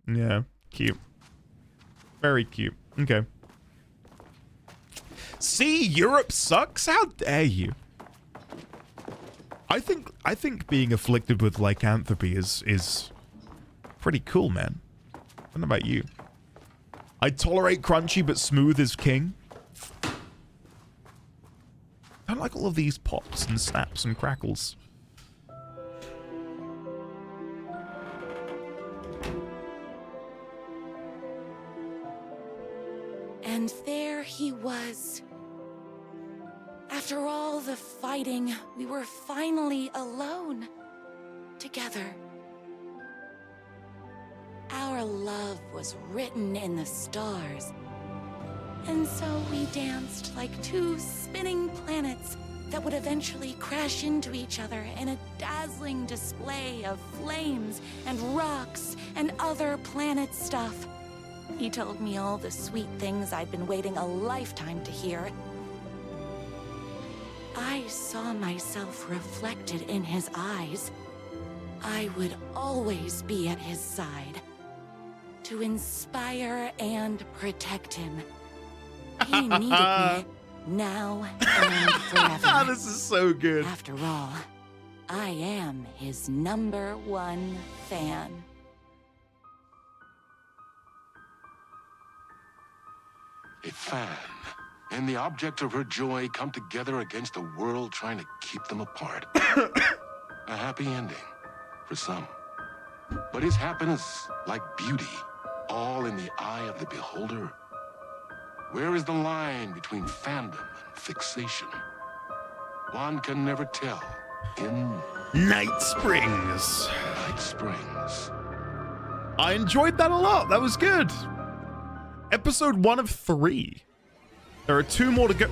Speaker 2: Yeah, cute. Very cute. Okay. See, Europe sucks? How dare you? I think being afflicted with lycanthropy is pretty cool, man. I don't know about you. I tolerate crunchy, but smooth is king. I don't like all of these pops and snaps and crackles.
Speaker 12: And there he was. After all the fighting, we were finally alone. Together. Our love was written in the stars. And so we danced like two spinning planets that would eventually crash into each other in a dazzling display of flames and rocks and other planet stuff. He told me all the sweet things I'd been waiting a lifetime to hear. I saw myself reflected in his eyes. I would always be at his side. To inspire and protect him. He needed me now and forever.
Speaker 2: This is so good.
Speaker 12: After all, I am his #1 fan.
Speaker 11: A fan and the object of her joy come together against a world trying to keep them apart. A happy ending for some. But is happiness, like beauty, all in the eye of the beholder? Where is the line between fandom and fixation? One can never tell in
Speaker 2: Night Springs.
Speaker 11: Night Springs.
Speaker 2: I enjoyed that a lot. That was good. Episode 1 of 3. There are 2 more to go.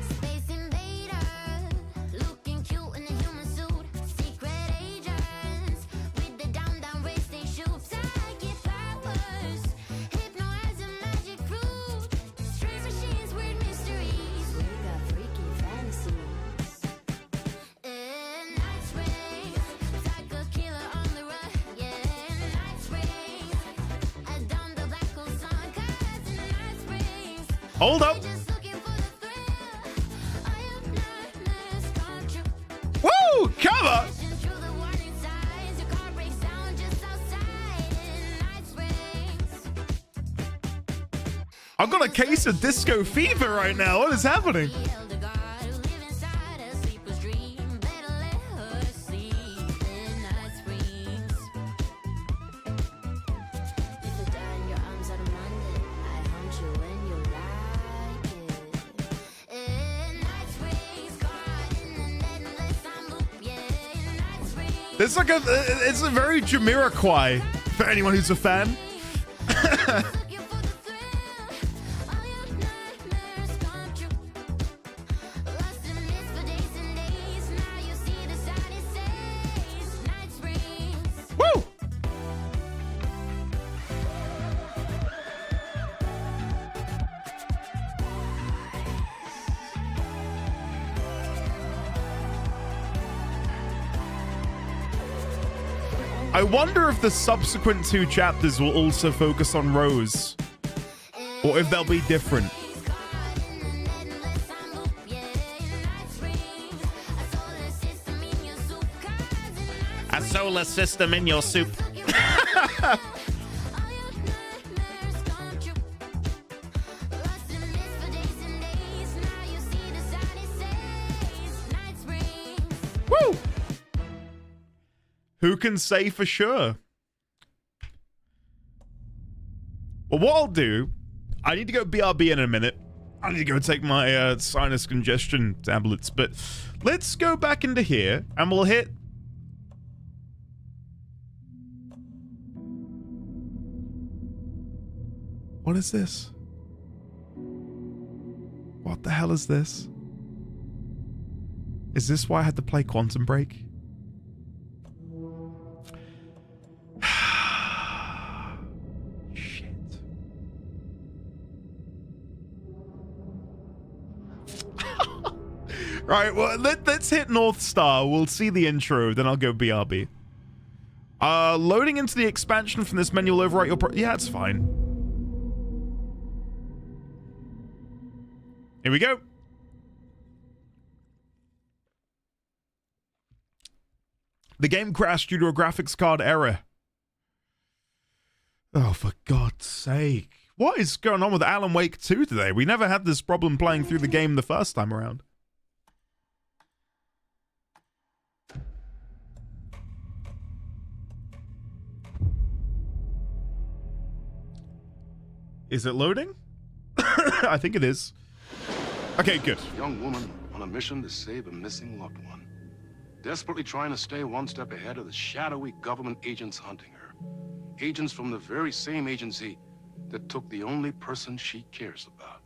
Speaker 20: Space invader, looking cute in a human suit. Secret agents,
Speaker 2: Hold up. Woo! Cover! I've got a case of disco fever right now. What is happening? It's like it's a very Jamiroquai for anyone who's a fan. Woo! I wonder if the subsequent 2 chapters will also focus on Rose, or if they'll be different. A solar system in your soup. Woo! Who can say for sure? Well, what I'll do, I need to go BRB in a minute. I need to go take my sinus congestion tablets, but let's go back into here and we'll hit... What is this? What the hell is this? Is this why I had to play Quantum Break? Shit. Right, well, let's hit North Star. We'll see the intro, then I'll go BRB. Loading into the expansion from this menu will overwrite your yeah, it's fine. Here we go. The game crashed due to a graphics card error. Oh, for God's sake. What is going on with Alan Wake 2 today? We never had this problem playing through the game the first time around. Is it loading? I think it is. Okay, good.
Speaker 11: A young woman on a mission to save a missing loved one. Desperately trying to stay one step ahead of the shadowy government agents hunting her. Agents from the very same agency that took the only person she cares about.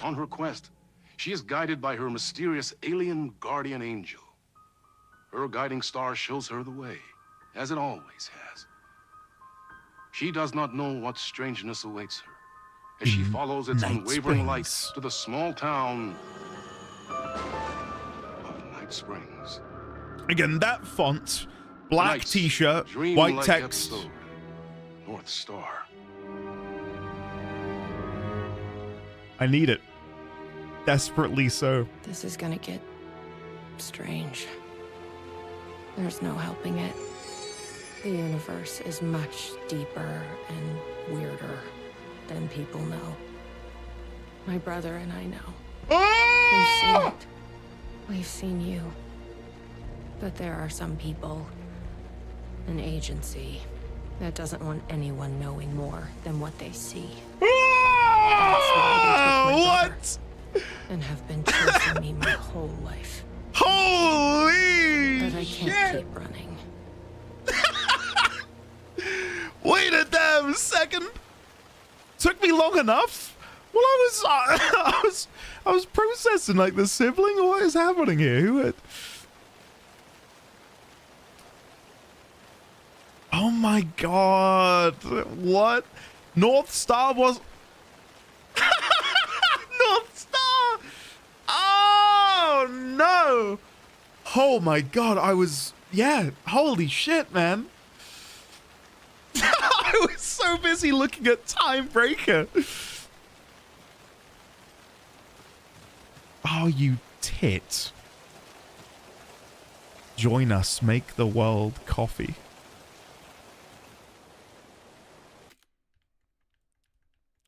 Speaker 11: On her quest, she is guided by her mysterious alien guardian angel. Her guiding star shows her the way, as it always has. She does not know what strangeness awaits her as she follows its unwavering light to the small town of Night Springs.
Speaker 2: Again, that font, black
Speaker 11: Tonight's
Speaker 2: t-shirt, white
Speaker 11: dreamlike
Speaker 2: text.
Speaker 11: episode, North Star.
Speaker 2: I need it. Desperately so.
Speaker 16: This is gonna get strange. There's no helping it. The universe is much deeper and weirder than people know. My brother and I know. We've seen it. We've seen you. But there are some people, an agency, that doesn't want anyone knowing more than what they see. That's why they took my brother and have been chasing me my whole life.
Speaker 2: Holy
Speaker 16: But I can't keep running.
Speaker 2: Wait a damn second. Took me long enough. Well, I was processing like the sibling. What is happening here? Who had... Oh my God. What? North Star was... North Star! Oh no! Oh my God, I was... Yeah, holy shit, man. I was so busy looking at Time Breaker. Oh, you tit. Join us, make the world coffee.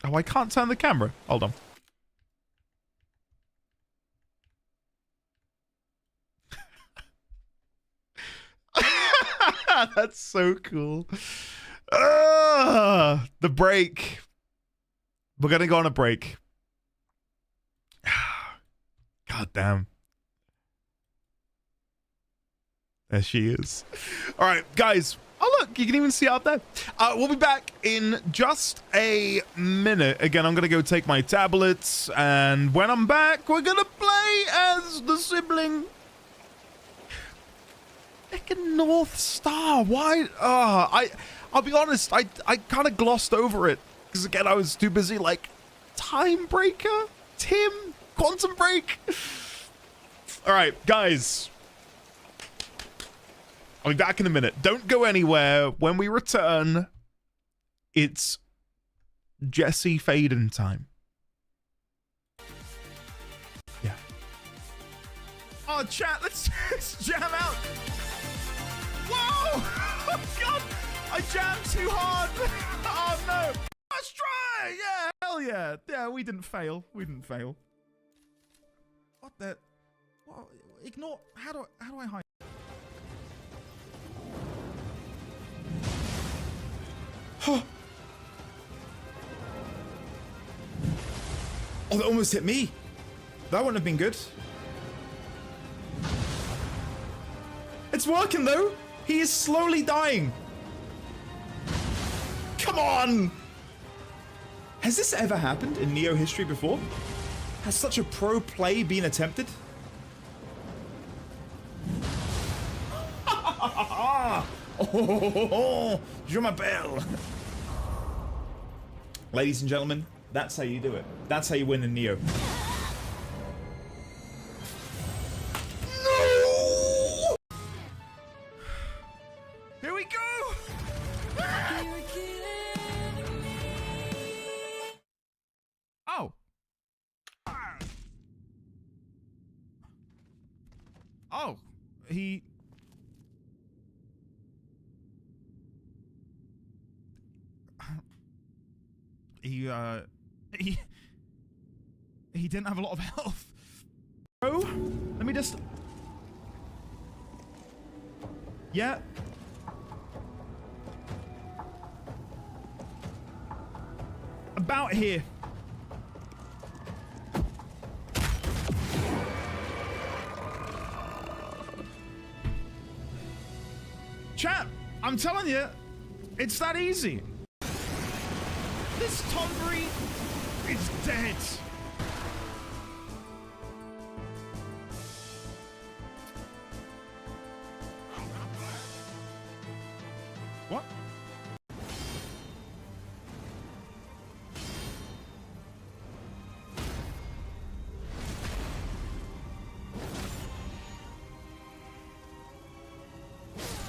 Speaker 2: Oh, I can't turn the camera. Hold on. That's so cool. The break. We're gonna go on a break. God damn. There she is. All right, guys. Oh, look, you can even see out there. We'll be back in just a minute. Again, I'm going to go take my tablets. And when I'm back, we're going to play as the sibling. Freaking North Star. Why? I'll be honest. I kind of glossed over it. Because, again, I was too busy, like, Time Breaker, Tim, Quantum Break. All right, guys. I'll be back in a minute. Don't go anywhere. When we return, it's Jesse Faden time. Yeah. Oh, chat, let's jam out. Whoa! Oh, God! I jammed too hard. Oh, no. Let's try. Yeah, hell yeah. Yeah, we didn't fail. We didn't fail. What the? What? Ignore. How do I hide?
Speaker 20: Oh, that almost hit me. That wouldn't have been good. It's working though. He is slowly dying. Come on. Has this ever happened in Neo history before? Has such a pro play been attempted? Oh, je m'appelle. Ladies and gentlemen, that's how you do it. That's how you win in Neo. No!
Speaker 2: Here we go! Oh. Oh, he didn't have a lot of health. Bro, let me just... Yeah. About here. Chat, I'm telling you, it's that easy. This Tonberry is dead. What?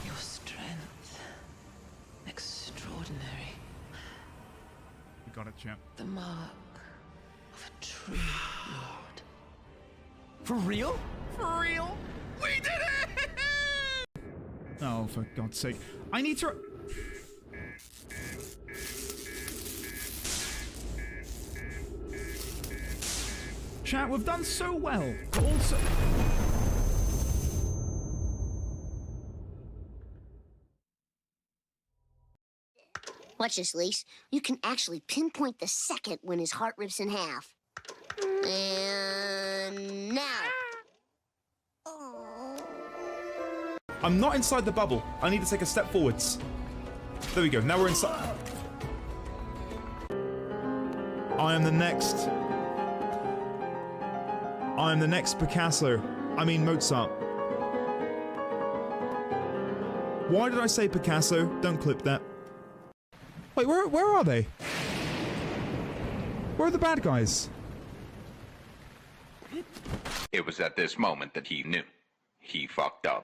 Speaker 21: Your strength. Extraordinary.
Speaker 2: We got it, champ.
Speaker 21: The mark of a true lord.
Speaker 20: For real?
Speaker 2: For real? We did it! Oh, for God's sake. I need to... Chat, we've done so well. Also...
Speaker 22: Watch this, Lise. You can actually pinpoint the second when his heart rips in half. And now.
Speaker 20: I'm not inside the bubble. I need to take a step forwards. There we go. Now we're inside.
Speaker 2: I am the next Picasso. I mean Mozart. Why did I say Picasso? Don't clip that. Wait, where are they? Where are the bad guys?
Speaker 23: It was at this moment that he knew. He fucked up.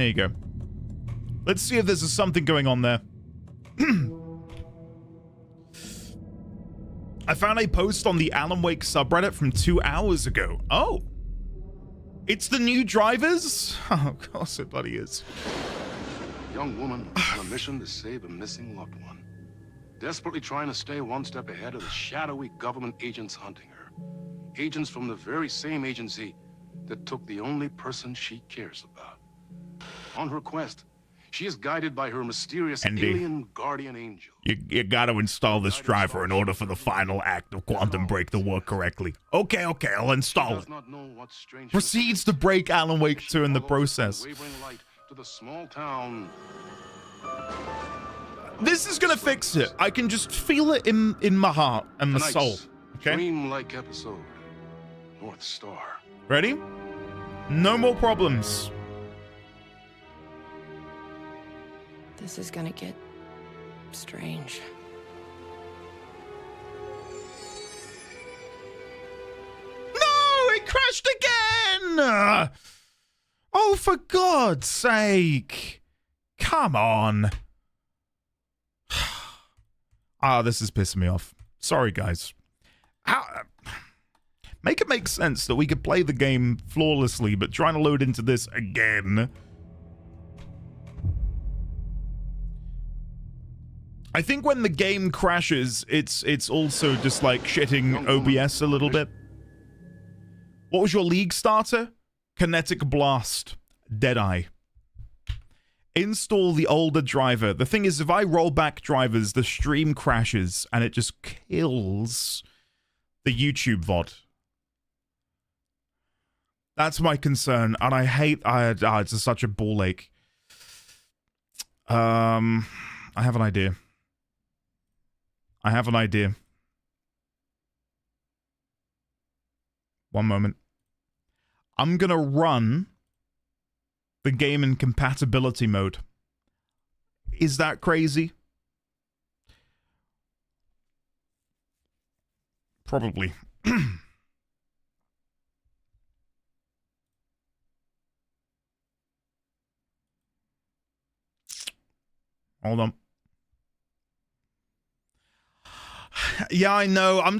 Speaker 2: There you go. Let's see if there's something going on there. I found a post on the Alan Wake subreddit from 2 hours ago. Oh. It's the new drivers? Oh, of course it bloody is.
Speaker 11: A young woman on a mission to save a missing loved one. Desperately trying to stay one step ahead of the shadowy government agents hunting her. Agents from the very same agency that took the only person she cares about. On her quest, she is guided by her mysterious alien guardian angel.
Speaker 2: You gotta install this driver in order for the final act of Quantum Break to work correctly. Okay, I'll install it. Proceeds to break Alan Wake 2 in the process.
Speaker 11: To the small town.
Speaker 2: This is gonna fix it. I can just feel it in my heart and my soul. Okay?
Speaker 11: Dream-like episode. North Star.
Speaker 2: Ready? No more problems.
Speaker 16: This is gonna get strange.
Speaker 2: No! It crashed again! Oh, for God's sake. Come on. This is pissing me off. Sorry, guys. Make it make sense that we could play the game flawlessly, but trying to load into this again. I think when the game crashes, it's also just like shitting OBS a little bit. What was your League starter? Kinetic Blast. Deadeye. Install the older driver. The thing is, if I roll back drivers, the stream crashes and it just kills the YouTube VOD. That's my concern, and I hate... it's such a ball ache. I have an idea. One moment. I'm gonna run the game in compatibility mode. Is that crazy? Probably. Hold on. Yeah, I know. I'm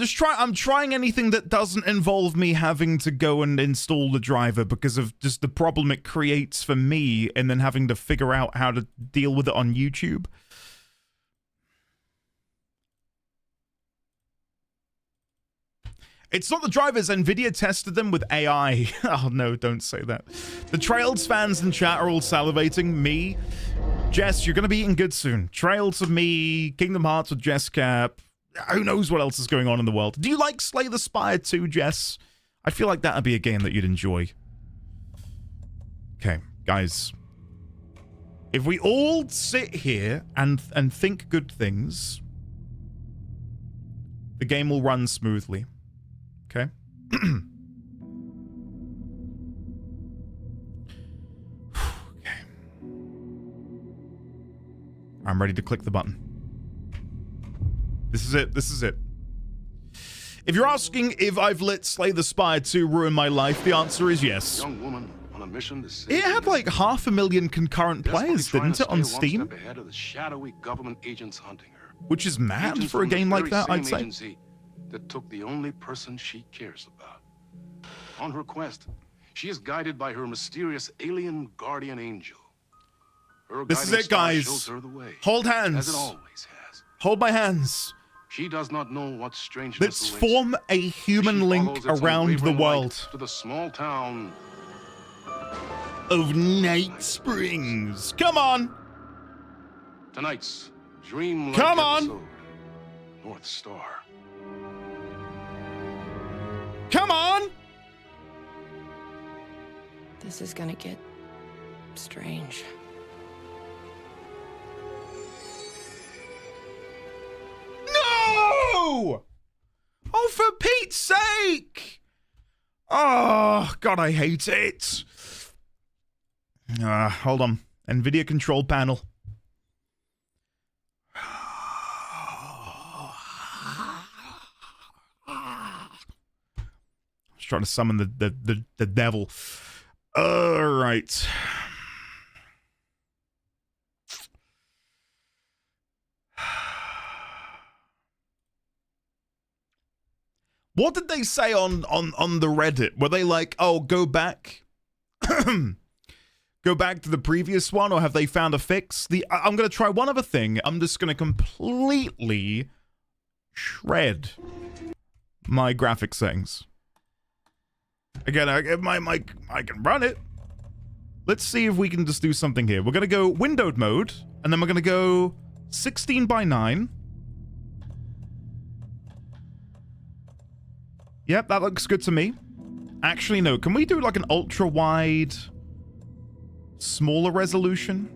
Speaker 2: trying anything that doesn't involve me having to go and install the driver because of just the problem it creates for me and then having to figure out how to deal with it on YouTube. It's not the drivers. Nvidia tested them with AI. Oh no, don't say that. The Trails fans in chat are all salivating. Me, Jess, you're going to be eating good soon. Trails of me, Kingdom Hearts with Jess Cap. Who knows what else is going on in the world? Do you like Slay the Spire 2, Jess? I feel like that would be a game that you'd enjoy. Okay, guys. If we all sit here and think good things, the game will run smoothly. Okay? Okay. I'm ready to click the button. This is it. This is it. If you're asking if I've let Slay the Spire 2 ruin my life, the answer is yes.
Speaker 11: Young woman on a mission to save
Speaker 2: It had like 500,000 concurrent players, didn't it, on Steam?
Speaker 11: Ahead of the shadowy government agents hunting her.
Speaker 2: Which is mad for a game like that, I'd say.
Speaker 11: Agency that took the only person she cares about. On her quest, she is guided by her mysterious alien guardian angel. Her
Speaker 2: this is
Speaker 11: guiding
Speaker 2: it,
Speaker 11: star
Speaker 2: guys.
Speaker 11: shows her the way,
Speaker 2: hold hands.
Speaker 11: as it always has.
Speaker 2: Hold my hands.
Speaker 11: She does not know what strangeness
Speaker 2: Let's
Speaker 11: awaits.
Speaker 2: form a human link around the world.
Speaker 11: To the small town
Speaker 2: of Night Springs. Come on.
Speaker 11: Tonight's dream.
Speaker 2: Come on.
Speaker 11: Episode, North Star.
Speaker 2: Come on.
Speaker 16: This is gonna get strange.
Speaker 2: No! Oh, for Pete's sake! Oh, God, I hate it. Hold on. NVIDIA control panel. Trying to summon the devil. All right. What did they say on the Reddit? Were they like, oh, go back, go back to the previous one, or have they found a fix? I'm gonna try one other thing. I'm just gonna completely shred my graphic settings. Again, I can run it. Let's see if we can just do something here. We're gonna go windowed mode, and then we're gonna go 16:9. Yep, that looks good to me. Actually, no. Can we do like an ultra wide, smaller resolution?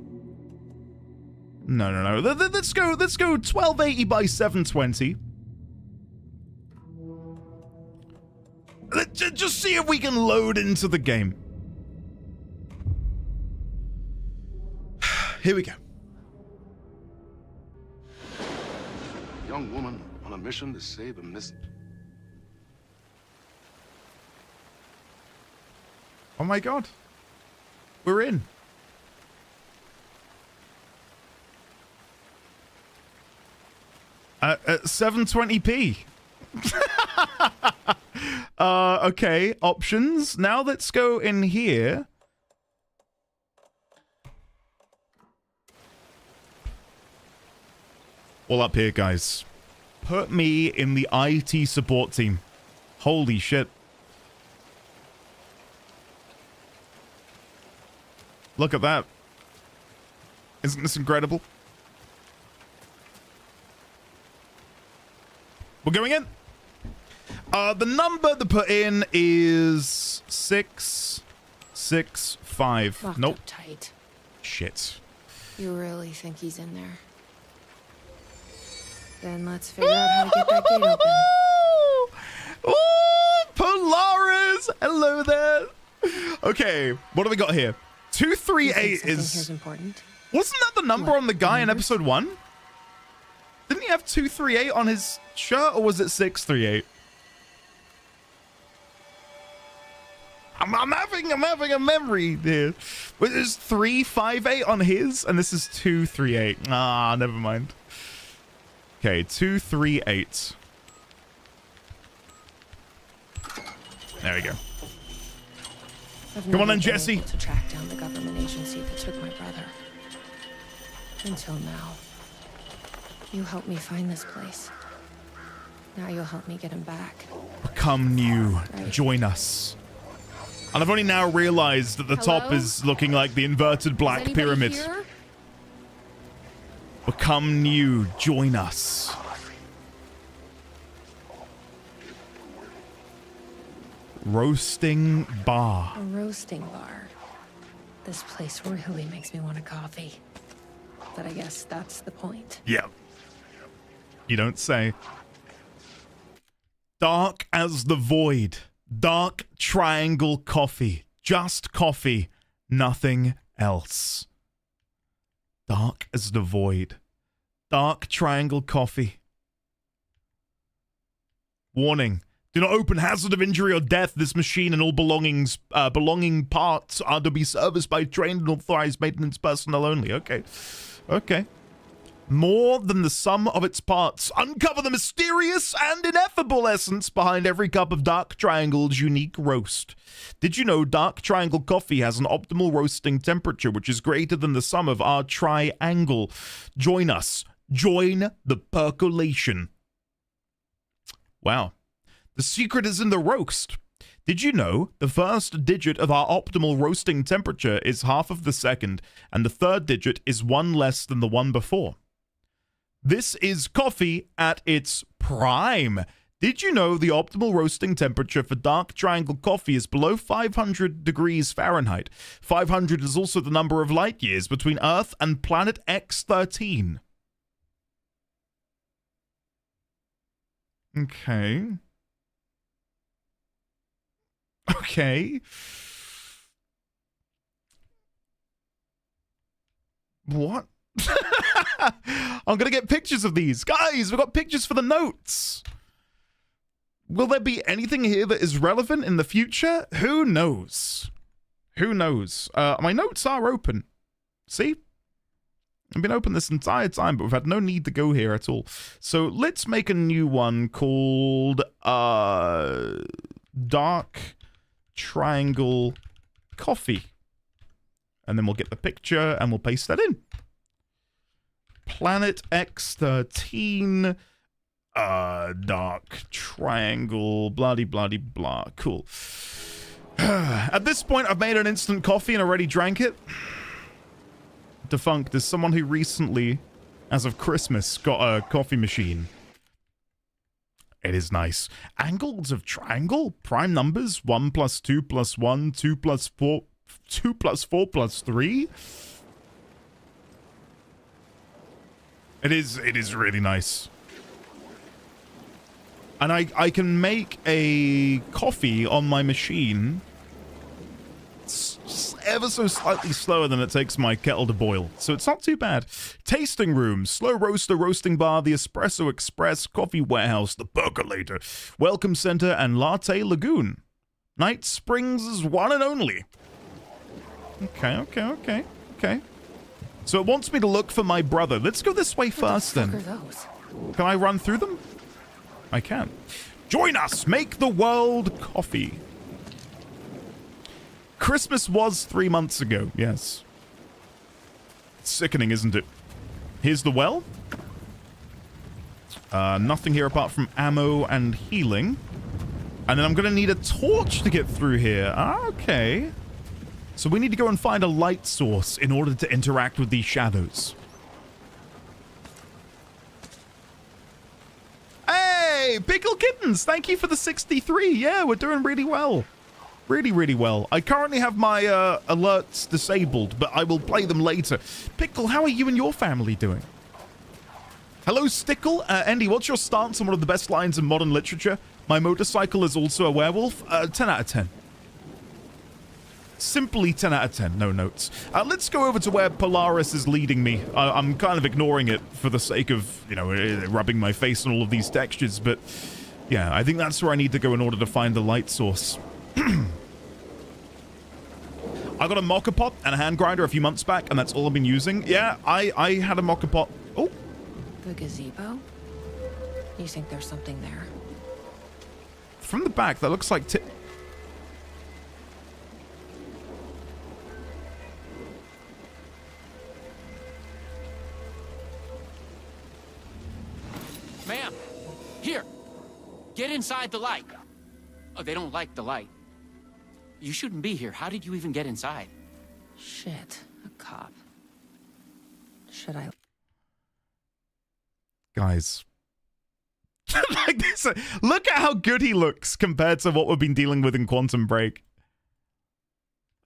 Speaker 2: No. Let's go 1280 by 720. Let's just see if we can load into the game. Here we go.
Speaker 11: A young woman on a mission to save a missing.
Speaker 2: Oh my god. We're in. At 720p. Okay, options. Now let's go in here. All up here, guys. Put me in the IT support team. Holy shit. Look at that. Isn't this incredible? We're going in. The number to put in is 665.
Speaker 16: Locked
Speaker 2: Nope.
Speaker 16: up tight.
Speaker 2: Shit.
Speaker 16: You really think he's in there? Then let's figure out how to get that gate open.
Speaker 2: Ooh, Polaris! Hello there. Okay, what do we got here? 238 is
Speaker 16: important.
Speaker 2: Wasn't that the number on the guy in episode 1? Didn't he have 238 on his shirt, or was it 638? I'm having a memory here. Was this 358 on his, and this is 238? Ah, never mind. Okay, 238. There we go. Come on then, Jesse.
Speaker 16: To track down the government agency that took my brother. Until now. You helped me find this place. Now you'll help me get him back.
Speaker 2: Become new.
Speaker 16: Right.
Speaker 2: Join us. And I've only now realized that the top is looking like the inverted black pyramid.
Speaker 16: Here?
Speaker 2: Become new. Join us. Roasting bar.
Speaker 16: A roasting bar. This place really makes me want a coffee. But I guess that's the point.
Speaker 2: Yep. You don't say. Dark as the void. Dark triangle coffee. Just coffee. Nothing else. Dark as the void. Dark triangle coffee. Warning. Do not open. Hazard of injury or death. This machine and all belonging parts are to be serviced by trained and authorized maintenance personnel only. Okay. Okay. More than the sum of its parts. Uncover the mysterious and ineffable essence behind every cup of Dark Triangle's unique roast. Did you know Dark Triangle coffee has an optimal roasting temperature which is greater than the sum of our triangle? Join us. Join the percolation. Wow. The secret is in the roast. Did you know the first digit of our optimal roasting temperature is half of the second, and the third digit is one less than the one before? This is coffee at its prime. Did you know the optimal roasting temperature for Dark Triangle coffee is below 500 degrees Fahrenheit? 500 is also the number of light years between Earth and planet X13. Okay. Okay. What? I'm gonna get pictures of these. Guys, we've got pictures for the notes. Will there be anything here that is relevant in the future? Who knows? Who knows? My notes are open. See? I've been open this entire time, but we've had no need to go here at all. So let's make a new one called Dark Triangle Coffee. And then we'll get the picture and we'll paste that in. Planet X13 Dark Triangle blah. Cool. At this point, I've made an instant coffee and already drank it. Defunct is someone who recently, as of Christmas, got a coffee machine. It is nice. Angles of triangle, prime numbers, 1 + 2 + 1, 2 + 4, 2 + 4 + 3. It is really nice. And I can make a coffee on my machine ever so slightly slower than it takes my kettle to boil. So it's not too bad. Tasting room, slow roaster, roasting bar, the Espresso Express, coffee warehouse, the percolator, welcome center, and latte lagoon. Night Springs' one and only. Okay. So it wants me to look for my brother. Let's go this way first then.
Speaker 16: What the fuck are those?
Speaker 2: Can I run through them? I can. Join us. Make the world coffee. Christmas was 3 months ago. Yes. Sickening, isn't it? Here's the well. Nothing here apart from ammo and healing. And then I'm going to need a torch to get through here. Okay. So we need to go and find a light source in order to interact with these shadows. Hey, Pickle Kittens, thank you for the 63. Yeah, we're doing really well. Really well. I currently have my alerts disabled, but I will play them later. Pickle, how are you and your family doing? Hello, Stickle. Andy, what's your stance on one of the best lines in modern literature? My motorcycle is also a werewolf. 10 out of 10. Simply 10 out of 10, no notes. Let's go over to where Polaris is leading me. I'm kind of ignoring it for the sake of, you know, rubbing my face on all of these textures, but yeah, I think that's where I need to go in order to find the light source. I got a mocha pot and a hand grinder a few months back, and that's all I've been using. Yeah, I had a mocha pot. Oh.
Speaker 16: The gazebo? You think there's something there?
Speaker 2: From the back, that looks like...
Speaker 4: Ma'am, here. Get inside the light. Oh, they don't like the light. You shouldn't be here. How did you even get inside?
Speaker 16: Shit, a cop. Should I...
Speaker 2: Guys. Like this, look at how good he looks compared to what we've been dealing with in Quantum Break.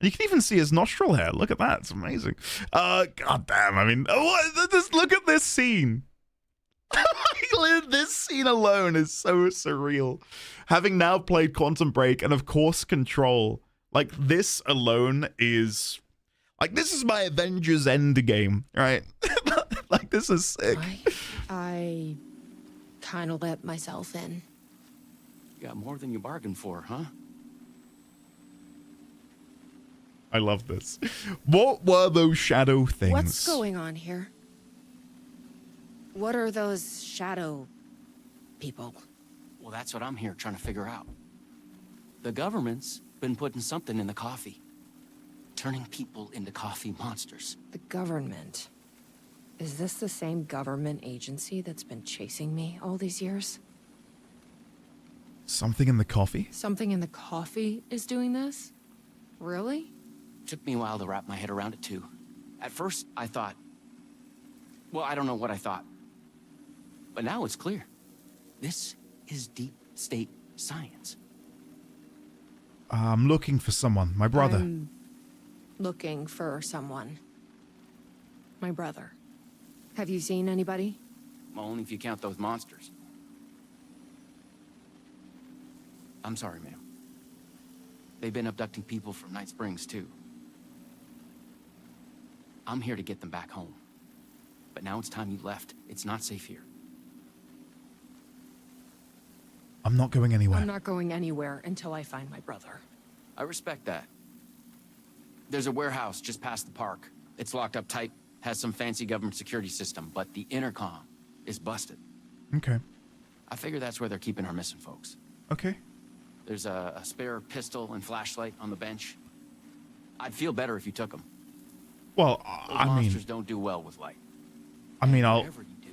Speaker 2: You can even see his nostril hair. Look at that. It's amazing. God damn. I mean, just look at this scene. This scene alone is so surreal. Having now played Quantum Break and of course Control, like this alone is like, this is my Avengers Endgame, right? Like, this is sick.
Speaker 16: I kind of let myself in.
Speaker 4: You got more than you bargained for, huh?
Speaker 2: I love this. What were those shadow things?
Speaker 16: What's going on here? What are those shadow people?
Speaker 4: Well, that's what I'm here trying to figure out. The government's been putting something in the coffee. Turning people into coffee monsters.
Speaker 16: The government? Is this the same government agency that's been chasing me all these years?
Speaker 2: Something in the coffee?
Speaker 16: Something in the coffee is doing this? Really?
Speaker 4: Took me a while to wrap my head around it, too. At first, I thought... Well, I don't know what I thought. But now it's clear. This is deep state science.
Speaker 2: I'm looking for someone. My brother.
Speaker 16: I'm looking for someone. My brother. Have you seen anybody?
Speaker 4: Well, only if you count those monsters. I'm sorry, ma'am. They've been abducting people from Night Springs, too. I'm here to get them back home. But now it's time you left. It's not safe here.
Speaker 2: I'm not going anywhere.
Speaker 16: I'm not going anywhere until I find my brother.
Speaker 4: I respect that. There's a warehouse just past the park. It's locked up tight, Has some fancy government security system, but the intercom is busted.
Speaker 2: Okay.
Speaker 4: I figure that's where they're keeping our missing folks.
Speaker 2: Okay.
Speaker 4: There's a spare pistol and flashlight on the bench. I'd feel better if you took them.
Speaker 2: Well,
Speaker 4: Those
Speaker 2: I mean,
Speaker 4: monsters don't do well with light.
Speaker 2: I'll.
Speaker 4: Whatever you do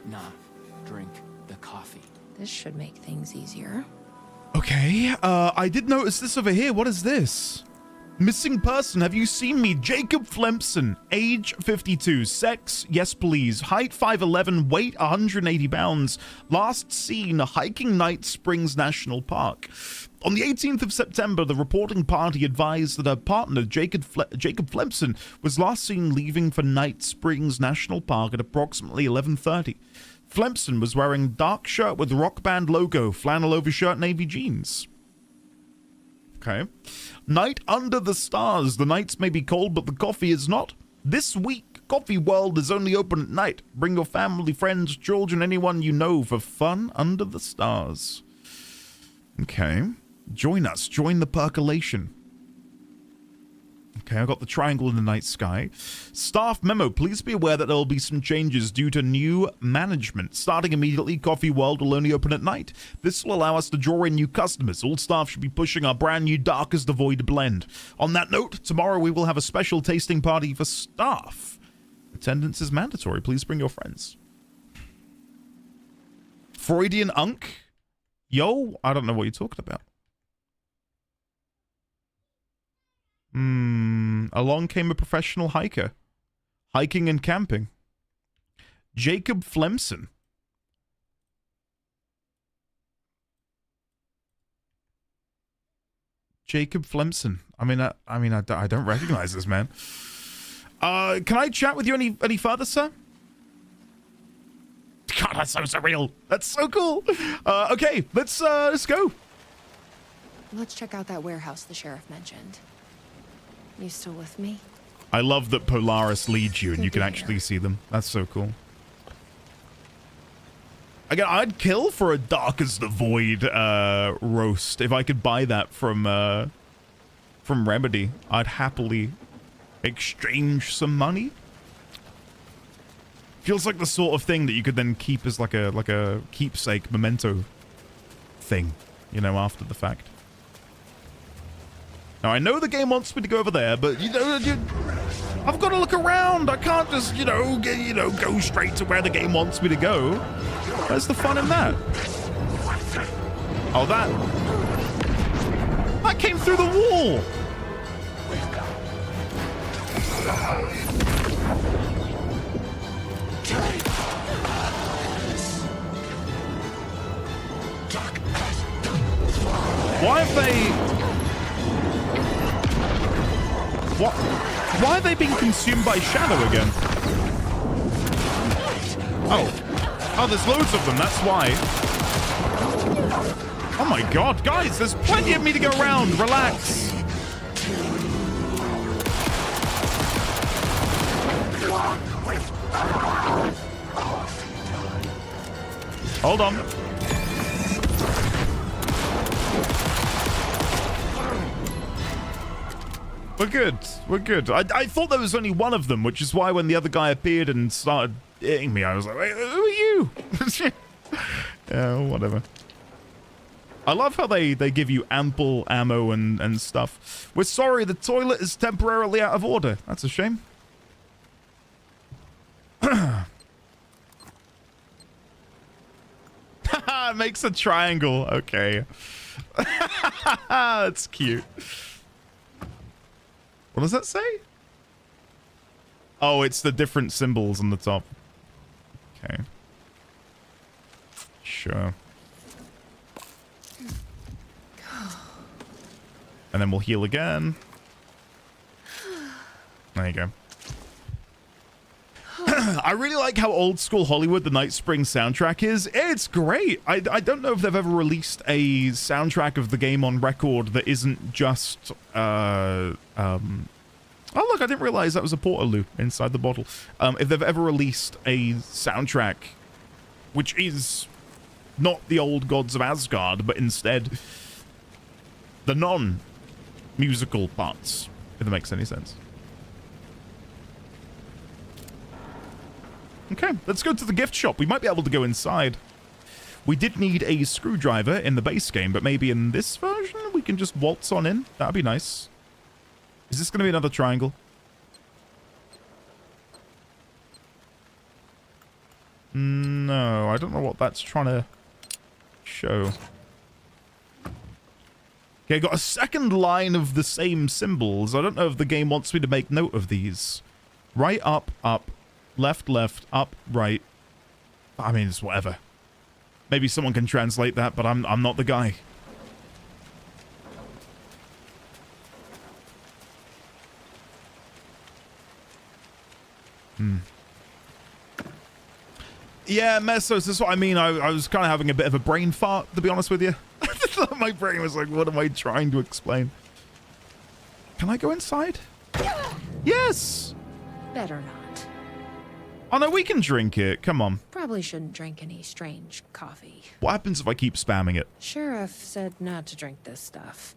Speaker 4: not drink the coffee.
Speaker 16: This should make things easier.
Speaker 2: Okay. I did notice this over here. What is this? Missing person. Have you seen me? Jacob Flemson. Age 52. Sex? Yes, please. Height 5'11". Weight 180 pounds. Last seen hiking Night Springs National Park. On the 18th of September, the reporting party advised that her partner, Jacob Flemson, was last seen leaving for Night Springs National Park at approximately 11:30. Flemson was wearing dark shirt with rock band logo, flannel overshirt, navy jeans. Okay. Night under the stars. The nights may be cold, but the coffee is not. This week, Coffee World is only open at night. Bring your family, friends, children, anyone you know for fun under the stars. Okay. Join us. Join the percolation. Okay, I got the triangle in the night sky. Staff memo. Please be aware that there will be some changes due to new management. Starting immediately, Coffee World will only open at night. This will allow us to draw in new customers. All staff should be pushing our brand new Dark as the Void blend. On that note, tomorrow we will have a special tasting party for staff. Attendance is mandatory. Please bring your friends. Freudian Unk? Yo, I don't know what you're talking about. Along came a professional hiker. Hiking and camping. Jacob Flemson. Jacob Flemson. I don't recognize this man. Can I chat with you any further, sir? God, that's so surreal. That's so cool. Okay, let's go.
Speaker 16: Let's check out that warehouse the sheriff mentioned. You still with me?
Speaker 2: I love that Polaris leads you and you can actually see them. That's so cool. Again, I'd kill for a Dark as the Void roast. If I could buy that from Remedy, I'd happily exchange some money. Feels like the sort of thing that you could then keep as like a keepsake memento thing, you know, after the fact. Now, I know the game wants me to go over there, but, you know, I've got to look around. I can't just, go straight to where the game wants me to go. Where's the fun in that? Oh, that came through the wall. Why have they... Why are they being consumed by Shadow again? Oh, there's loads of them, that's why. Oh my god, guys, there's plenty of me to go around. Relax. Hold on. We're good. We're good. I thought there was only one of them, which is why when the other guy appeared and started hitting me, I was like, wait, who are you? Yeah, whatever. I love how they give you ample ammo and stuff. We're sorry, the toilet is temporarily out of order. That's a shame. It makes a triangle. Okay. That's cute. What does that say? Oh, it's the different symbols on the top. Okay. Sure. And then we'll heal again. There you go. I really like how old school Hollywood the Night Spring soundtrack is. It's great. I don't know if they've ever released a soundtrack of the game on record that isn't just oh look, I didn't realize that was a Portaloo inside the bottle. If they've ever released a soundtrack which is not the old gods of Asgard, but instead the non-musical parts, if that makes any sense. Okay, let's go to the gift shop. We might be able to go inside. We did need a screwdriver in the base game, but maybe in this version we can just waltz on in. That'd be nice. Is this going to be another triangle? No, I don't know what that's trying to show. Okay, got a second line of the same symbols. I don't know if the game wants me to make note of these. Right, up, up. Left, left, up, right. I mean, it's whatever. Maybe someone can translate that, but I'm not the guy. Yeah, Mesos, this is what I mean. I was kind of having a bit of a brain fart, to be honest with you. My brain was like, what am I trying to explain? Can I go inside? Yes!
Speaker 16: Better not.
Speaker 2: Oh, no, we can drink it. Come on.
Speaker 16: Probably shouldn't drink any strange coffee.
Speaker 2: What happens if I keep spamming it?
Speaker 16: Sheriff said not to drink this stuff.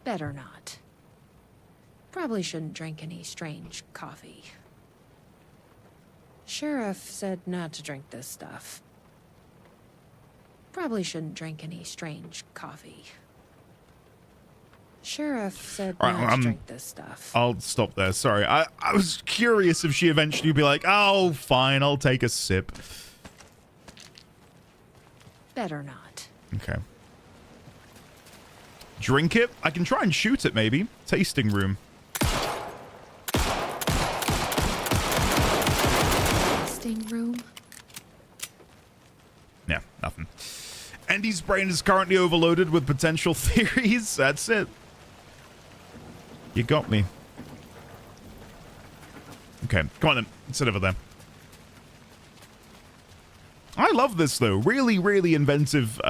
Speaker 16: Better not. Probably shouldn't drink any strange coffee. Sheriff said not to drink this stuff. Probably shouldn't drink any strange coffee. Sheriff said not to drink this stuff.
Speaker 2: I'll stop there. Sorry. I was curious if she eventually would be like, oh, fine, I'll take a sip.
Speaker 16: Better not.
Speaker 2: Okay. Drink it? I can try and shoot it, maybe. Tasting room.
Speaker 16: Tasting room?
Speaker 2: Yeah, nothing. Andy's brain is currently overloaded with potential theories. That's it. You got me. Okay, come on then. Sit over there. I love this, though. Really, really inventive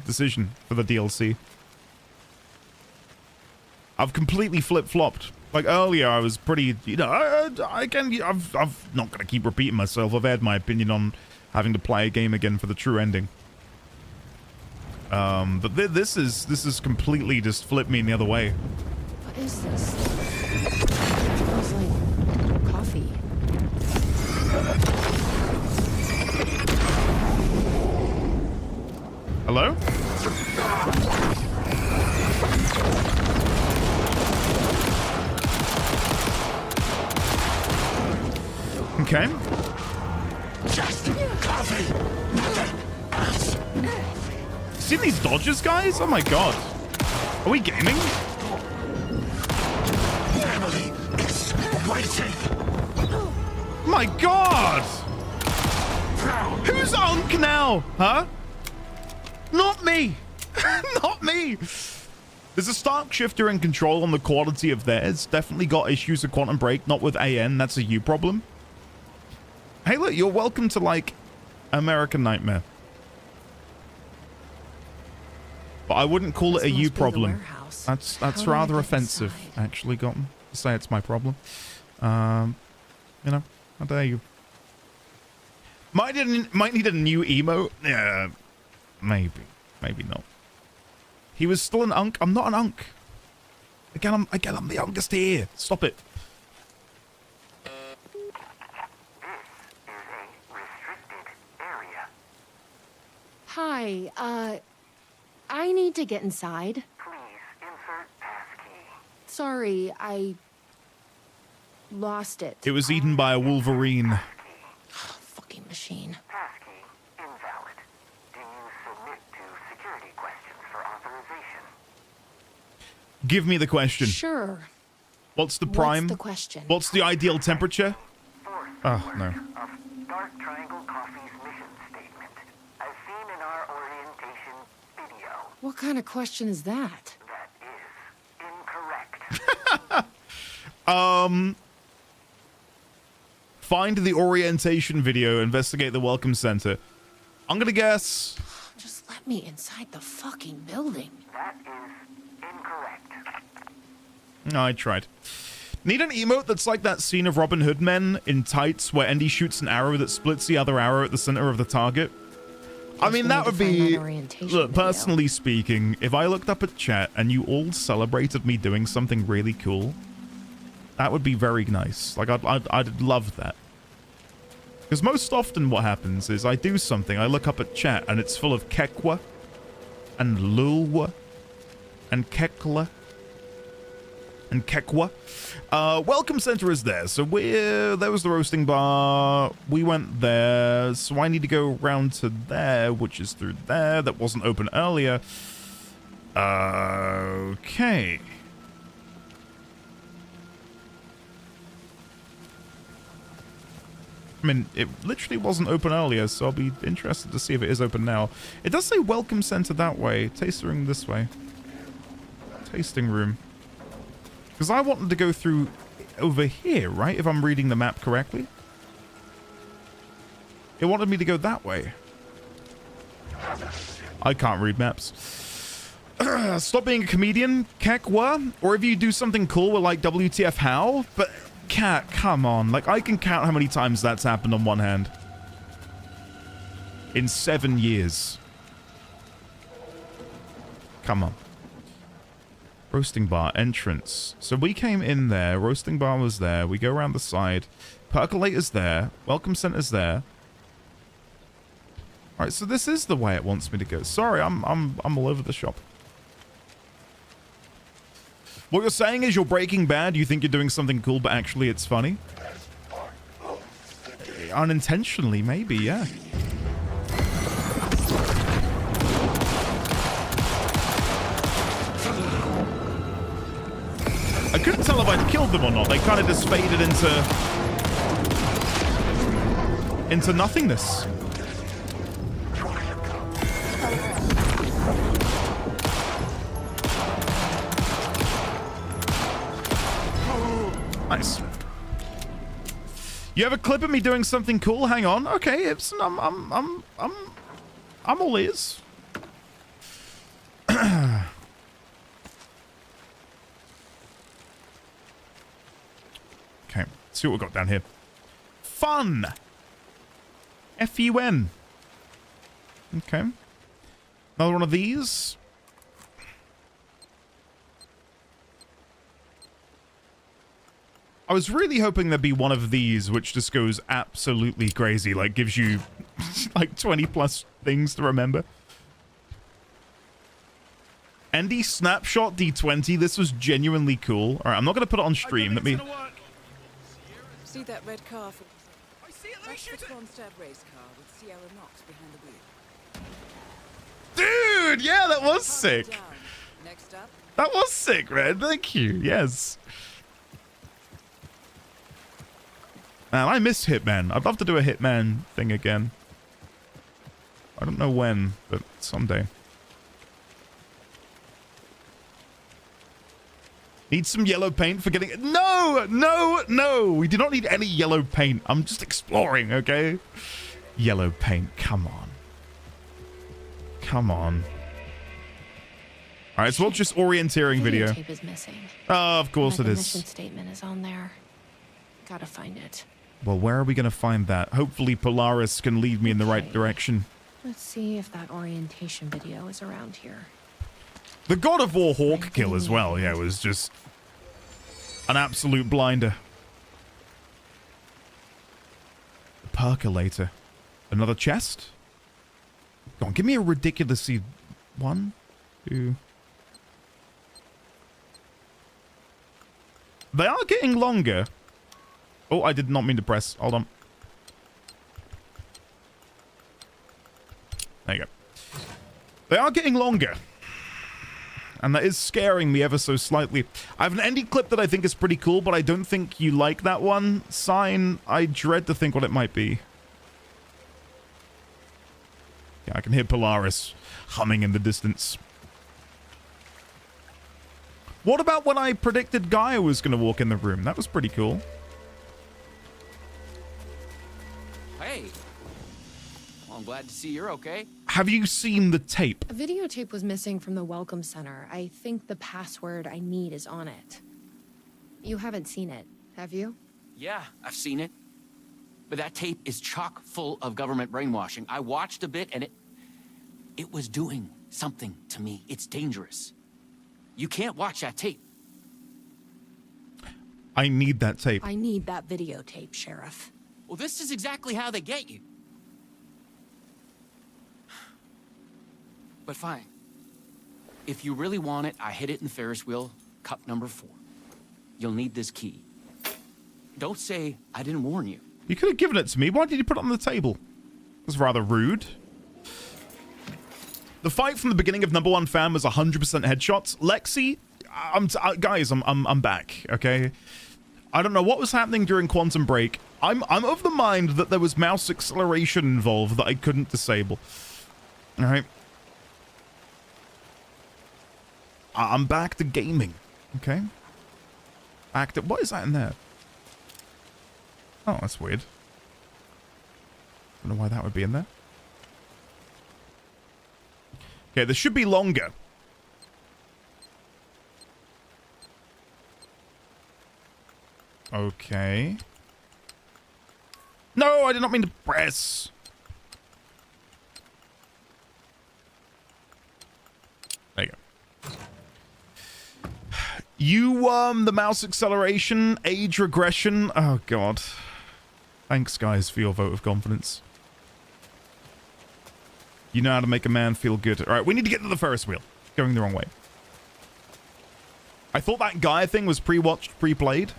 Speaker 2: decision for the DLC. I've completely flip-flopped. Like, earlier, I was pretty... You know, I'm not going to keep repeating myself. I've had my opinion on having to play a game again for the true ending. But this is completely just flipped me in the other way.
Speaker 16: What is this? It smells like coffee.
Speaker 2: Hello? Okay.
Speaker 10: Just coffee.
Speaker 2: Seen these dodges, guys? Oh my god. Are we gaming?
Speaker 10: Family is waiting.
Speaker 2: My god! Who's Unk now? Huh? Not me! Not me! There's a stark shifter in control on the quality of theirs. Definitely got issues with Quantum Break, not with AN. That's a you problem. Hey, look, you're welcome to, like, American Nightmare. But I wouldn't call it a you problem. That's rather offensive, actually, Gotten. To say it's my problem. You know, how dare you? Might need a new emote. Yeah, maybe not. He was still an Unk. I'm not an Unk. Again, I'm the youngest here. Stop it.
Speaker 16: Hi, I need to get inside.
Speaker 19: Please insert passkey.
Speaker 16: Sorry, I lost it.
Speaker 2: It was eaten by a wolverine.
Speaker 16: Fucking machine.
Speaker 19: Passkey invalid. Do you submit to security questions for authorization?
Speaker 2: Give me the question.
Speaker 16: Sure.
Speaker 2: What's the prime?
Speaker 16: What's the question?
Speaker 2: What's the ideal temperature? Oh, no.
Speaker 19: Of Dark Triangle Coffee's mission statement, as seen in our orientation video.
Speaker 16: What kind of question is that?
Speaker 19: That is incorrect.
Speaker 2: Find the orientation video, investigate the welcome center. I'm gonna guess.
Speaker 16: Just let me inside the fucking building.
Speaker 19: That is incorrect.
Speaker 2: No, I tried. Need an emote that's like that scene of Robin Hood men in tights where Andy shoots an arrow that splits the other arrow at the center of the target. I mean, that would be... Look, personally speaking, if I looked up at chat and you all celebrated me doing something really cool, that would be very nice. Like, I'd love that. Because most often what happens is I do something, I look up at chat, and it's full of Kekwa and Lulwa and Kekla and Kekwa. Welcome Center is there. So there was the roasting bar. We went there. So I need to go around to there, which is through there. That wasn't open earlier. Okay. I mean, it literally wasn't open earlier, so I'll be interested to see if it is open now. It does say welcome center that way, tasting room this way. Tasting room. Because I wanted to go through over here, right? If I'm reading the map correctly. It wanted me to go that way. I can't read maps. Stop being a comedian, Kekwa. Or if you do something cool with like WTF how, but Cat, come on. Like, I can count how many times that's happened on one hand. In 7 years. Come on. Roasting bar entrance. So we came in there. Roasting bar was there. We go around the side. Percolator's there. Welcome center's there. All right, so this is the way it wants me to go. Sorry, I'm all over the shop. What you're saying is you're Breaking Bad, you think you're doing something cool, but actually it's funny? Unintentionally, maybe, yeah. I couldn't tell if I'd killed them or not. They kind of just faded into nothingness. Nice. You have a clip of me doing something cool? Hang on. Okay, Ibsen, I'm all ears. Okay, see what we got down here. Fun. F-U-N. Okay. Another one of these. I was really hoping there'd be one of these which just goes absolutely crazy, like gives you like 20 plus things to remember. Andy Snapshot D20, this was genuinely cool. All right, I'm not going to put it on stream. Let me...
Speaker 5: See that red car? I see it. Let me shoot it. Kronstadt race car with Sierra Knox behind the wheel.
Speaker 2: Dude, yeah, that was sick.
Speaker 5: Next up.
Speaker 2: That was sick, man. Thank you. Yes. Man, I miss Hitman. I'd love to do a Hitman thing again. I don't know when, but someday. Need some yellow paint for getting it? No, no, no. We do not need any yellow paint. I'm just exploring, okay? Yellow paint. Come on. Come on. All right, so we'll just orienteering video.
Speaker 16: Tape is missing.
Speaker 2: Oh, of course it
Speaker 16: The
Speaker 2: is.
Speaker 16: mission statement is on there. Gotta find it.
Speaker 2: Well, where are we going to find that? Hopefully Polaris can lead me in the right direction.
Speaker 16: Let's see if that orientation video is around here.
Speaker 2: The God of War Hawk kill as well, yeah, was just an absolute blinder. The percolator. Another chest? Go on, give me a ridiculously... 1, 2... They are getting longer. Oh, I did not mean to press. Hold on. There you go. They are getting longer. And that is scaring me ever so slightly. I have an ending clip that I think is pretty cool, but I don't think you like that one. Sign, I dread to think what it might be. Yeah, I can hear Polaris humming in the distance. What about when I predicted Gaia was going to walk in the room? That was pretty cool.
Speaker 4: Hey. Well, I'm glad to see you're okay.
Speaker 2: Have you seen the tape?
Speaker 16: A videotape was missing from the Welcome Center. I think the password I need is on it. You haven't seen it, have you?
Speaker 4: Yeah, I've seen it. But that tape is chock full of government brainwashing. I watched a bit and it was doing something to me. It's dangerous. You can't watch that tape.
Speaker 2: I need that tape.
Speaker 16: I need that videotape, Sheriff.
Speaker 4: Well, this is exactly how they get you. But fine. If you really want it, I hid it in the Ferris wheel, cup number 4. You'll need this key. Don't say I didn't warn you.
Speaker 2: You could have given it to me. Why did you put it on the table? It was rather rude. The fight from the beginning of Number One Fan was 100% headshots. Lexi, guys, I'm back. Okay, I don't know what was happening during Quantum Break. I'm of the mind that there was mouse acceleration involved that I couldn't disable. All right, I'm back to gaming. Okay, back to what is that in there? Oh, that's weird. Don't know why that would be in there. Okay, this should be longer. Okay. No, I did not mean to press. There you go. The mouse acceleration, age regression. Oh, God. Thanks, guys, for your vote of confidence. You know how to make a man feel good. All right, we need to get to the Ferris wheel. Going the wrong way. I thought that Gaia thing was pre-watched, pre-played.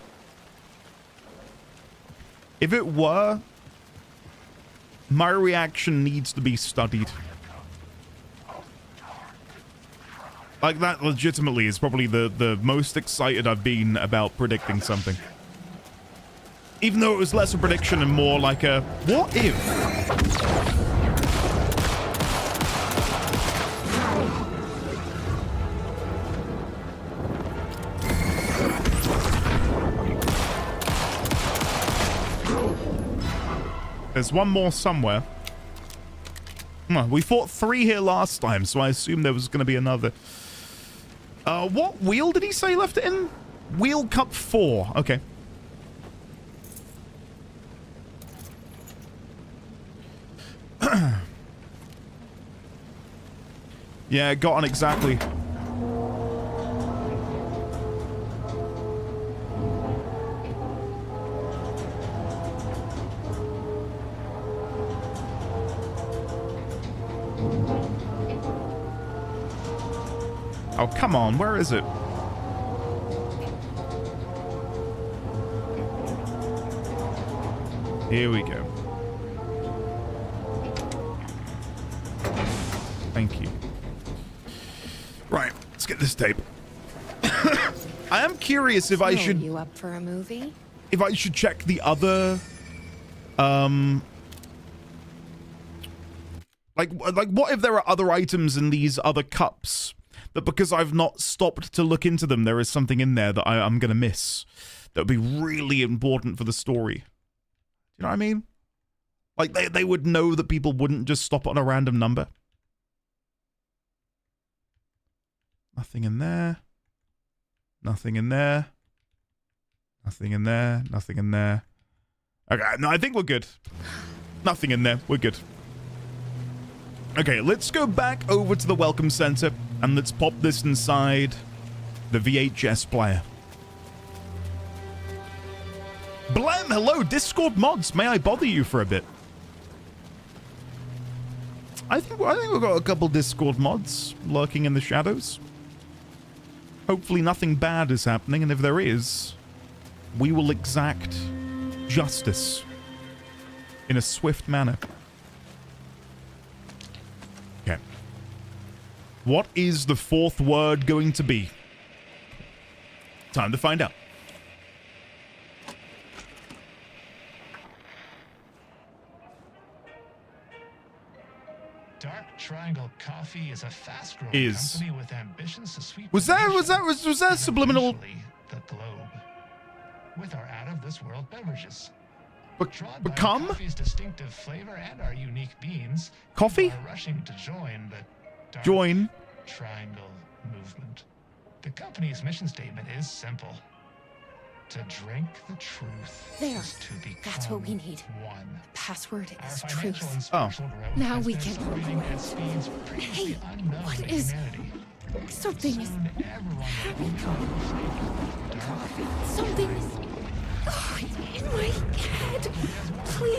Speaker 2: If it were, my reaction needs to be studied. Like, that legitimately is probably the most excited I've been about predicting something. Even though it was less a prediction and more like a, what if? There's one more somewhere. We fought 3 here last time, so I assume there was going to be another. What wheel did he say left it in? Wheel cup 4. Okay. Yeah, got on exactly. Oh, come on, where is it? Here we go. Thank you. Right, let's get this tape. I am curious if I should...
Speaker 16: You up for a movie?
Speaker 2: If I should check the other... Like, what if there are other items in these other cups that because I've not stopped to look into them, there is something in there that I'm going to miss that would be really important for the story? You know what I mean? Like, they would know that people wouldn't just stop on a random number. Nothing in there. Nothing in there. Nothing in there. Nothing in there. Okay, no, I think we're good. Nothing in there. We're good. Okay, let's go back over to the Welcome Center and let's pop this inside the VHS player. Blem, hello, Discord mods. May I bother you for a bit? I think we've got a couple Discord mods lurking in the shadows. Hopefully nothing bad is happening, and if there is, we will exact justice in a swift manner. Okay. What is the 4th word going to be? Time to find out.
Speaker 7: Dark Triangle Coffee is a fast-growing company with ambitions to sweep
Speaker 2: Was that subliminal?
Speaker 7: The globe with our out-of-this-world beverages.
Speaker 2: Become
Speaker 7: coffee's distinctive flavor and our unique beans.
Speaker 2: Coffee?
Speaker 7: Are rushing to join the Dark Triangle movement. The company's mission statement is simple: to drink the truth.
Speaker 16: There.
Speaker 7: Is to become
Speaker 16: That's what we need.
Speaker 7: One.
Speaker 16: The password
Speaker 7: Our
Speaker 16: is
Speaker 7: financial
Speaker 16: truth.
Speaker 7: and spiritual growth
Speaker 16: Now
Speaker 7: has
Speaker 16: we
Speaker 7: been
Speaker 16: can.
Speaker 7: accelerating at speeds previously unknown
Speaker 16: what
Speaker 7: to
Speaker 16: is-
Speaker 7: humanity.
Speaker 16: Something is
Speaker 7: Soon everyone will
Speaker 16: Something is in my head. Please.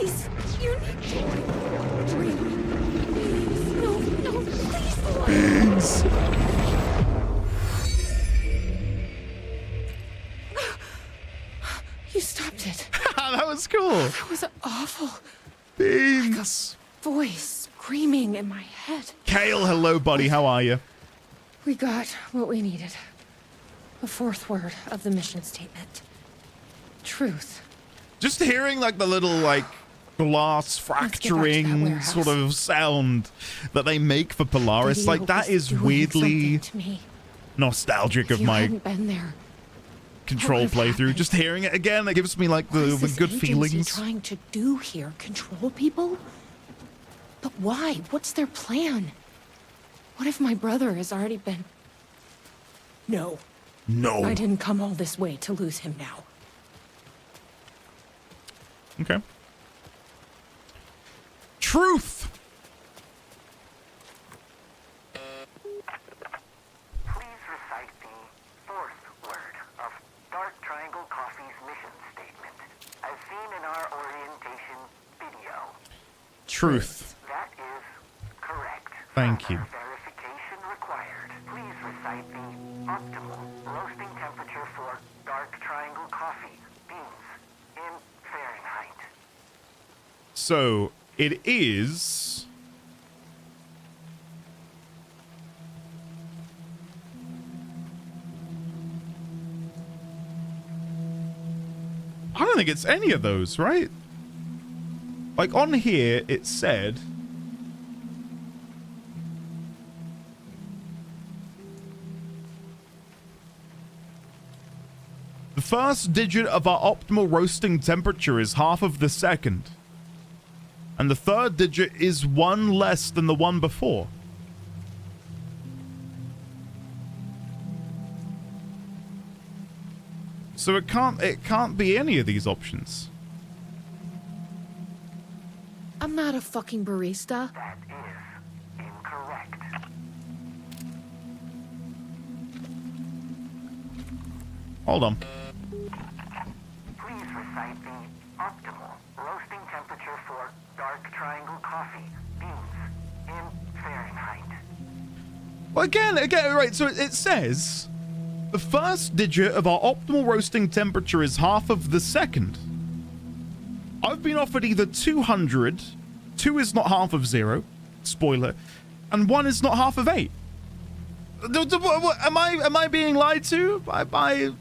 Speaker 16: You stopped it.
Speaker 2: That was cool.
Speaker 16: That was awful.
Speaker 2: Beans.
Speaker 16: Like a voice screaming in my head.
Speaker 2: Kale, hello, buddy. How are you?
Speaker 16: We got what we needed. The fourth word of the mission statement. Truth.
Speaker 2: Just hearing like the little like glass fracturing sort of sound that they make for Polaris, like that is weirdly nostalgic of my
Speaker 16: been there.
Speaker 2: Control playthrough. Just hearing it again, that gives me like the good feelings.
Speaker 16: Trying to do here? Control people? But why? What's their plan? What if my brother has already been... No.
Speaker 2: No.
Speaker 16: I didn't come all this way to lose him now.
Speaker 2: Okay. Truth.
Speaker 19: Please recite the fourth word of Dark Triangle Coffee's mission statement, as seen in our orientation video.
Speaker 2: Truth.
Speaker 19: That is correct.
Speaker 2: Thank you.
Speaker 19: Verification required. Please recite the optimal roasting temperature for Dark Triangle Coffee beans in Fahrenheit.
Speaker 2: So it is. I don't think it's any of those, right? Like on here, it said. The first digit of our optimal roasting temperature is half of the second. And the third digit is one less than the one before. So it can't be any of these options.
Speaker 16: I'm not a fucking barista.
Speaker 19: That is incorrect.
Speaker 2: Hold on.
Speaker 19: Please recite the optimal roasting temperature for Dark Triangle Coffee beans in Fahrenheit.
Speaker 2: Well, again, right, so it says the first digit of our optimal roasting temperature is half of the second. I've been offered either 200, 2 is not half of 0, spoiler, and 1 is not half of 8. Am I being lied to? by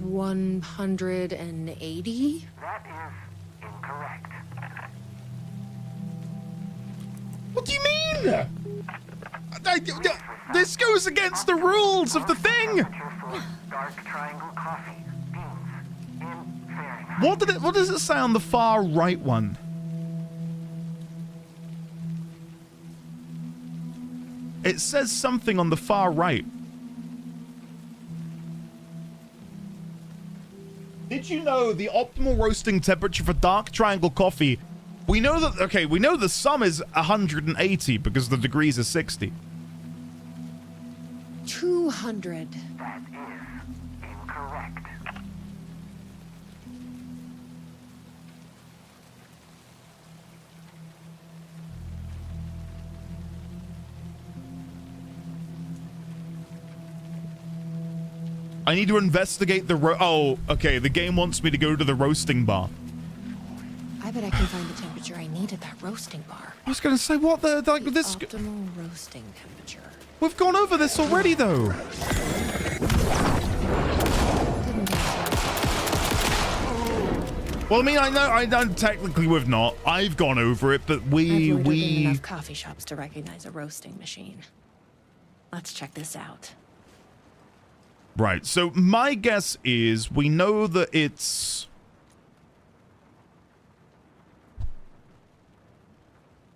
Speaker 16: 180?
Speaker 19: That is incorrect.
Speaker 2: What do you mean? This goes against the rules of the thing.
Speaker 19: Dark Triangle Coffee beans in Fahrenheit.
Speaker 2: What does it say on the far right one? It says something on the far right. Did you know the optimal roasting temperature for Dark Triangle Coffee? We know that, okay, we know the sum is 180 because the degrees are 60.
Speaker 16: 200.
Speaker 19: That is incorrect.
Speaker 2: I need to investigate the oh, okay, the game wants me to go to the roasting bar.
Speaker 16: I bet I can find the temperature I need at that roasting bar.
Speaker 2: I was gonna say, what the, like, this...
Speaker 16: Optimal roasting temperature.
Speaker 2: We've gone over this already, though. Well, I mean, I know technically we've not. I've gone over it, but
Speaker 16: I've loitered in
Speaker 2: we...
Speaker 16: enough coffee shops to recognize a roasting machine. Let's check this out.
Speaker 2: Right, so my guess is we know that it's...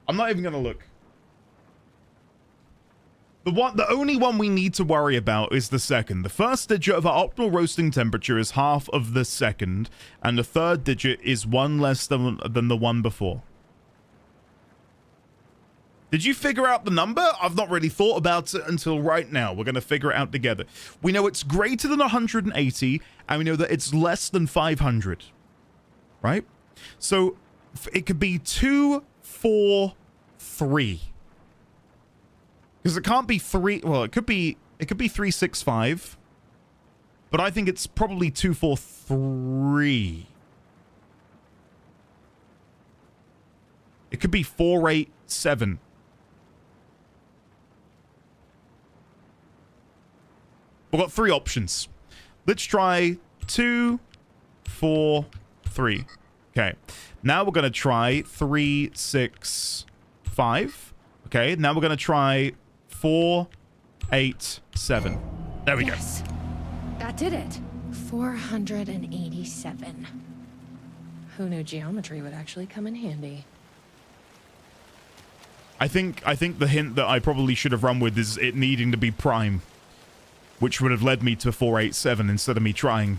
Speaker 2: I'm not even gonna look. The only one we need to worry about is the second. The first digit of our optimal roasting temperature is half of the second, and the third digit is one less than the one before. Did you figure out the number? I've not really thought about it until right now. We're going to figure it out together. We know it's greater than 180, and we know that it's less than 500. Right? So it could be 2, 4, 3. Because it can't be 3. Well, it could be 365. But I think it's probably 243. It could be 487. We've got 3 options. Let's try 2, 4, 3. Okay. Now we're going to try 3, 6, 5. Okay. Now we're going to try 4, 8, 7. There we go.
Speaker 16: That did it. 487. Who knew geometry would actually come in handy?
Speaker 2: I think the hint that I probably should have run with is it needing to be prime, which would have led me to 487 instead of me trying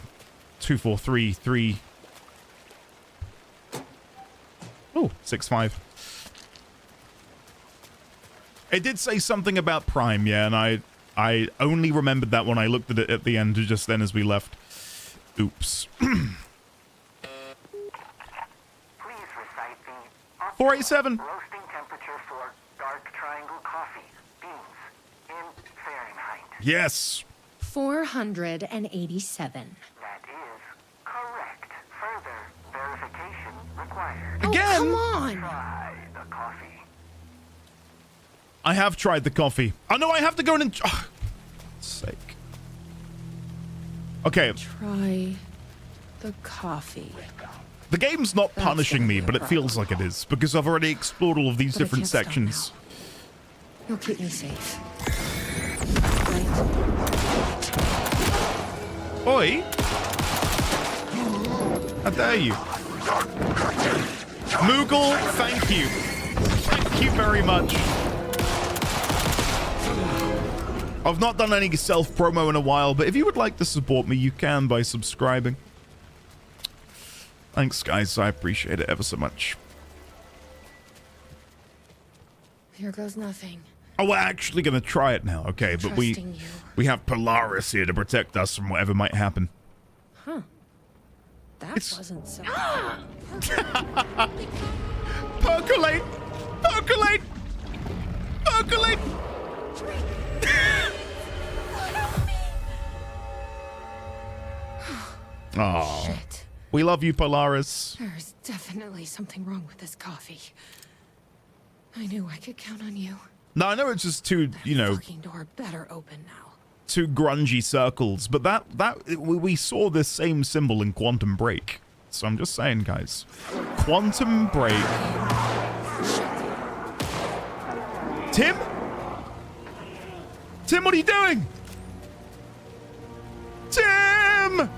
Speaker 2: 2, 4, 3, 3. Oh, 6, 5. It did say something about prime, yeah, and I only remembered that when I looked at it at the end just then as we left. Oops. 487.
Speaker 8: Roasting temperature for dark triangle coffee beans in Fahrenheit.
Speaker 2: Yes.
Speaker 16: 487.
Speaker 8: That is correct. Further verification required.
Speaker 2: Again?
Speaker 16: Oh, come on.
Speaker 8: Try the coffee.
Speaker 2: I have tried the coffee. Oh, no, I have to go in and... Oh, sake. Okay.
Speaker 16: Try the coffee.
Speaker 2: The game's not punishing me, but it feels like it is, because I've already explored all of these
Speaker 16: But I
Speaker 2: different
Speaker 16: can't stop
Speaker 2: sections.
Speaker 16: You'll keep me safe.
Speaker 2: Oi! How dare you? Moogle, thank you. Thank you very much. I've not done any self-promo in a while, but if you would like to support me, you can by subscribing. Thanks, guys. I appreciate it ever so much.
Speaker 16: Here goes nothing.
Speaker 2: Oh, we're actually going to try it now. Okay, but we have Polaris here to protect us from whatever might happen.
Speaker 16: Huh. That wasn't so...
Speaker 2: Percolate! Percolate! Percolate! Oh,
Speaker 16: shit.
Speaker 2: We love you, Polaris.
Speaker 16: There's definitely something wrong with this coffee. I knew I could count on you.
Speaker 2: No, I know it's just too, you know,
Speaker 16: Fucking door better open now.
Speaker 2: two grungy circles, but we saw this same symbol in Quantum Break. So I'm just saying, guys. Quantum Break. Tim? Tim, what are you doing? Tim!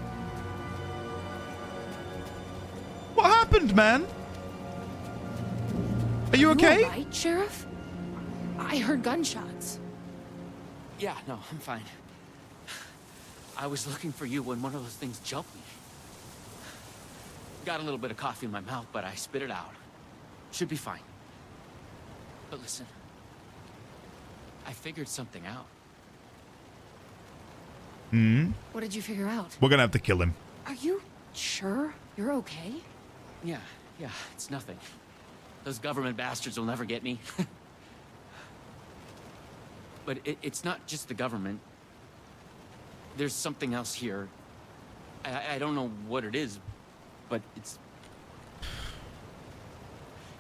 Speaker 2: What happened, man? Are you okay?
Speaker 16: all right, Sheriff? I heard gunshots.
Speaker 4: Yeah, no, I'm fine. I was looking for you when one of those things jumped me. Got a little bit of coffee in my mouth, but I spit it out. Should be fine. But listen, I figured something out.
Speaker 2: Hmm?
Speaker 16: What did you figure out?
Speaker 2: We're gonna have to kill him.
Speaker 16: Are you sure you're okay?
Speaker 4: Yeah, it's nothing. Those government bastards will never get me. But it's not just the government. There's something else here. I don't know what it is, but it's...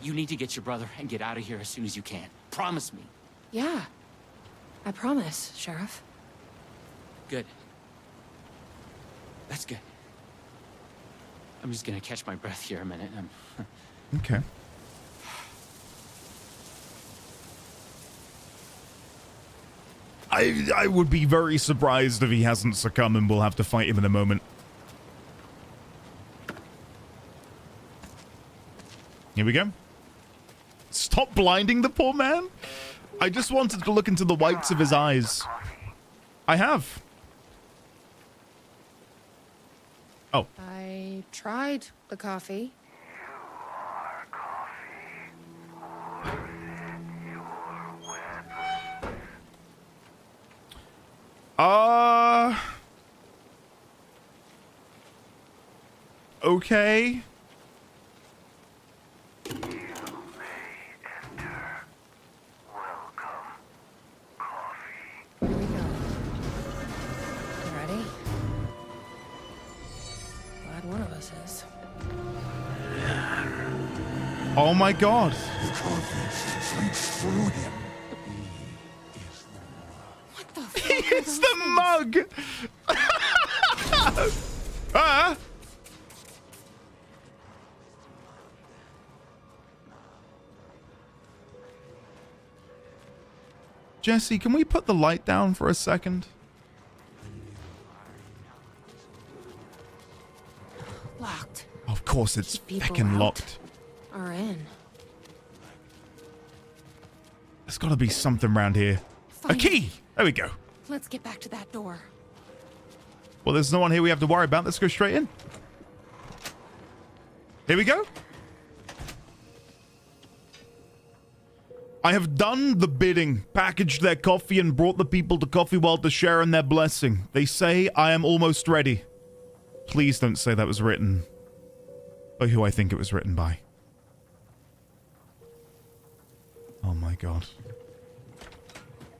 Speaker 4: You need to get your brother and get out of here as soon as you can. Promise me.
Speaker 16: Yeah. I promise, Sheriff.
Speaker 4: Good. That's good. I'm just gonna catch my breath here a minute.
Speaker 2: Okay. I would be very surprised if he hasn't succumbed and we'll have to fight him in a moment. Here we go. Stop blinding the poor man. I just wanted to look into the whites of his eyes. I have. Oh.
Speaker 16: I tried the coffee.
Speaker 2: Okay.
Speaker 16: Here we go. You ready?
Speaker 2: Oh my god.
Speaker 10: The coffee seeps through him.
Speaker 2: It's the mug! Ah! Jesse, can we put the light down for a second?
Speaker 16: Locked.
Speaker 2: Of course it's
Speaker 16: Keep people
Speaker 2: feckin'
Speaker 16: out.
Speaker 2: locked.
Speaker 16: Or in.
Speaker 2: There's gotta be something around here. A key! There we go.
Speaker 16: Let's get back to that door.
Speaker 2: Well, there's no one here we have to worry about. Let's go straight in. Here we go. I have done the bidding, packaged their coffee, and brought the people to Coffee World to share in their blessing. They say I am almost ready. Please don't say that was written by who I think it was written by. Oh my god.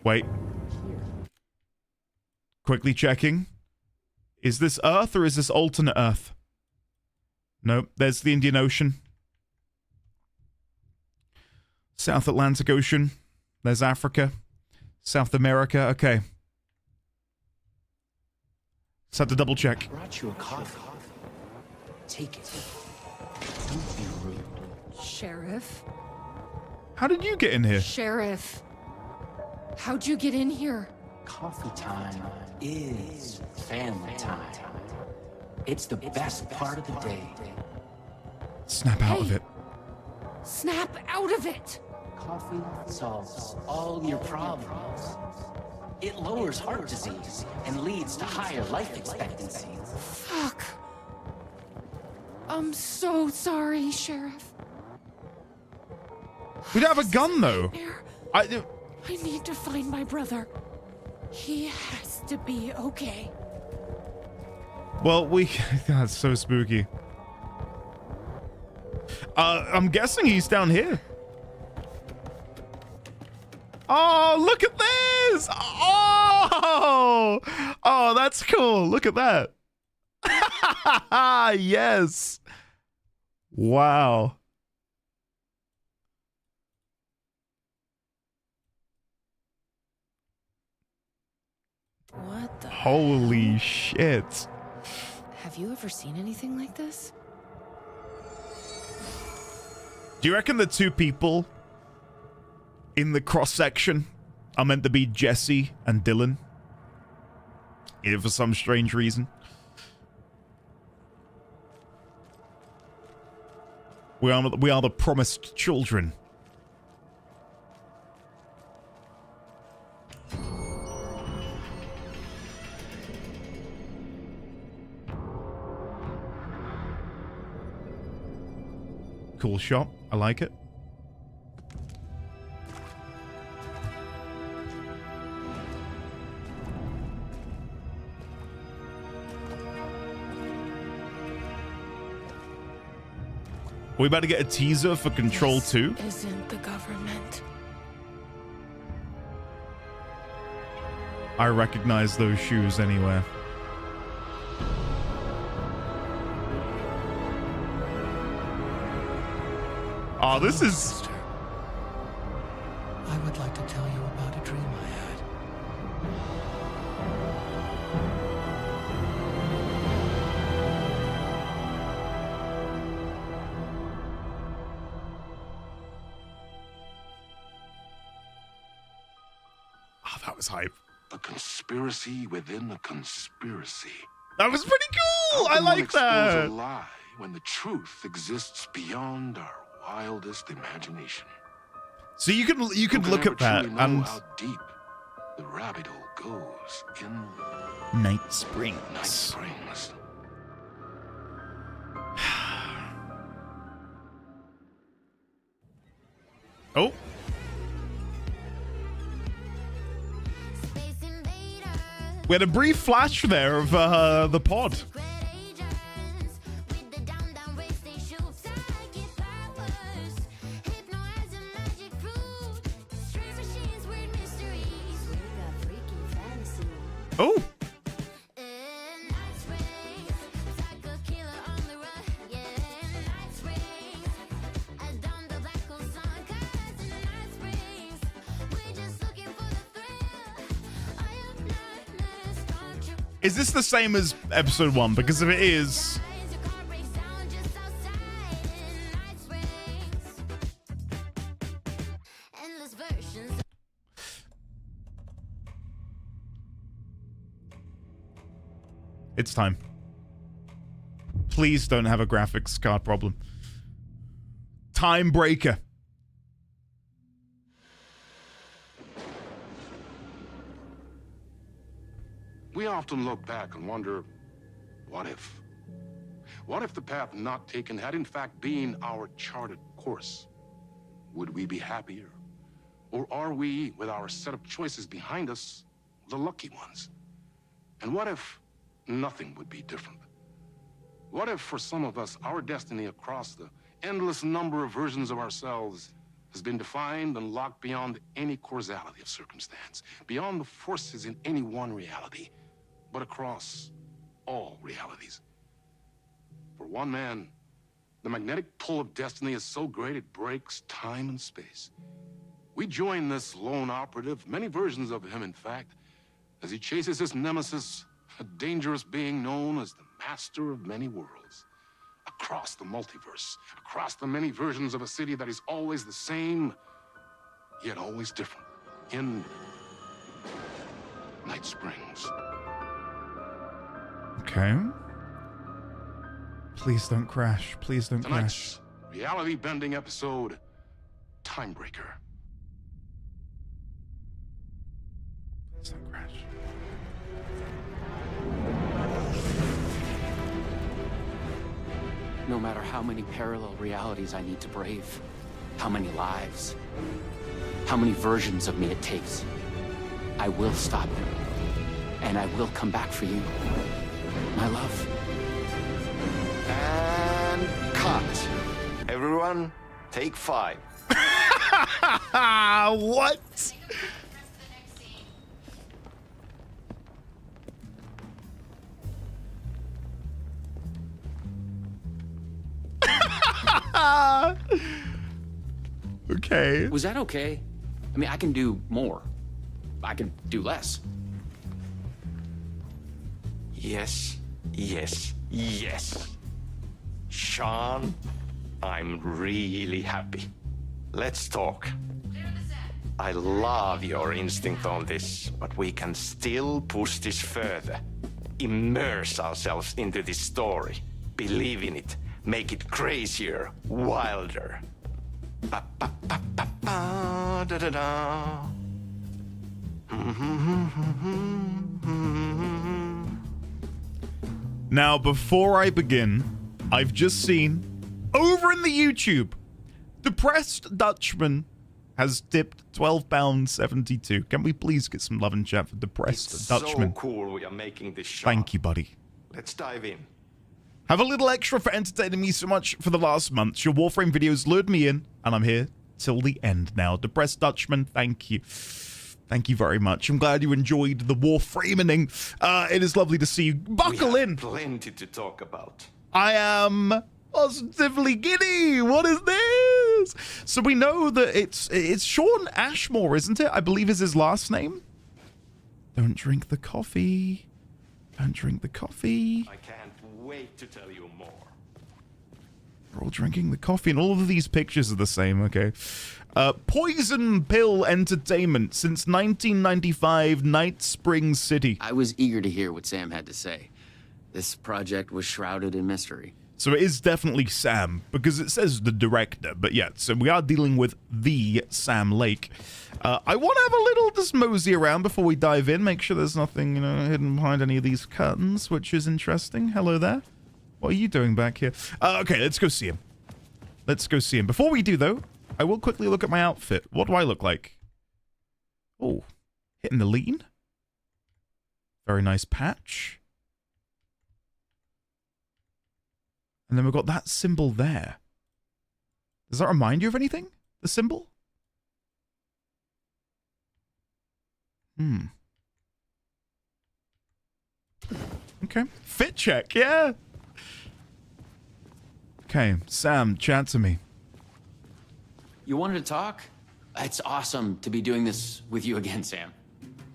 Speaker 2: Wait. Quickly checking. Is this Earth or is this alternate Earth? Nope, there's the Indian Ocean. South Atlantic Ocean. There's Africa. South America. Okay. Just have to double check.
Speaker 4: I brought you a coffee. Take it. Don't be rude.
Speaker 16: Sheriff?
Speaker 2: How did you get in here?
Speaker 16: Sheriff. How'd you get in here?
Speaker 4: Coffee time is family time. It's the best part of the day.
Speaker 2: Snap out of it.
Speaker 16: Snap out of it!
Speaker 4: Coffee solves all your problems. It lowers heart disease and leads to higher life expectancy.
Speaker 16: Fuck. I'm so sorry, Sheriff.
Speaker 2: We don't have a gun, though.
Speaker 16: I need to find my brother. He has to be okay.
Speaker 2: Well, that's so spooky. I'm guessing he's down here. Oh, look at this! Oh! Oh, that's cool. Look at that. Yes. Wow.
Speaker 16: What the?
Speaker 2: Holy shit.
Speaker 16: Have you ever seen anything like this?
Speaker 2: Do you reckon the two people in the cross section are meant to be Jesse and Dylan? Yeah, for some strange reason. We are the promised children. Cool shot. I like it. We about to get a teaser for Control 2.
Speaker 16: Isn't the government?
Speaker 2: I recognize those shoes anywhere. Oh, this is...
Speaker 3: I would like to tell you about a dream I had.
Speaker 2: Oh, that was hype.
Speaker 11: A conspiracy within a conspiracy.
Speaker 2: That was pretty cool. I like that.
Speaker 11: Expose a lie when the truth exists beyond our wildest imagination.
Speaker 2: So you could look at that
Speaker 11: truly know
Speaker 2: and
Speaker 11: how deep the rabbit hole goes in
Speaker 2: Night Springs.
Speaker 11: Night Springs.
Speaker 2: Oh. We had a brief flash there of the pod. Oh. Is this the same as episode 1? Because if it is... It's time. Please don't have a graphics card problem. Time breaker.
Speaker 11: We often look back and wonder, what if? What if the path not taken had in fact been our charted course? Would we be happier? Or are we, with our set of choices behind us, the lucky ones? And what if nothing would be different? What if, for some of us, our destiny across the endless number of versions of ourselves has been defined and locked beyond any causality of circumstance, beyond the forces in any one reality, but across all realities? For one man, the magnetic pull of destiny is so great it breaks time and space. We join this lone operative, many versions of him, in fact, as he chases his nemesis, a dangerous being known as the Master of Many Worlds. Across the multiverse, across the many versions of a city that is always the same, yet always different. In Night Springs.
Speaker 2: Okay. Please don't crash. Please don't crash.
Speaker 11: Tonight's reality-bending episode, Timebreaker.
Speaker 2: Please don't crash.
Speaker 4: No matter how many parallel realities I need to brave, how many lives, how many versions of me it takes, I will stop it. And I will come back for you, my love.
Speaker 13: And cut. Everyone, take 5.
Speaker 2: What? Okay.
Speaker 4: Was that okay? I mean, I can do more. I can do less.
Speaker 13: Yes, yes, yes. Sean, I'm really happy. Let's talk. I love your instinct on this, but we can still push this further. Immerse ourselves into this story. Believe in it. Make it crazier, wilder. Ba, ba, ba, ba, ba, da, da, da.
Speaker 2: Now, before I begin, I've just seen over in the YouTube, Depressed Dutchman has tipped £12.72. Can we please get some love and chat for Depressed Dutchman?
Speaker 13: So cool we are making this shot.
Speaker 2: Thank you, buddy.
Speaker 13: Let's dive in.
Speaker 2: Have a little extra for entertaining me so much for the last month. Your Warframe videos lured me in, and I'm here till the end now. Depressed Dutchman, thank you. Thank you very much. I'm glad you enjoyed the Warframing. It is lovely to see you. Buckle in.
Speaker 13: Plenty to talk about.
Speaker 2: I am positively giddy. What is this? So we know that it's Sean Ashmore, isn't it? I believe is his last name. Don't drink the coffee. Don't drink the coffee.
Speaker 13: I can't wait to tell you more.
Speaker 2: We're all drinking the coffee, and all of these pictures are the same. Okay. Poison Pill Entertainment since 1995, Night Springs City.
Speaker 4: I was eager to hear what Sam had to say. This project was shrouded in mystery.
Speaker 2: So it is definitely Sam, because it says the director, but yeah, so we are dealing with the Sam Lake. I want to have a little just mosey around before we dive in, make sure there's nothing, hidden behind any of these curtains, which is interesting. Hello there. What are you doing back here? Okay, let's go see him. Let's go see him. Before we do, though, I will quickly look at my outfit. What do I look like? Oh, hitting the lean. Very nice patch. And then we've got that symbol there. Does that remind you of anything? The symbol? Okay. Fit check, yeah. Okay, Sam, chat to me.
Speaker 4: You wanted to talk? It's awesome to be doing this with you again, Sam.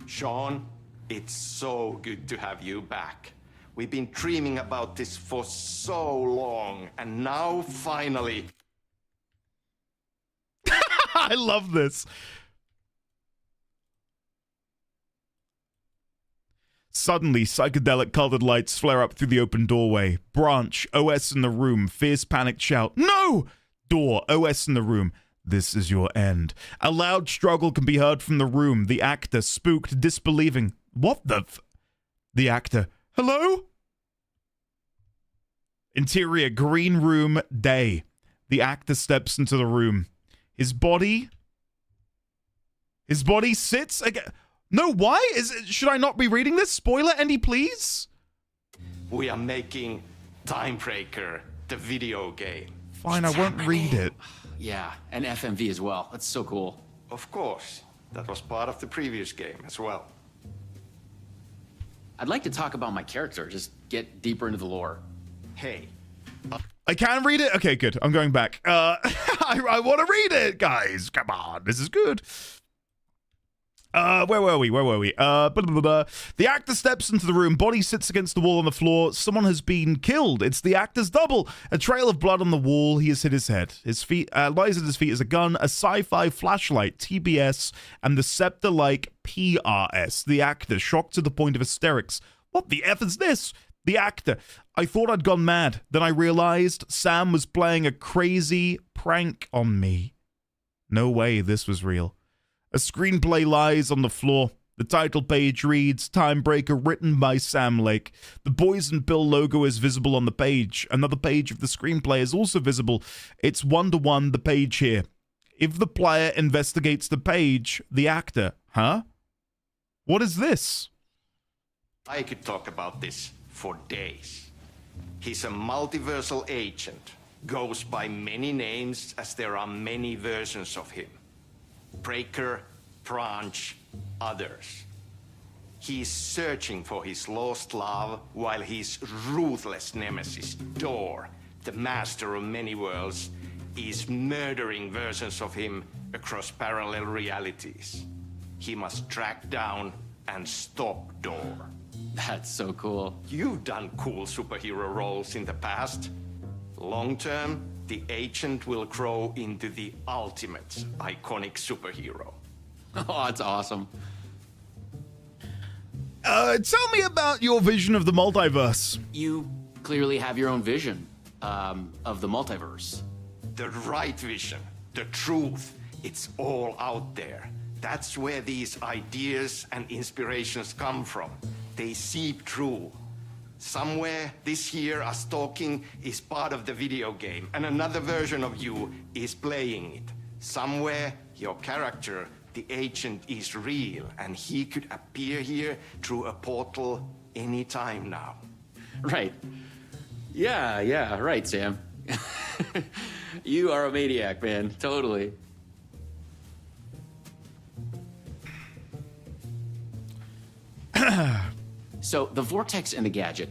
Speaker 13: Sean, It's so good to have you back. We've been dreaming about this for so long, and now finally...
Speaker 2: I love this. Suddenly, psychedelic colored lights flare up through the open doorway. Branch, OS in the room, fierce panicked shout, "No!" Door, OS in the room. "This is your end." A loud struggle can be heard from the room. The actor, spooked, disbelieving. What the The actor, "Hello?" Interior, green room, day. The actor steps into the room. His body sits again. No, why? Should I not be reading this? Spoiler, Andy, please?
Speaker 13: We are making Timebreaker, the video game.
Speaker 2: Fine, I won't read it.
Speaker 4: Yeah, and FMV as well. That's so cool.
Speaker 13: Of course. That was part of the previous game as well.
Speaker 4: I'd like to talk about my character, just get deeper into the lore.
Speaker 13: Hey.
Speaker 2: I can read it? Okay, good. I'm going back. I want to read it, guys. Come on, this is good. Where were we? Blah, blah, blah, blah. The actor steps into the room. Body sits against the wall on the floor. Someone has been killed. It's the actor's double. A trail of blood on the wall. He has hit his head. His feet lies at his feet is a gun, a sci-fi flashlight, TBS, and the scepter-like PRS. The actor, shocked to the point of hysterics. What the F is this? The actor. I thought I'd gone mad. Then I realized Sam was playing a crazy prank on me. No way this was real. A screenplay lies on the floor. The title page reads, Timebreaker, written by Sam Lake. The Boys & Bill logo is visible on the page. Another page of the screenplay is also visible. It's 1-to-1 the page here. If the player investigates the page, the actor, huh? What is this?
Speaker 13: I could talk about this for days. He's a multiversal agent. Goes by many names as there are many versions of him. Breaker, Branch, others. He's searching for his lost love while his ruthless nemesis, Door, the master of many worlds, is murdering versions of him across parallel realities. He must track down and stop Door.
Speaker 4: That's so cool.
Speaker 13: You've done cool superhero roles in the past. Long term, the agent will grow into the ultimate iconic superhero.
Speaker 4: Oh, that's awesome.
Speaker 2: Tell me about your vision of the multiverse.
Speaker 4: You clearly have your own vision of the multiverse.
Speaker 13: The right vision, the truth, it's all out there. That's where these ideas and inspirations come from. They seep through. Somewhere this year, us talking is part of the video game, and another version of you is playing it. Somewhere, your character, the agent, is real, and he could appear here through a portal anytime now.
Speaker 4: Right. Yeah, right, Sam. You are a maniac, man. Totally. So, the Vortex and the Gadget.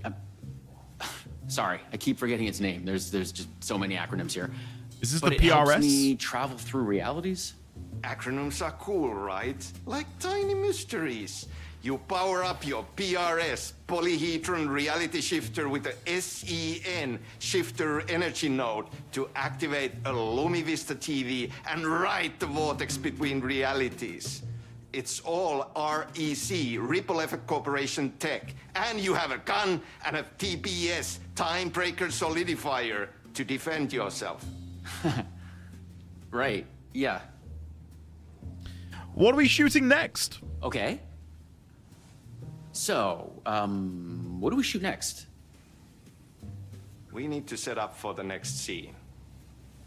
Speaker 4: Sorry, I keep forgetting its name. There's just so many acronyms here.
Speaker 2: Is this
Speaker 4: but
Speaker 2: the
Speaker 4: it helps
Speaker 2: PRS?
Speaker 4: me travel through realities?
Speaker 13: Acronyms are cool, right? Like tiny mysteries. You power up your PRS, Polyhedron Reality Shifter, with the SEN Shifter Energy Node to activate a LumiVista TV and ride the vortex between realities. It's all REC, Ripple Effect Corporation tech. And you have a gun and a TPS, Timebreaker Solidifier, to defend yourself.
Speaker 4: Right, yeah.
Speaker 2: What are we shooting next?
Speaker 4: Okay. So, what do we shoot next?
Speaker 13: We need to set up for the next scene,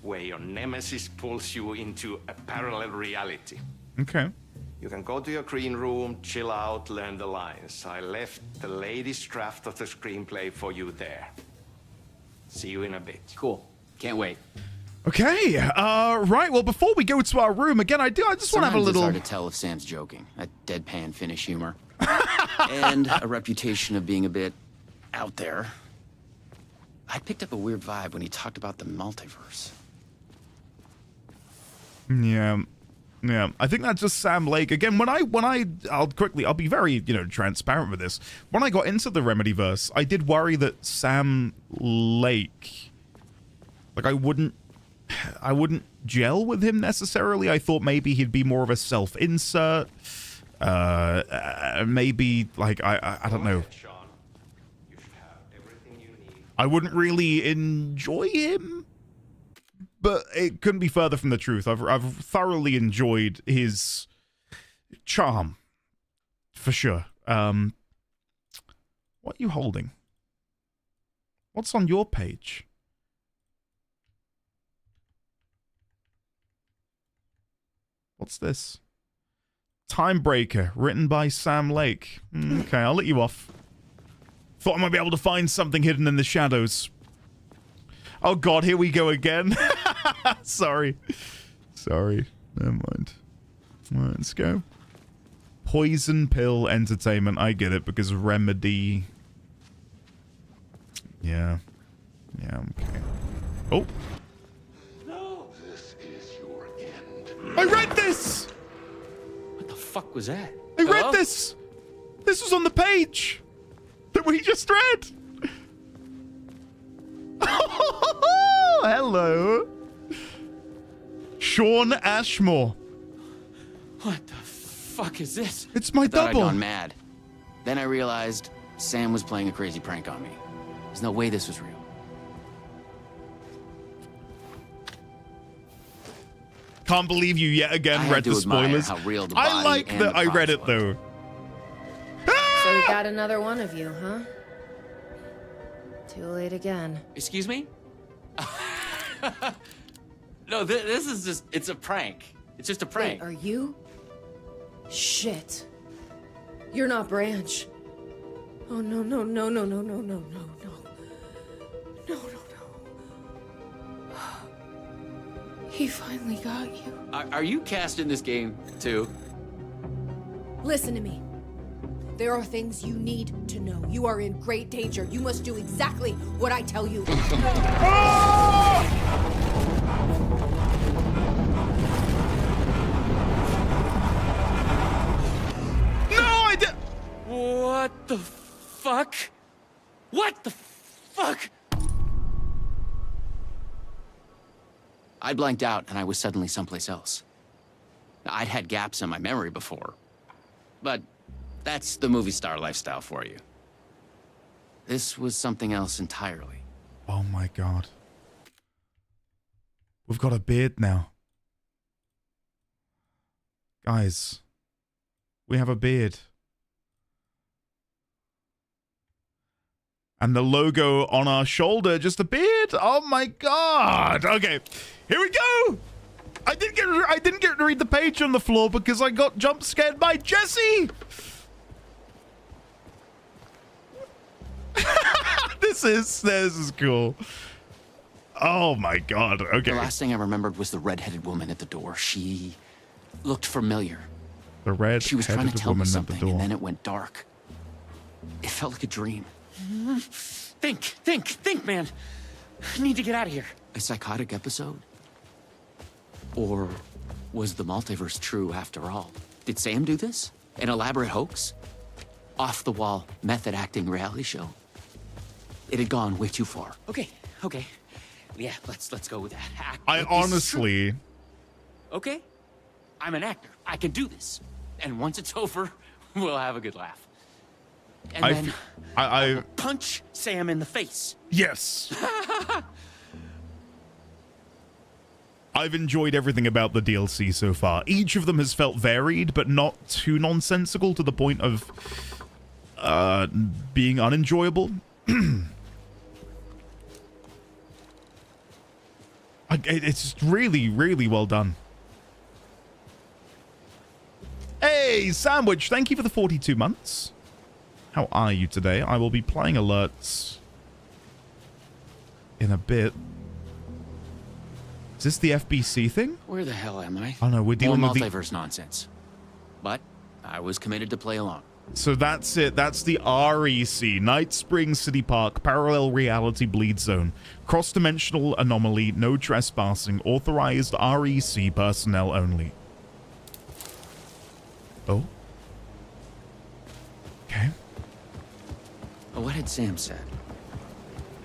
Speaker 13: where your nemesis pulls you into a parallel reality.
Speaker 2: Okay.
Speaker 13: You can go to your green room, chill out, learn the lines. I left the latest draft of the screenplay for you there. See you in a bit.
Speaker 4: Cool. Can't wait.
Speaker 2: Okay, right, well, before we go to our room, again, I just want to have a little...
Speaker 4: It's hard to tell if Sam's joking. That deadpan Finnish humor. And a reputation of being a bit out there. I picked up a weird vibe when he talked about the multiverse.
Speaker 2: Yeah. Yeah, I think that's just Sam Lake. Again, I'll be very, transparent with this. When I got into the Remedyverse, I did worry that Sam Lake, like, I wouldn't gel with him necessarily. I thought maybe he'd be more of a self-insert. Maybe, like, I don't know. I wouldn't really enjoy him. But it couldn't be further from the truth. I've thoroughly enjoyed his charm, for sure. What are you holding? What's on your page? What's this? Timebreaker, written by Sam Lake. Okay, I'll let you off. Thought I might be able to find something hidden in the shadows. Oh god, here we go again. Sorry. Never mind. Alright, let's go. Poison Pill Entertainment. I get it, because Remedy... Yeah. Yeah, okay. Oh!
Speaker 13: No, this is your end.
Speaker 2: I read this!
Speaker 4: What the fuck was that?
Speaker 2: I read this! This was on the page! That we just read! Hello. Sean Ashmore.
Speaker 4: What the fuck is this?
Speaker 2: It's my
Speaker 4: I thought
Speaker 2: double.
Speaker 4: I'd gone mad. Then I realized Sam was playing a crazy prank on me. There's no way this was real.
Speaker 2: Can't believe you yet again read the spoilers.
Speaker 4: How real the
Speaker 2: I
Speaker 4: body
Speaker 2: like
Speaker 4: and
Speaker 2: that
Speaker 4: the
Speaker 2: I read
Speaker 4: props
Speaker 2: it though.
Speaker 16: So we got another one of you, huh? Too late again.
Speaker 4: Excuse me? No, this is just, it's a prank. It's just a prank.
Speaker 16: Wait, are you? Shit. You're not Branch. Oh, no. No. He finally got you.
Speaker 4: Are you cast in this game, too?
Speaker 14: Listen to me. There are things you need to know. You are in great danger. You must do exactly what I tell you.
Speaker 4: What the fuck? What the fuck? I blanked out and I was suddenly someplace else. I'd had gaps in my memory before, but that's the movie star lifestyle for you. This was something else entirely.
Speaker 2: Oh my god. We've got a beard now. Guys, we have a beard. And the logo on our shoulder, just a beard. Oh my god. Okay, here we go. I didn't get to read the page on the floor because I got jump scared by Jesse. This is cool. Oh my god. Okay.
Speaker 4: The last thing I remembered was the red-headed woman at the door. She looked familiar.
Speaker 2: The red-headed
Speaker 4: She was trying to tell me
Speaker 2: woman at the
Speaker 4: something,
Speaker 2: door.
Speaker 4: and then it went dark. It felt like a dream. Think, man. I need to get out of here. A psychotic episode? Or was the multiverse true after all? Did Sam do this? An elaborate hoax? Off-the-wall, method-acting reality show? It had gone way too far. Okay. Yeah, let's go with that. Act
Speaker 2: I
Speaker 4: like this is
Speaker 2: honestly...
Speaker 4: true. Okay? I'm an actor. I can do this. And once it's over, we'll have a good laugh. And then
Speaker 2: I
Speaker 4: punch Sam in the face.
Speaker 2: Yes. I've enjoyed everything about the DLC so far. Each of them has felt varied, but not too nonsensical to the point of being unenjoyable. It's really, really well done. Hey, Sandwich, thank you for the 42 months. How are you today? I will be playing alerts in a bit. Is this the FBC thing?
Speaker 4: Where the hell am I?
Speaker 2: Oh no, we're dealing
Speaker 4: More
Speaker 2: with the...
Speaker 4: multiverse nonsense. But I was committed to play along.
Speaker 2: So that's it. That's the REC. Night Springs City Park, Parallel Reality Bleed Zone. Cross-dimensional anomaly, no trespassing, authorized REC personnel only. Oh. Okay.
Speaker 4: What had Sam said?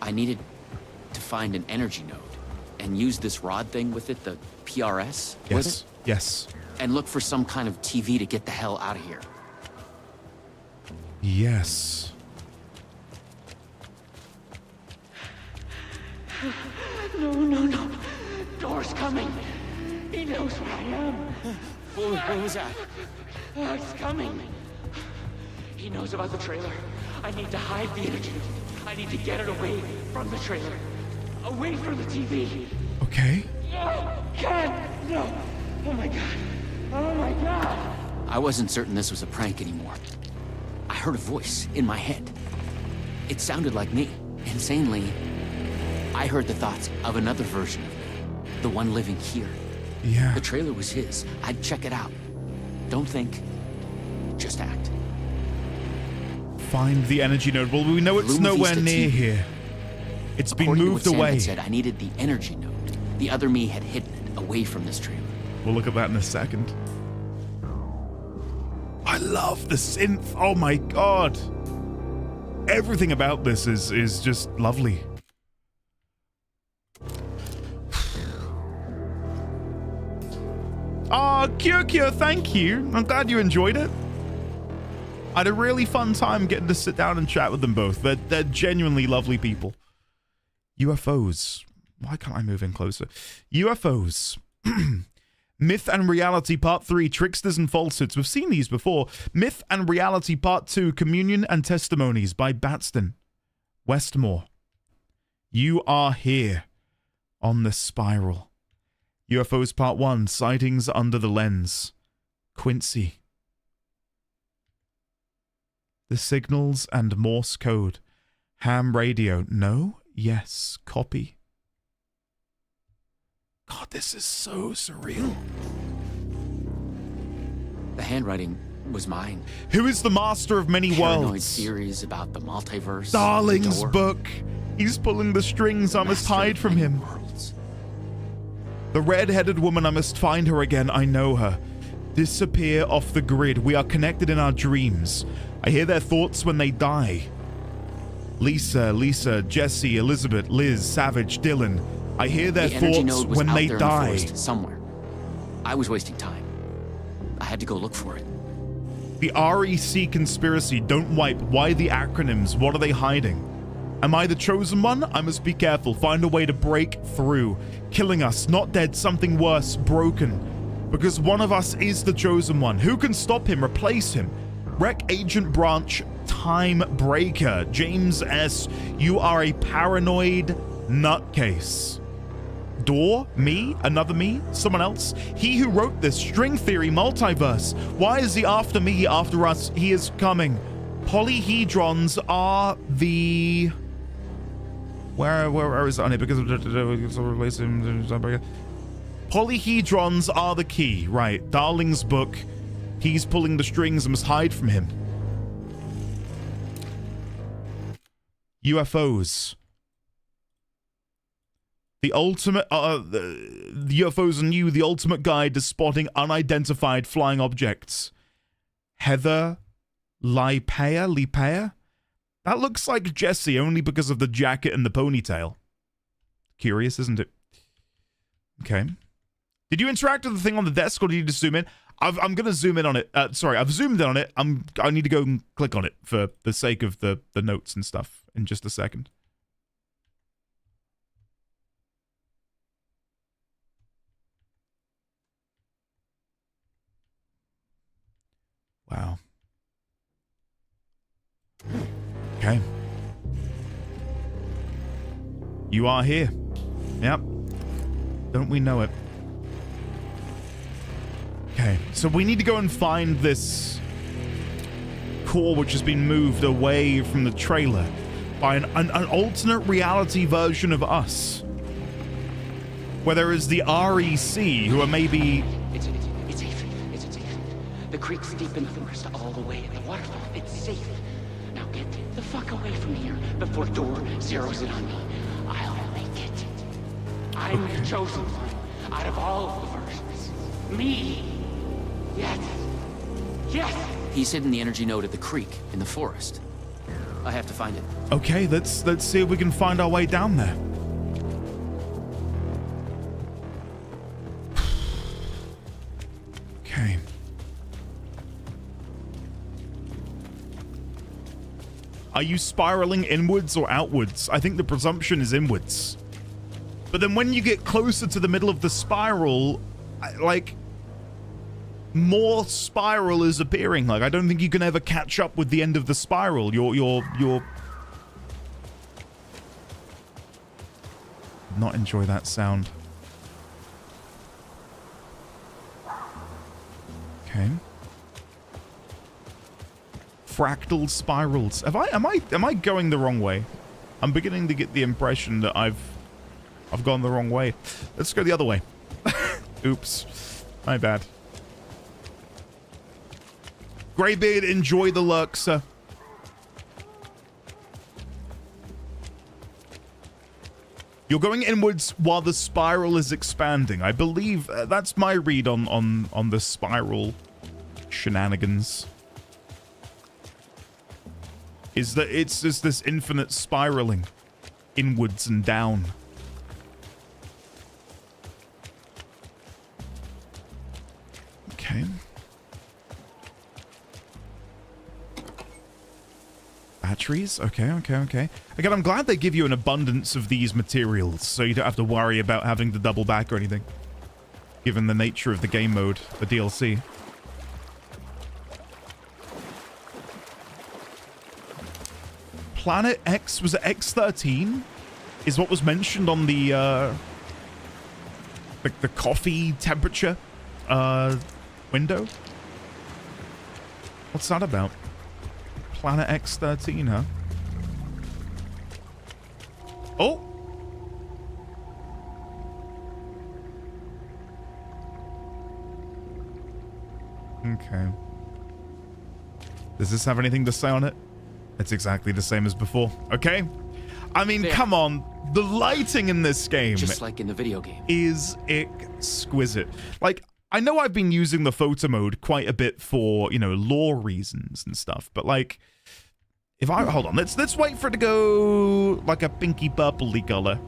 Speaker 4: I needed to find an energy node and use this rod thing with it, the PRS, with
Speaker 2: Yes.
Speaker 4: it,
Speaker 2: Yes.
Speaker 4: and look for some kind of TV to get the hell out of here.
Speaker 2: Yes.
Speaker 6: No. Door's coming. He knows where I am.
Speaker 4: What was that?
Speaker 6: It's coming. He knows about the trailer. I need to hide the energy. I need to get it away from the trailer. Away from the TV.
Speaker 2: Okay.
Speaker 6: No! God! No! Oh my god! Oh my god!
Speaker 4: I wasn't certain this was a prank anymore. I heard a voice in my head. It sounded like me. Insanely, I heard the thoughts of another version of me. The one living here.
Speaker 2: Yeah.
Speaker 4: The trailer was his. I'd check it out. Don't think. Just act.
Speaker 2: Find the energy node. Well, we know it's
Speaker 4: Luma
Speaker 2: nowhere
Speaker 4: Vista
Speaker 2: near
Speaker 4: TV.
Speaker 2: here. It's been
Speaker 4: According to
Speaker 2: moved
Speaker 4: what Sam
Speaker 2: away.
Speaker 4: had said I needed the energy node. The other me had hidden it away from this trailer.
Speaker 2: We'll look at that in a second. I love the synth. Oh my god. Everything about this is just lovely. Oh, Kyokyo, thank you. I'm glad you enjoyed it. I had a really fun time getting to sit down and chat with them both. They're genuinely lovely people. UFOs. Why can't I move in closer? UFOs. Myth and Reality Part 3, Tricksters and Falsehoods. We've seen these before. Myth and Reality Part 2, Communion and Testimonies by Batston. Westmore. You are here on the spiral. UFOs Part 1, Sightings Under the Lens. Quincy. The Signals and Morse Code. Ham radio. No? Yes. Copy. God, this is so surreal.
Speaker 4: The handwriting was mine.
Speaker 2: Who is the master of many
Speaker 4: Paranoid
Speaker 2: worlds?
Speaker 4: theories about the multiverse.
Speaker 2: Darling's
Speaker 4: the door.
Speaker 2: book. He's pulling the strings. I must
Speaker 4: Master
Speaker 2: hide
Speaker 4: of
Speaker 2: from
Speaker 4: many
Speaker 2: him.
Speaker 4: worlds.
Speaker 2: The red-headed woman, I must find her again. I know her. Disappear off the grid. We are connected in our dreams. I hear their thoughts when they die. Lisa, Jesse, Elizabeth, Liz, Savage, Dylan. I hear their
Speaker 4: The energy
Speaker 2: thoughts
Speaker 4: node was
Speaker 2: when
Speaker 4: out
Speaker 2: they
Speaker 4: there in the
Speaker 2: die.
Speaker 4: forest somewhere. I was wasting time. I had to go look for it.
Speaker 2: The REC conspiracy. Don't wipe. Why the acronyms? What are they hiding? Am I the chosen one? I must be careful. Find a way to break through. Killing us. Not dead. Something worse. Broken. Because one of us is the chosen one. Who can stop him? Replace him. Rec Agent Branch. Time Breaker. James S. You are a paranoid nutcase. Door? Me? Another me? Someone else? He who wrote this. String theory. Multiverse. Why is he after me? After us? He is coming. Polyhedrons are the... Where is it on it? Because polyhedrons are the key. Right. Darling's book. He's pulling the strings and must hide from him. UFOs. The ultimate, the UFOs and you, the ultimate guide to spotting unidentified flying objects. Heather Lipea? That looks like Jesse only because of the jacket and the ponytail. Curious, isn't it? Okay. Did you interact with the thing on the desk or did you just zoom in? I'm going to zoom in on it. Sorry, I've zoomed in on it. I need to go and click on it for the sake of the notes and stuff in just a second. Wow. Okay. You are here. Yep. Don't we know it? Okay, so we need to go and find this core which has been moved away from the trailer by an alternate reality version of us. Where there is the REC, who are maybe...
Speaker 4: It's safe. It's safe. The creek's deep in the forest, all the way at the waterfall. It's safe. Now get the fuck away from here before Door zeroes in on me. I'll make it. I'm the chosen one out of all of the versions. Me. Yet,
Speaker 6: Yes!
Speaker 4: He's hidden the energy node at the creek in the forest. I have to find it.
Speaker 2: Okay, let's see if we can find our way down there. Okay. Are you spiraling inwards or outwards? I think the presumption is inwards. But then when you get closer to the middle of the spiral, like, more spiral is appearing. Like, I don't think you can ever catch up with the end of the spiral. You're not enjoy that sound. Okay. Fractal spirals. Am I going the wrong way? I'm beginning to get the impression that I've gone the wrong way. Let's go the other way. Oops. My bad. Greybeard, enjoy the lurk, sir. You're going inwards while the spiral is expanding. I believe that's my read on the spiral shenanigans. Is that it's just this infinite spiraling inwards and down. Okay. Batteries? Okay. Again, I'm glad they give you an abundance of these materials, so you don't have to worry about having to double back or anything, given the nature of the game mode, the DLC. Planet X, was it X13? Is what was mentioned on the coffee temperature window? What's that about? Planet X13, huh? Oh! Okay. Does this have anything to say on it? It's exactly the same as before. Okay? I mean, come on. The lighting in this game,
Speaker 4: just like in the video game,
Speaker 2: is exquisite. Like, I know I've been using the photo mode quite a bit for, you know, lore reasons and stuff, but like, if I hold on, let's wait for it to go like a pinky purpley color.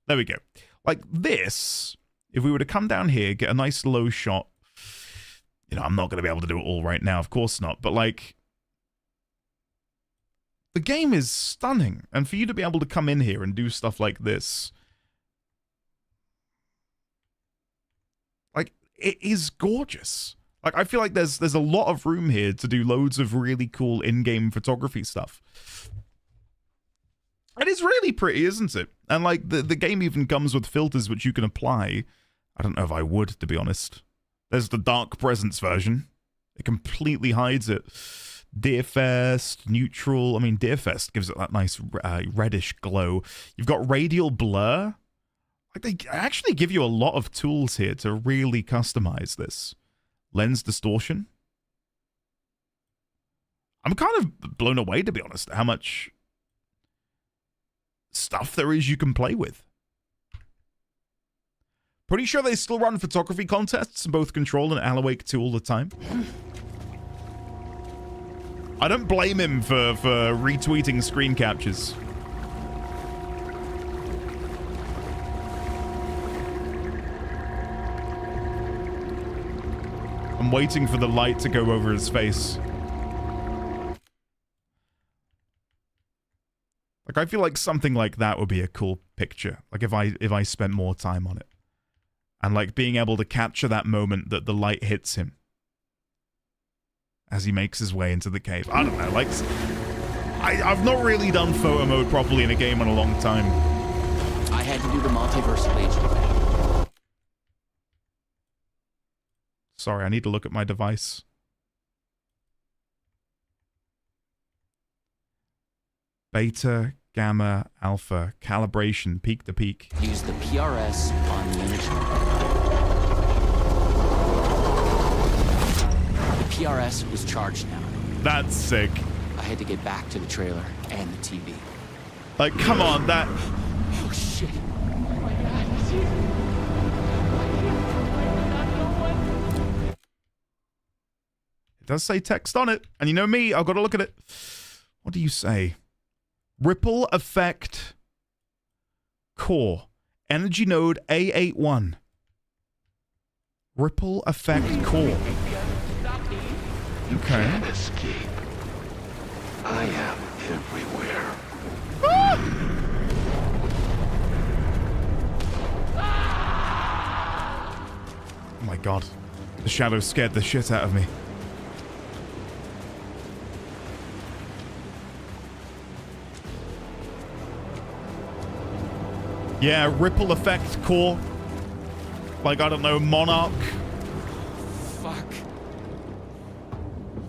Speaker 2: There we go. Like this, if we were to come down here, get a nice low shot, you know, I'm not going to be able to do it all right now, of course not, but like, the game is stunning, and for you to be able to come in here and do stuff like this, like, it is gorgeous. Like, I feel like there's a lot of room here to do loads of really cool in-game photography stuff. It is really pretty, isn't it? And like, the game even comes with filters which you can apply. I don't know if I would, to be honest. There's the Dark Presence version. It completely hides it. Deerfest, neutral. I mean, Deerfest gives it that nice reddish glow. You've got radial blur. Like, they actually give you a lot of tools here to really customize this. Lens distortion. I'm kind of blown away, to be honest, how much stuff there is you can play with. Pretty sure they still run photography contests in both Control and Alan Wake 2 all the time. I don't blame him for retweeting screen captures. I'm waiting for the light to go over his face. Like, I feel like something like that would be a cool picture. Like, if I spent more time on it. And, like, being able to capture that moment that the light hits him as he makes his way into the cave. I don't know, like, I've not really done photo mode properly in a game in a long time.
Speaker 4: I had to do the multiversal agent.
Speaker 2: Sorry, I need to look at my device. Beta, gamma, alpha, calibration, peak to peak.
Speaker 4: Use the PRS on the energy. The PRS was charged now.
Speaker 2: That's sick.
Speaker 4: I had to get back to the trailer and the TV.
Speaker 2: Like, come on, that...
Speaker 4: Oh, shit.
Speaker 6: Oh my God,
Speaker 2: does say text on it. And you know me, I've got to look at it. What do you say? Ripple effect core. Energy node A81. Ripple effect core. Okay.
Speaker 10: Can't escape. I am everywhere.
Speaker 2: Oh my god. The shadow scared the shit out of me. Yeah, ripple effect core. Like, I don't know, Monarch.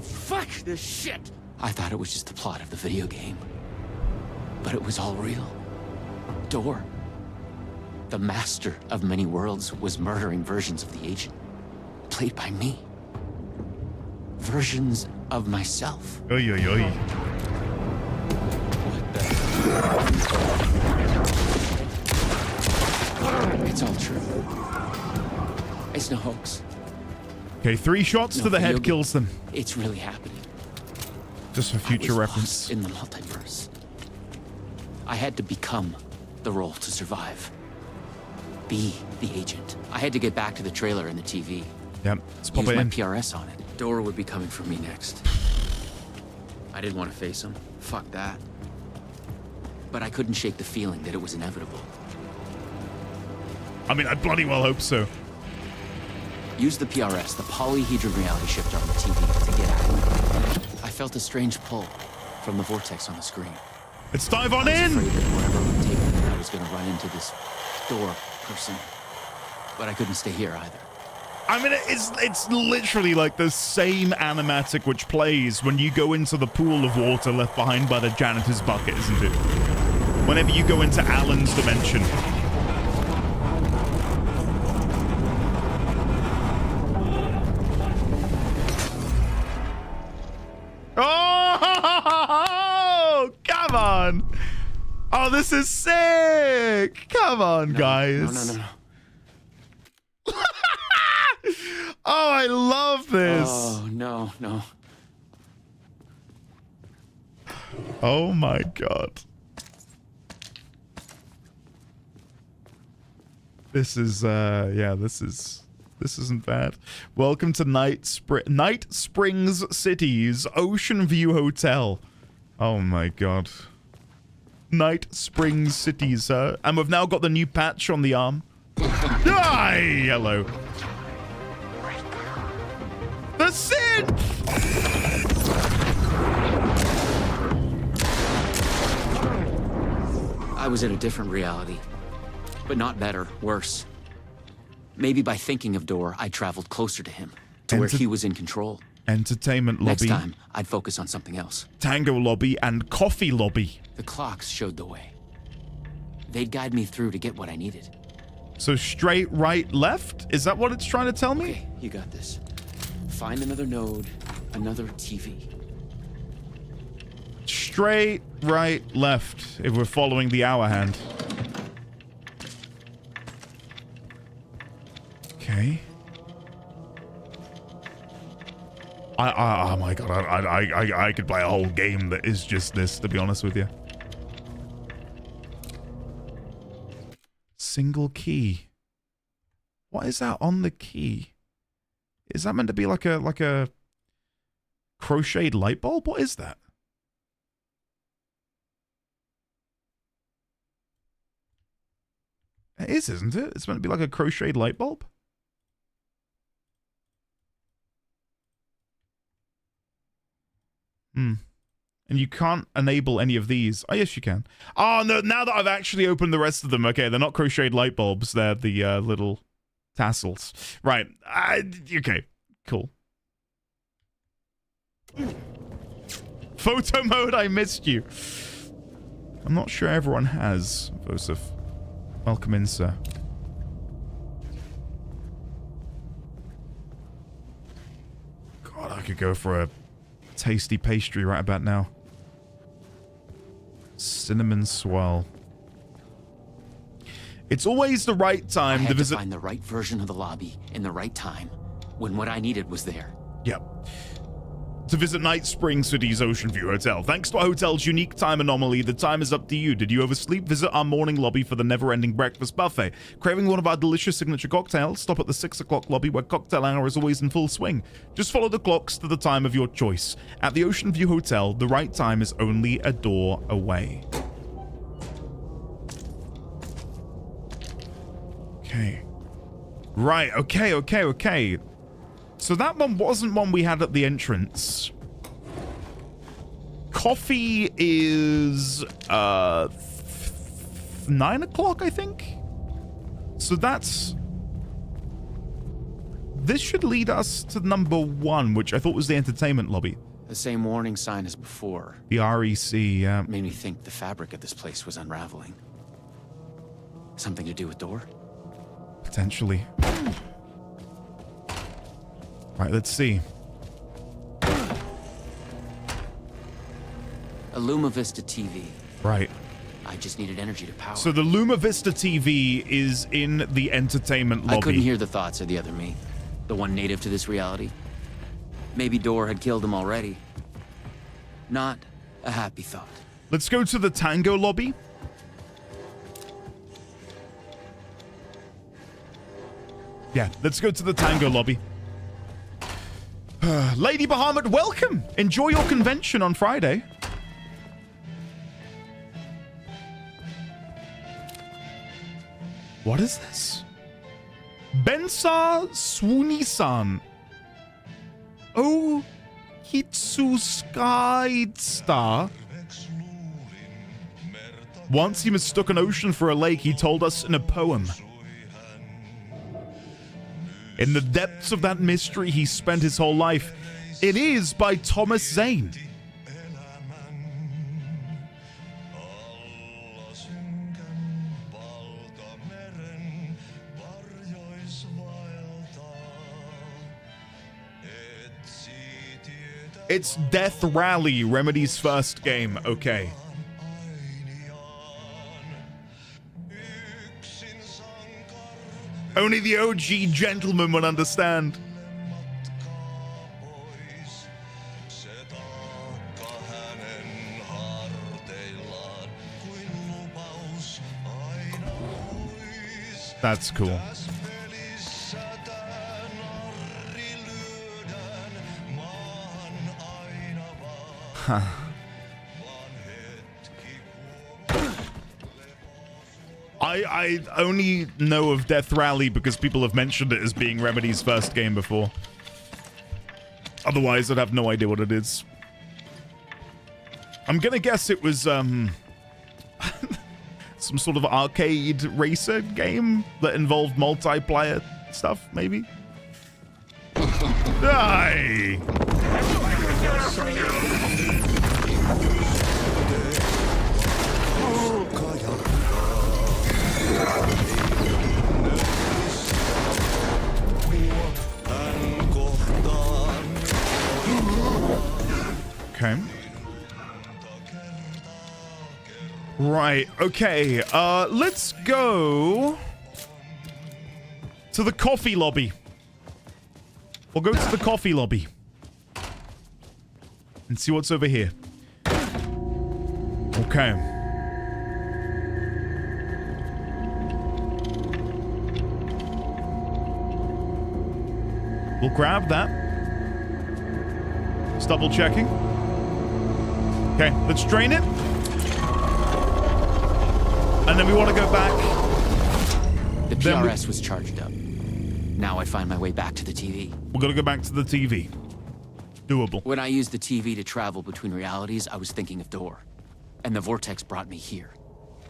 Speaker 4: Fuck this shit! I thought it was just the plot of the video game. But it was all real. Door, the master of many worlds, was murdering versions of the agent. Played by me. Versions of myself.
Speaker 2: Oy, oy, oy.
Speaker 4: What the? It's all true. It's no hoax.
Speaker 2: Okay, 3 shots
Speaker 4: No
Speaker 2: to the
Speaker 4: video
Speaker 2: head
Speaker 4: game.
Speaker 2: kills them.
Speaker 4: It's really happening.
Speaker 2: Just for future reference.
Speaker 4: In the multiverse. I had to become the role to survive. Be the agent. I had to get back to the trailer and the TV.
Speaker 2: Yep, let's pop
Speaker 4: Use
Speaker 2: it
Speaker 4: my
Speaker 2: in.
Speaker 4: PRS on it. Dora would be coming for me next. I didn't want to face him. Fuck that. But I couldn't shake the feeling that it was inevitable.
Speaker 2: I mean, I bloody well hope so.
Speaker 4: Use the PRS, the polyhedron reality shifter on the TV, to get at him. I felt a strange pull from the vortex on the screen.
Speaker 2: Let's dive on
Speaker 4: I was
Speaker 2: in!
Speaker 4: afraid that wherever it would take me, I was going to run into this door person. But I couldn't stay here either.
Speaker 2: I mean, it's literally like the same animatic which plays when you go into the pool of water left behind by the janitor's bucket, isn't it? Whenever you go into Alan's dimension. Oh, come on. Oh, this is sick. Come on, guys.
Speaker 4: No.
Speaker 2: Oh, I love this.
Speaker 4: Oh, no.
Speaker 2: Oh my god. This is this isn't bad. Welcome to Night Springs City's Ocean View Hotel. Oh my god. Night Springs Cities, and we've now got the new patch on the arm. Hi, hello. The synth!
Speaker 4: I was in a different reality. But not better, worse. Maybe by thinking of Door, I traveled closer to him, to where he was in control.
Speaker 2: Entertainment lobby.
Speaker 4: Next time, I'd focus on something else.
Speaker 2: Tango lobby and coffee lobby.
Speaker 4: The clocks showed the way. They'd guide me through to get what I needed.
Speaker 2: So straight, right, left? Is that what it's trying to tell me?
Speaker 4: Okay, you got this. Find another node, another TV.
Speaker 2: Straight, right, left, if we're following the hour hand. Okay. Oh my god, I could play a whole game that is just this, to be honest with you. Single key. What is that on the key? Is that meant to be like a crocheted light bulb? What is that? It is, isn't it? It's meant to be like a crocheted light bulb. And you can't enable any of these. Oh, yes, you can. Oh, no, now that I've actually opened the rest of them, okay, they're not crocheted light bulbs. They're the little tassels. Right. Okay, cool. Photo mode, I missed you. I'm not sure everyone has, Vosif. Welcome in, sir. God, I could go for a tasty pastry right about now. Cinnamon swirl. It's always the right time to visit.
Speaker 4: Find the right version of the lobby in the right time, when what I needed was there.
Speaker 2: Yep. to visit Night Spring City's Ocean View Hotel. Thanks to our hotel's unique time anomaly, the time is up to you. Did you oversleep? Visit our morning lobby for the never-ending breakfast buffet. Craving one of our delicious signature cocktails? Stop at the 6 o'clock lobby where cocktail hour is always in full swing. Just follow the clocks to the time of your choice. At the Ocean View Hotel, the right time is only a door away. Okay. Right, okay. So that one wasn't one we had at the entrance. Coffee is 9 o'clock, I think. So that's... This should lead us to number 1, which I thought was the entertainment lobby.
Speaker 4: The same warning sign as before.
Speaker 2: The REC, yeah.
Speaker 4: Made me think the fabric of this place was unraveling. Something to do with Door?
Speaker 2: Potentially. Right, let's see.
Speaker 4: A Luma Vista TV.
Speaker 2: Right.
Speaker 4: I just needed energy to power.
Speaker 2: So the Luma Vista TV is in the entertainment lobby.
Speaker 4: I couldn't hear the thoughts of the other me. The one native to this reality. Maybe Door had killed him already. Not a happy thought.
Speaker 2: Let's go to the Tango lobby. Yeah, let's go to the Tango lobby. Lady Bahamut, welcome! Enjoy your convention on Friday. What is this? Bensa Swoony-san. Oh, Hitsuskide-star. Once he mistook an ocean for a lake, he told us in a poem. In the depths of that mystery, he spent his whole life. It is by Thomas Zane. It's Death Rally, Remedy's first game. Okay. Only the OG gentleman would understand. That's cool. Huh. I only know of Death Rally because people have mentioned it as being Remedy's first game before. Otherwise, I'd have no idea what it is. I'm gonna guess it was, some sort of arcade racer game that involved multiplayer stuff, maybe? Die! Okay. Right, okay. Let's go to the coffee lobby. We'll go to the coffee lobby and see what's over here. Okay. We'll grab that. Just double checking. Okay, let's drain it. And then we want to go back.
Speaker 4: The PRS was charged up. Now I find my way back to the TV.
Speaker 2: We're going to go back to the TV. Doable.
Speaker 4: When I used the TV to travel between realities, I was thinking of Door. And the vortex brought me here,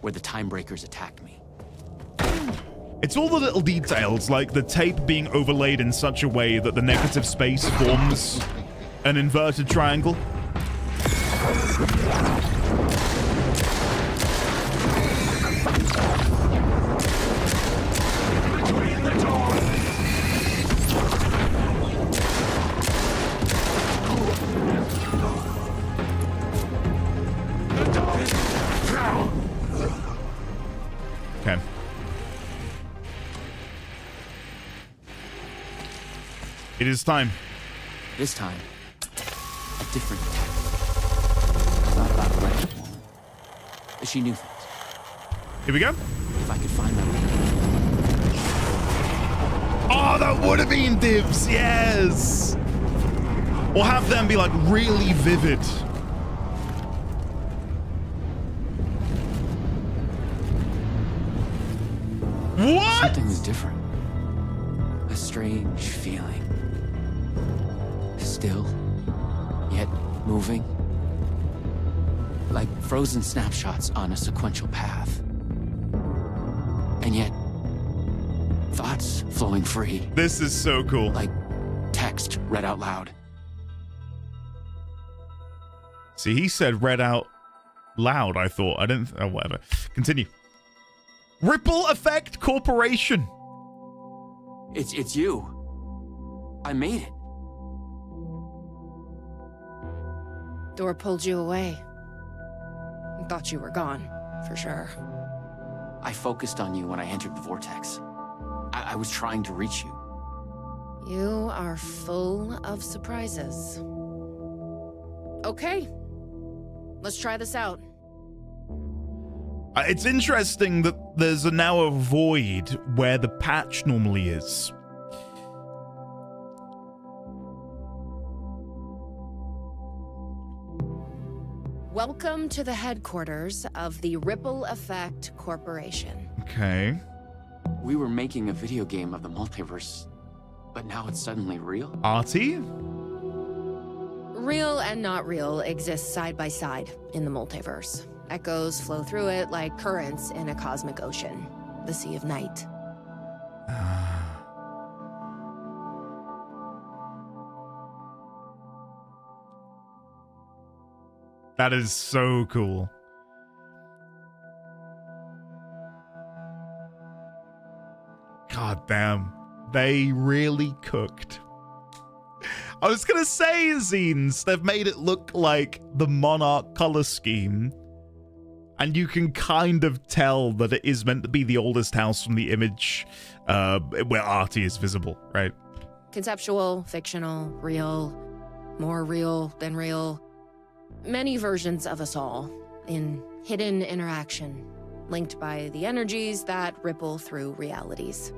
Speaker 4: where the time breakers attacked me.
Speaker 2: It's all the little details, like the tape being overlaid in such a way that the negative space forms an inverted triangle. Okay. It is time.
Speaker 4: This time, a different tech. I thought about a Reddit woman. She knew things.
Speaker 2: Here we go.
Speaker 4: If I could find my way.
Speaker 2: Oh, that would have been dibs, yes! Or have them be like really vivid. What?
Speaker 4: Something was different. A strange feeling. Still, yet moving. Like frozen snapshots on a sequential path. And yet, thoughts flowing free.
Speaker 2: This is so cool.
Speaker 4: Like text read out loud.
Speaker 2: See, he said read out loud, I thought. I didn't... Oh, whatever. Continue. Ripple Effect Corporation.
Speaker 4: It's you. I made it.
Speaker 16: Door pulled you away. I thought you were gone, for sure.
Speaker 4: I focused on you when I entered the vortex. I was trying to reach you.
Speaker 16: You are full of surprises. Okay. Let's try this out.
Speaker 2: It's interesting that there's now a void where the patch normally is.
Speaker 16: Welcome to the headquarters of the Ripple Effect Corporation.
Speaker 2: Okay.
Speaker 4: We were making a video game of the multiverse, but now it's suddenly real?
Speaker 2: Artie?
Speaker 16: Real and not real exist side by side in the multiverse. Echoes flow through it like currents in a cosmic ocean, the Sea of Night.
Speaker 2: That is so cool. God damn. They really cooked. I was gonna say, Zines, they've made it look like the Monarch color scheme. And you can kind of tell that it is meant to be the oldest house from the image where Artie is visible, right?
Speaker 16: Conceptual, fictional, real, more real than real. Many versions of us all, in hidden interaction, linked by the energies that ripple through realities.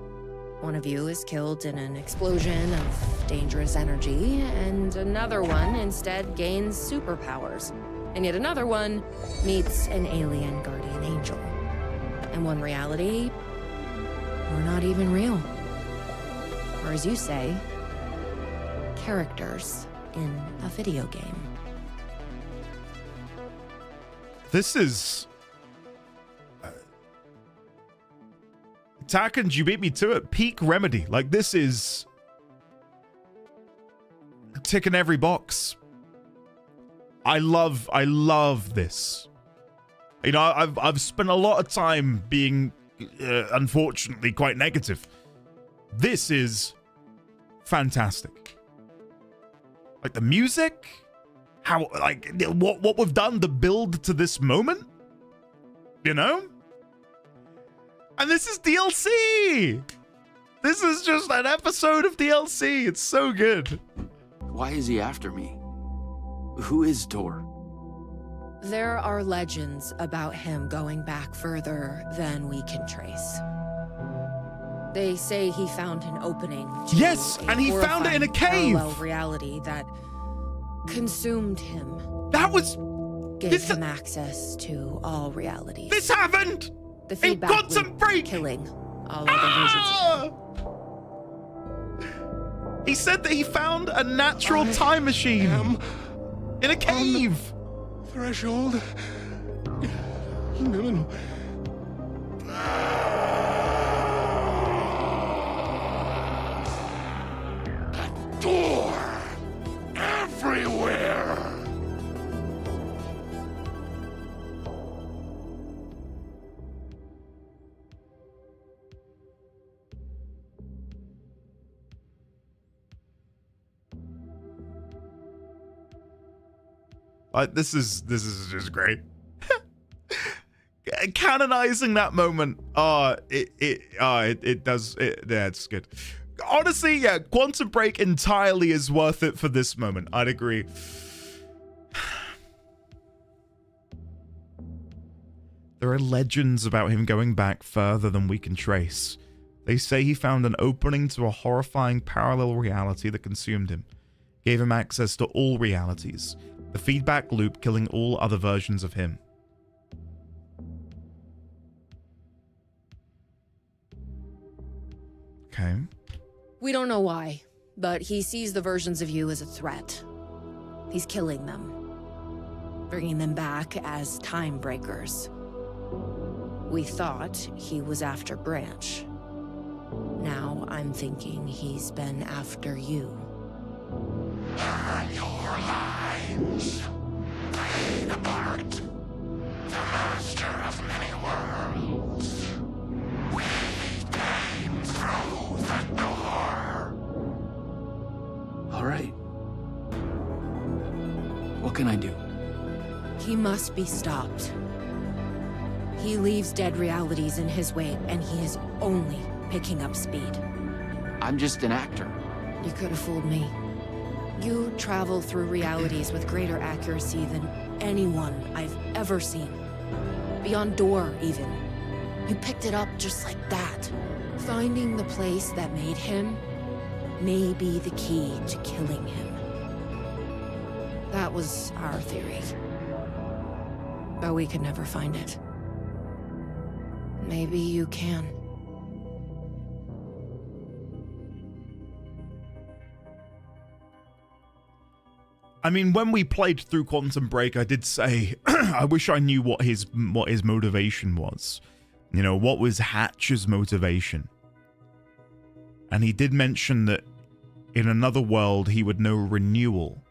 Speaker 16: One of you is killed in an explosion of dangerous energy, and another one instead gains superpowers. And yet another one meets an alien guardian angel. In one reality, we're not even real. Or as you say, characters in a video game.
Speaker 2: This is... Tackens, you beat me to it. Peak Remedy. Like, this is... ticking every box. I love this. You know, I've spent a lot of time being, unfortunately, quite negative. This is fantastic. Like, the music... how, like, what we've done to build to this moment, you know? And this is DLC! This is just an episode of DLC. It's so good.
Speaker 4: Why is he after me? Who is Dor?
Speaker 16: There are legends about him going back further than we can trace. They say he found an opening to
Speaker 2: yes, and he found it in a cave.
Speaker 16: Parallel reality that consumed him.
Speaker 2: That was
Speaker 16: gave him access to all realities.
Speaker 2: This happened
Speaker 16: the feedback in Quantum Break, killing all other versions of him.
Speaker 2: He said that he found a natural time machine in a cave.
Speaker 11: Threshold. No.
Speaker 10: A door everywhere.
Speaker 2: This is just great. Canonizing that moment. It does. Yeah, it's good. Honestly, yeah, Quantum Break entirely is worth it for this moment. I'd agree. There are legends about him going back further than we can trace. They say he found an opening to a horrifying parallel reality that consumed him, gave him access to all realities, the feedback loop killing all other versions of him. Okay.
Speaker 16: We don't know why, but he sees the versions of you as a threat. He's killing them, bringing them back as time breakers. We thought he was after Branch. Now I'm thinking he's been after you.
Speaker 10: Your lines break apart the master of many worlds. We came through the door.
Speaker 4: All right. What can I do?
Speaker 16: He must be stopped. He leaves dead realities in his wake, and he is only picking up speed.
Speaker 4: I'm just an actor.
Speaker 16: You could have fooled me. You travel through realities with greater accuracy than anyone I've ever seen. Beyond Door, even. You picked it up just like that. Finding the place that made him may be the key to killing him. That was our theory. But we could never find it. Maybe you can.
Speaker 2: I mean, when we played through Quantum Break, I did say, I wish I knew what his motivation was. You know, what was Hatch's motivation? And he did mention that in another world, he would know renewal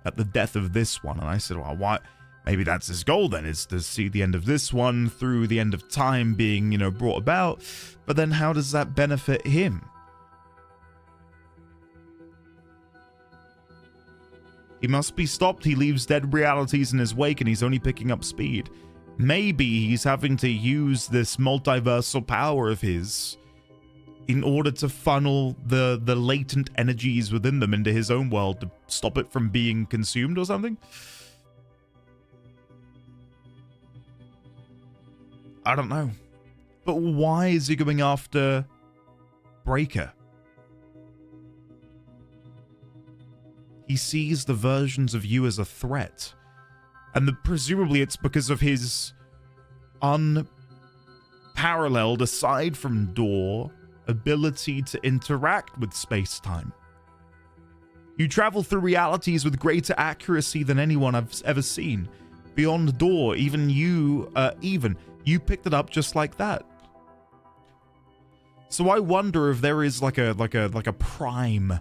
Speaker 2: at the death of this one. And I said, well, why? Maybe that's his goal then, is to see the end of this one through the end of time being, you know, brought about. But then how does that benefit him? He must be stopped. He leaves dead realities in his wake and he's only picking up speed. Maybe he's having to use this multiversal power of his in order to funnel the latent energies within them into his own world to stop it from being consumed or something. I don't know. But why is he going after Breaker? He sees the versions of you as a threat. And presumably it's because of his unparalleled, aside from Door, ability to interact with space-time. You travel through realities with greater accuracy than anyone I've ever seen. Beyond Door, even you picked it up just like that. So I wonder if there is like a prime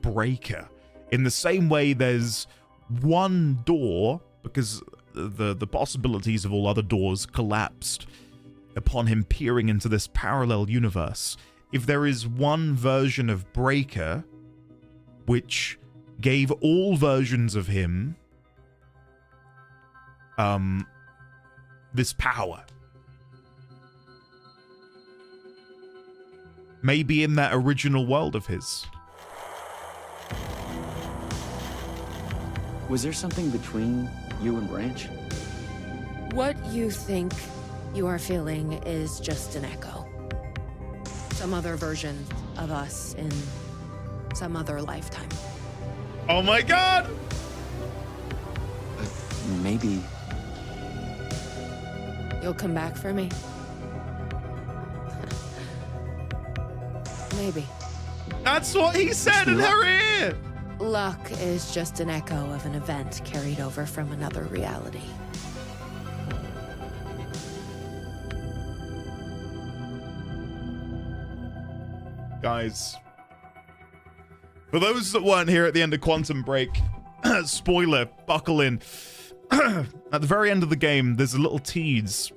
Speaker 2: Breaker. In the same way there's one Door, because the possibilities of all other doors collapsed upon him peering into this parallel universe. If there is one version of Breaker which gave all versions of him this power, maybe in that original world of his.
Speaker 4: Was there something between you and Branch?
Speaker 16: What you think you are feeling is just an echo. Some other version of us in some other lifetime.
Speaker 2: Oh my god!
Speaker 4: Maybe.
Speaker 16: You'll come back for me? Maybe.
Speaker 2: That's what he said in her ear!
Speaker 16: Luck is just an echo of an event carried over from another reality.
Speaker 2: Guys, for those that weren't here at the end of Quantum Break, spoiler, buckle in. At the very end of the game, there's a little tease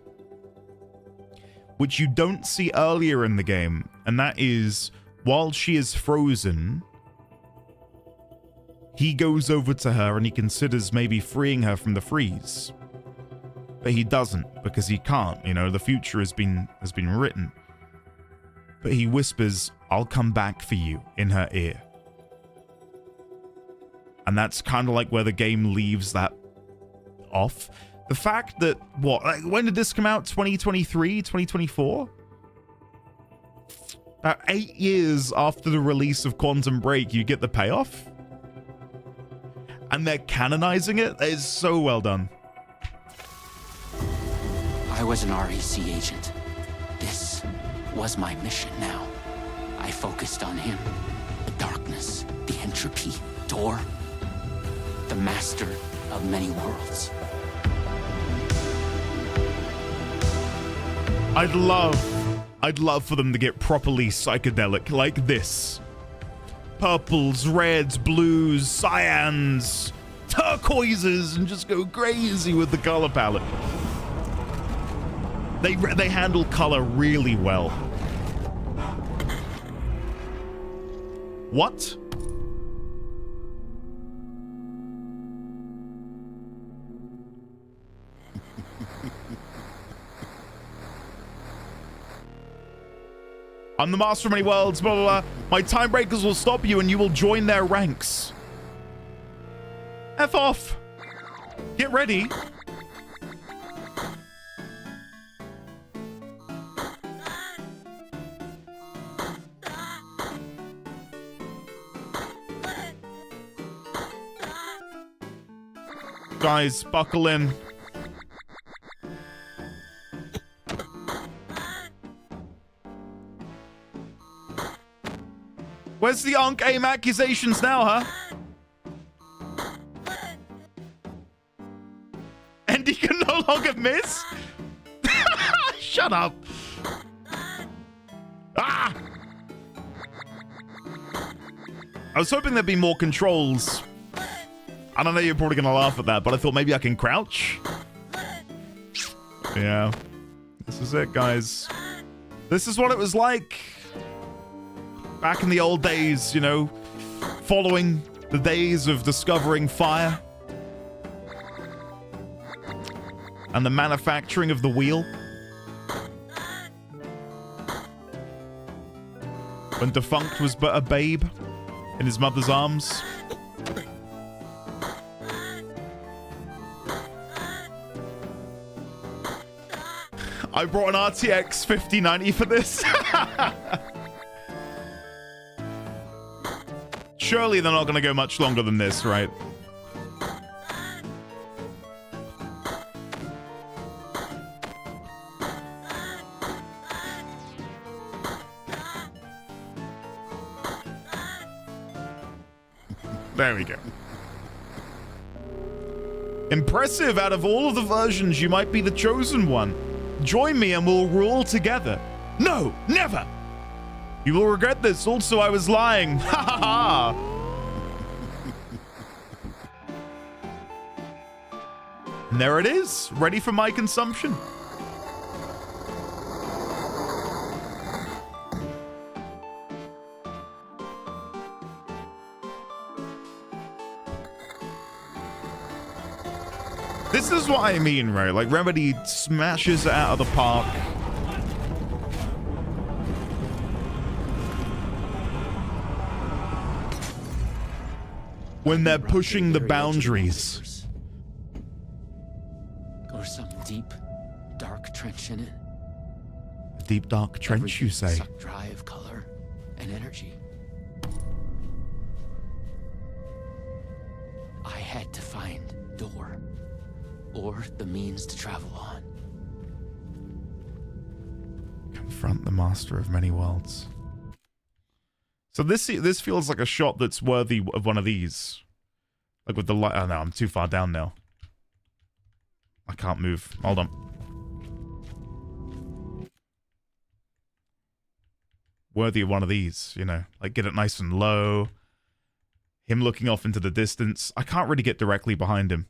Speaker 2: which you don't see earlier in the game, and that is, while she is frozen, he goes over to her and he considers maybe freeing her from the freeze. But he doesn't, because he can't, you know, the future has been written. But he whispers, "I'll come back for you," in her ear. And that's kind of like where the game leaves that off. The fact that, what, like, when did this come out? 2023, 2024? About 8 years after the release of Quantum Break, you get the payoff? And they're canonizing it? That is so well done.
Speaker 4: I was an REC agent. This was my mission now. I focused on him. The darkness, the entropy, Door, the master of many worlds.
Speaker 2: I'd love for them to get properly psychedelic like this. Purples, reds, blues, cyans, turquoises, and just go crazy with the color palette. They handle color really well. What? I'm the master of many worlds, blah, blah, blah. My time breakers will stop you and you will join their ranks. F off. Get ready. Guys, buckle in. Where's the Ankh aim accusations now, huh? And he can no longer miss? Shut up. Ah! I was hoping there'd be more controls. I don't know, you're probably gonna laugh at that, but I thought maybe I can crouch. Yeah. This is it, guys. This is what it was like back in the old days, you know, following the days of discovering fire and the manufacturing of the wheel. When Defunct was but a babe in his mother's arms. I brought an RTX 5090 for this. Surely they're not going to go much longer than this, right? There we go. Impressive. Out of all of the versions, you might be the chosen one. Join me and we'll rule together. No, never. You will regret this. Also, I was lying. Ha ha ha. And there it is, ready for my consumption. This is what I mean, right? Like, Remedy smashes it out of the park. When they're pushing the boundaries.
Speaker 4: Go to some deep, dark trench in it.
Speaker 2: Deep, dark trench, you say?
Speaker 4: Sucked dry of color and energy. I had to find Door, or the means to travel on.
Speaker 2: Confront the master of many worlds. So this feels like a shot that's worthy of one of these. Like with the light. Oh no, I'm too far down now. I can't move. Hold on. Worthy of one of these, you know. Like get it nice and low. Him looking off into the distance. I can't really get directly behind him.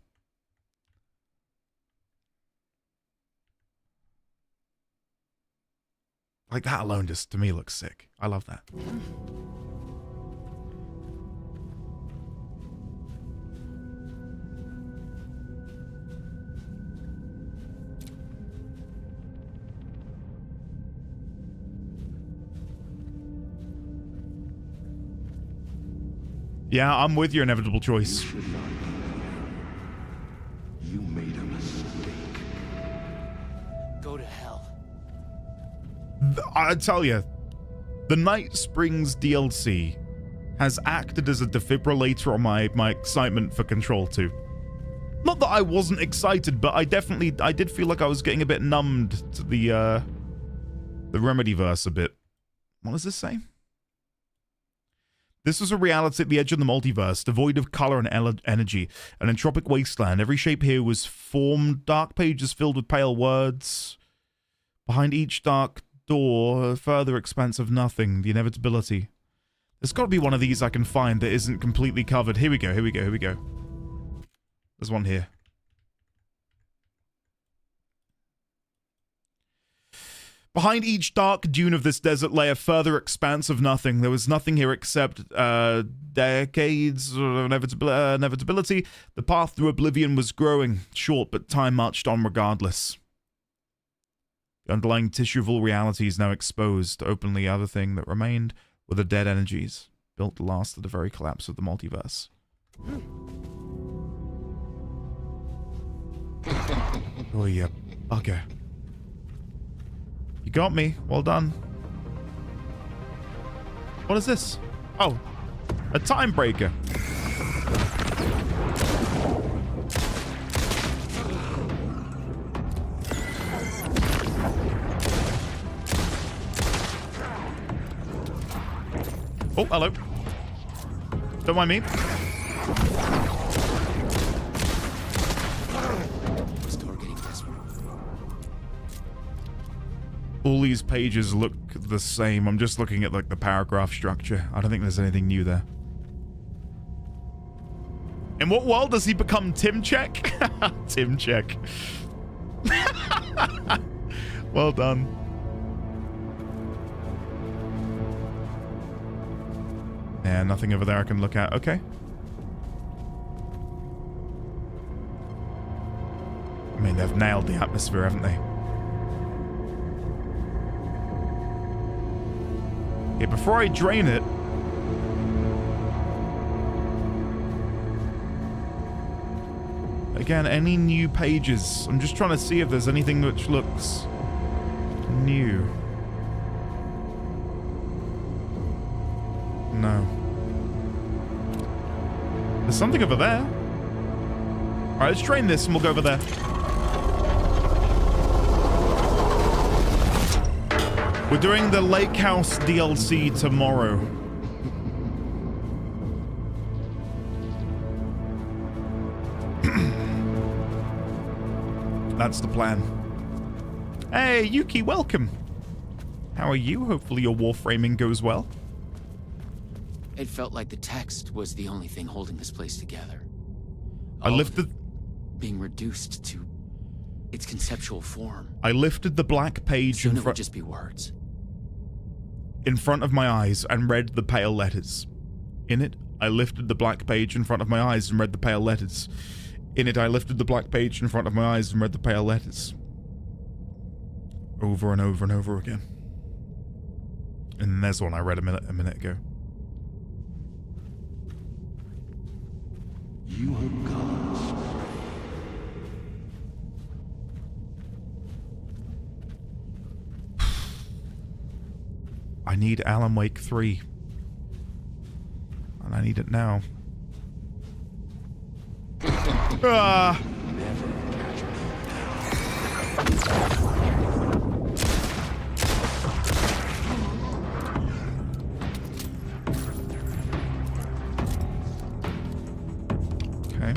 Speaker 2: Like that alone just, to me, looks sick. I love that. Yeah, I'm with your inevitable choice.
Speaker 10: You made a mistake.
Speaker 4: go to hell.
Speaker 2: I tell you, the Night Springs DLC has acted as a defibrillator on my excitement for Control 2. Not that I wasn't excited, but I did feel like I was getting a bit numbed to the Remedyverse a bit. What does this say? This was a reality at the edge of the multiverse, devoid of color and energy, an entropic wasteland. Every shape here was formed, dark pages filled with pale words. Behind each dark door, a further expanse of nothing, the inevitability. There's got to be one of these I can find that isn't completely covered. Here we go, here we go, here we go. There's one here. Behind each dark dune of this desert lay a further expanse of nothing. There was nothing here except decades of inevitability. The path through oblivion was growing, short, but time marched on regardless. The underlying tissue of all reality is now exposed. Openly, the other thing that remained were the dead energies, built to last at the very collapse of the multiverse. Oh, yeah, bugger. You got me. Well done. What is this? Oh, a time breaker. Oh, hello. Don't mind me. All these pages look the same. I'm just looking at like the paragraph structure. I don't think there's anything new there. In what world does he become Timchek? Timchek. Well done. Yeah, nothing over there I can look at. Okay. I mean, they've nailed the atmosphere, haven't they? Okay, before I drain it... Again, any new pages? I'm just trying to see if there's anything which looks new. No. There's something over there. Alright, let's drain this and we'll go over there. We're doing the Lake House DLC tomorrow. That's the plan. Hey, Yuki, welcome. How are you? Hopefully your warframing goes well.
Speaker 4: It felt like the text was the only thing holding this place together.
Speaker 2: I lifted...
Speaker 4: Being reduced to its conceptual form.
Speaker 2: I lifted the black page
Speaker 4: Soon it would just be words.
Speaker 2: In front of my eyes and read the pale letters. In it, I lifted the black page in front of my eyes and read the pale letters. In it, I lifted the black page in front of my eyes and read the pale letters. Over and over and over again. And there's one I read a minute ago.
Speaker 10: You have gone astray.
Speaker 2: I need Alan Wake 3. And I need it now. Ah! Okay.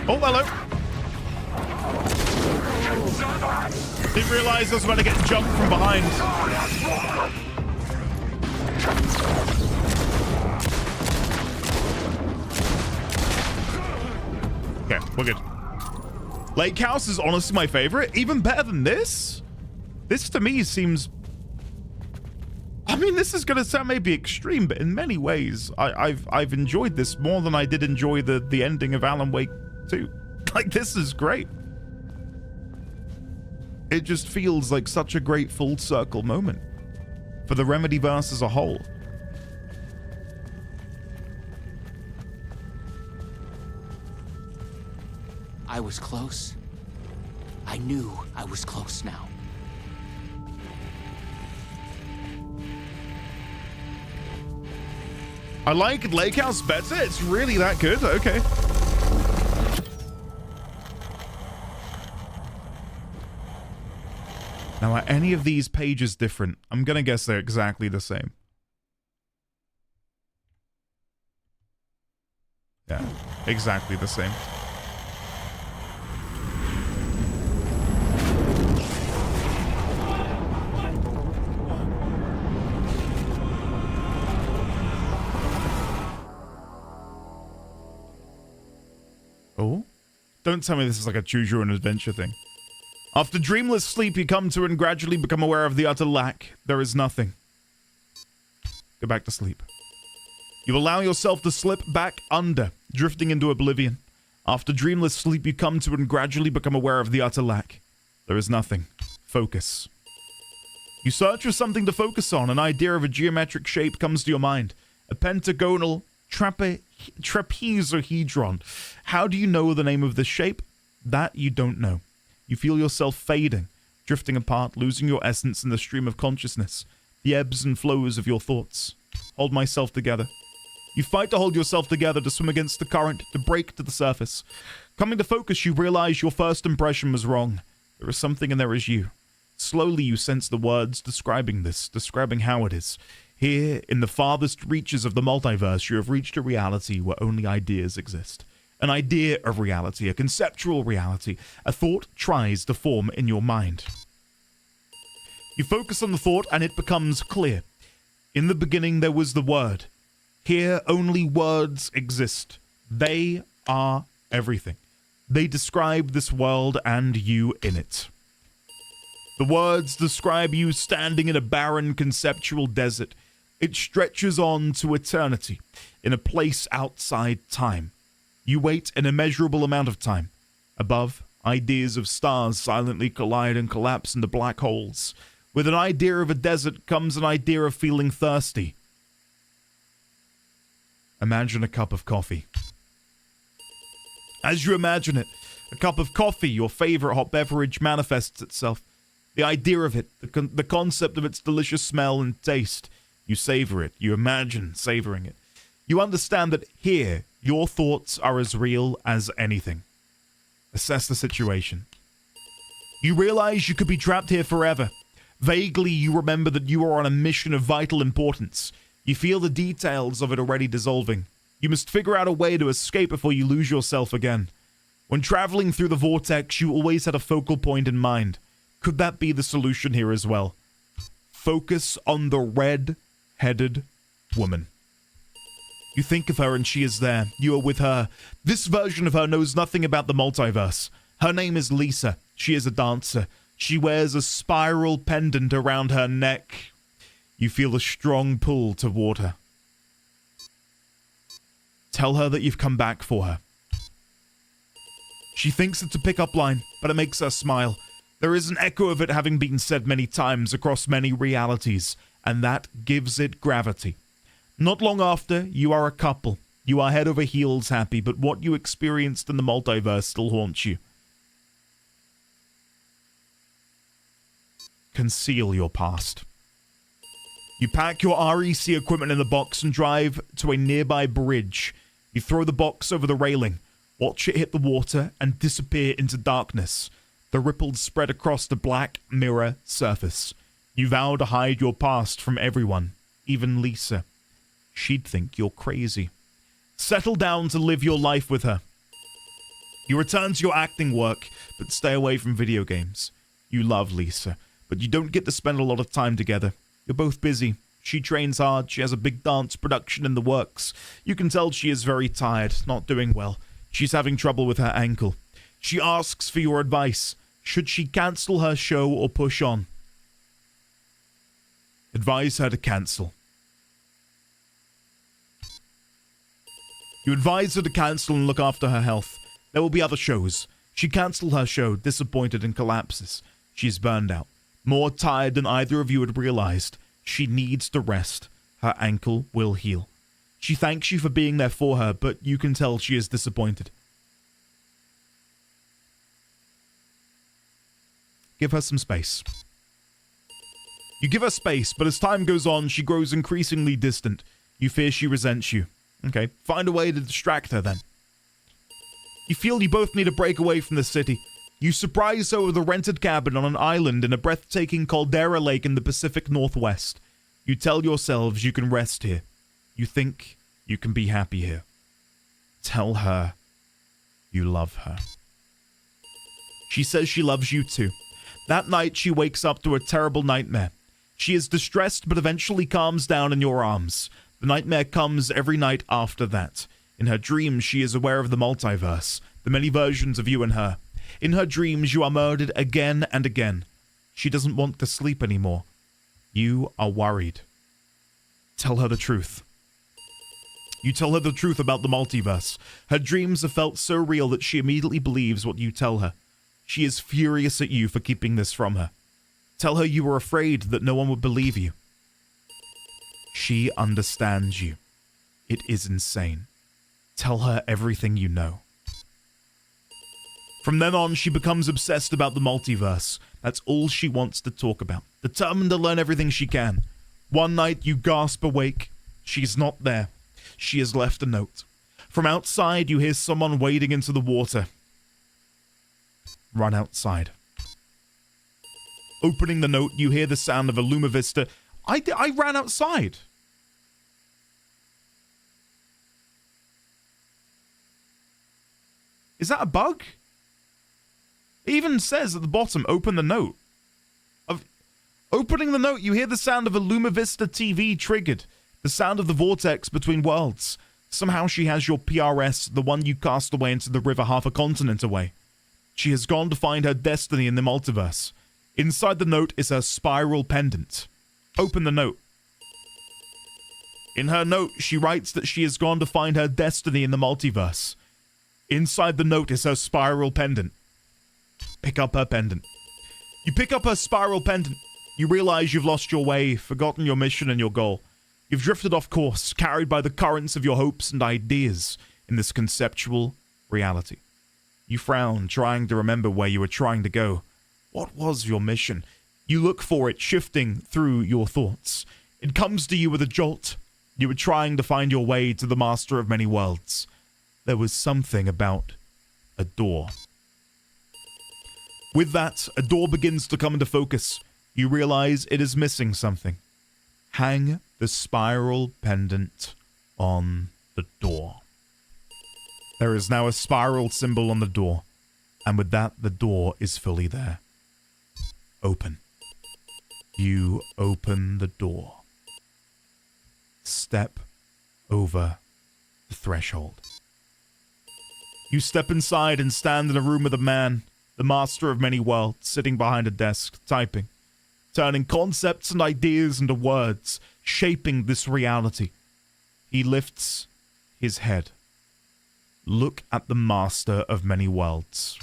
Speaker 2: Oh, hello. Didn't realize I was about to get jumped from behind. Okay, we're good. Lake House is honestly my favorite. Even better than this. This to me seems... I mean, this is gonna sound maybe extreme, but in many ways, I've enjoyed this more than I did enjoy the ending of Alan Wake 2. Like, this is great. It just feels like such a great full circle moment for the Remedyverse as a whole.
Speaker 4: I was close. I knew I was close now.
Speaker 2: I like Lake House better. It's really that good. Okay. Now, are any of these pages different? I'm gonna guess they're exactly the same. Yeah, exactly the same. Oh? Don't tell me this is like a choose your own adventure thing. After dreamless sleep, you come to and gradually become aware of the utter lack. There is nothing. Go back to sleep. You allow yourself to slip back under, drifting into oblivion. After dreamless sleep, you come to and gradually become aware of the utter lack. There is nothing. Focus. You search for something to focus on. An idea of a geometric shape comes to your mind. A pentagonal trapezohedron. How do you know the name of this shape? That you don't know. You feel yourself fading, drifting apart, losing your essence in the stream of consciousness, the ebbs and flows of your thoughts. Hold myself together. You fight to hold yourself together, to swim against the current, to break to the surface. Coming to focus, you realize your first impression was wrong. There is something and there is you. Slowly you sense the words describing this, describing how it is. Here, in the farthest reaches of the multiverse, you have reached a reality where only ideas exist. An idea of reality, a conceptual reality. A thought tries to form in your mind. You focus on the thought and it becomes clear. In the beginning there was the word. Here only words exist. They are everything. They describe this world and you in it. The words describe you standing in a barren conceptual desert. It stretches on to eternity, in a place outside time. You wait an immeasurable amount of time. Above, ideas of stars silently collide and collapse into black holes. With an idea of a desert comes an idea of feeling thirsty. Imagine a cup of coffee. As you imagine it, a cup of coffee, your favorite hot beverage, manifests itself. The idea of it, the concept of its delicious smell and taste. You savor it. You imagine savoring it. You understand that here, your thoughts are as real as anything. Assess the situation. You realize you could be trapped here forever. Vaguely, you remember that you are on a mission of vital importance. You feel the details of it already dissolving. You must figure out a way to escape before you lose yourself again. When traveling through the vortex, you always had a focal point in mind. Could that be the solution here as well? Focus on the red-headed woman. You think of her and she is there. You are with her. This version of her knows nothing about the multiverse. Her name is Lisa. She is a dancer. She wears a spiral pendant around her neck. You feel a strong pull toward her. Tell her that you've come back for her. She thinks it's a pick-up line, but it makes her smile. There is an echo of it having been said many times across many realities, and that gives it gravity. Not long after, you are a couple. You are head over heels happy, but what you experienced in the multiverse still haunts you. Conceal your past. You pack your REC equipment in a box and drive to a nearby bridge. You throw the box over the railing, watch it hit the water and disappear into darkness. The ripples spread across the black mirror surface. You vow to hide your past from everyone, even Lisa. She'd think you're crazy. Settle down to live your life with her. You return to your acting work, but stay away from video games. You love Lisa, but you don't get to spend a lot of time together. You're both busy. She trains hard. She has a big dance production in the works. You can tell she is very tired, not doing well. She's having trouble with her ankle. She asks for your advice. Should she cancel her show or push on? Advise her to cancel. You advise her to cancel and look after her health. There will be other shows. She cancels her show, disappointed, and collapses. She's burned out, more tired than either of you had realized. She needs to rest. Her ankle will heal. She thanks you for being there for her, but you can tell she is disappointed. Give her some space. You give her space, but as time goes on, she grows increasingly distant. You fear she resents you. Okay, find a way to distract her then. You feel you both need a break away from the city. You surprise her with a rented cabin on an island in a breathtaking caldera lake in the Pacific Northwest. You tell yourselves you can rest here. You think you can be happy here. Tell her you love her. She says she loves you too. That night she wakes up to a terrible nightmare. She is distressed but eventually calms down in your arms. The nightmare comes every night after that. In her dreams, she is aware of the multiverse, the many versions of you and her. In her dreams, you are murdered again and again. She doesn't want to sleep anymore. You are worried. Tell her the truth. You tell her the truth about the multiverse. Her dreams have felt so real that she immediately believes what you tell her. She is furious at you for keeping this from her. Tell her you were afraid that no one would believe you. She understands you. It is insane. Tell her everything you know. From then on, she becomes obsessed about the multiverse. That's all she wants to talk about. Determined to learn everything she can. One night, you gasp awake. She's not there. She has left a note. From outside, you hear someone wading into the water. Run outside. Opening the note, you hear the sound of a Luma Vista. I ran outside. Is that a bug? It even says at the bottom, open the note. Opening the note, you hear the sound of a Luma Vista TV triggered. The sound of the vortex between worlds. Somehow she has your PRS, the one you cast away into the river half a continent away. She has gone to find her destiny in the multiverse. Inside the note is her spiral pendant. Open the note. In her note, she writes that she has gone to find her destiny in the multiverse. Inside the note is her spiral pendant. Pick up her pendant. You pick up her spiral pendant. You realize you've lost your way, forgotten your mission and your goal. You've drifted off course, carried by the currents of your hopes and ideas in this conceptual reality. You frown, trying to remember where you were trying to go. What was your mission? You look for it, shifting through your thoughts. It comes to you with a jolt. You were trying to find your way to the master of many worlds. There was something about a door. With that, a door begins to come into focus. You realize it is missing something. Hang the spiral pendant on the door. There is now a spiral symbol on the door, and with that, the door is fully there. Open. You open the door. Step over the threshold. You step inside and stand in a room with a man, the master of many worlds, sitting behind a desk, typing, turning concepts and ideas into words, shaping this reality. He lifts his head. Look at the master of many worlds.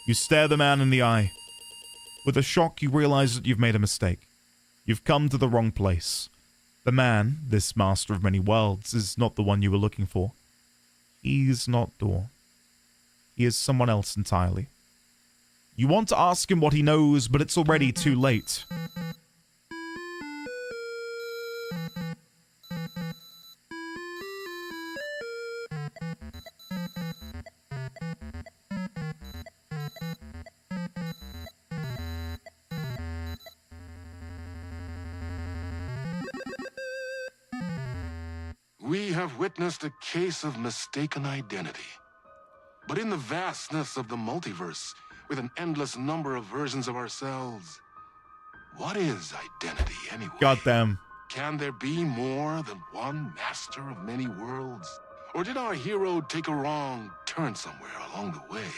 Speaker 2: You stare the man in the eye. With a shock, you realize that you've made a mistake. You've come to the wrong place. The man, this master of many worlds, is not the one you were looking for. He's not Door. He is someone else entirely. You want to ask him what he knows, but it's already too late.
Speaker 11: We have witnessed a case of mistaken identity. But in the vastness of the multiverse, with an endless number of versions of ourselves, what is identity anyway?
Speaker 2: Goddamn.
Speaker 11: Can there be more than one master of many worlds? Or did our hero take a wrong turn somewhere along the way?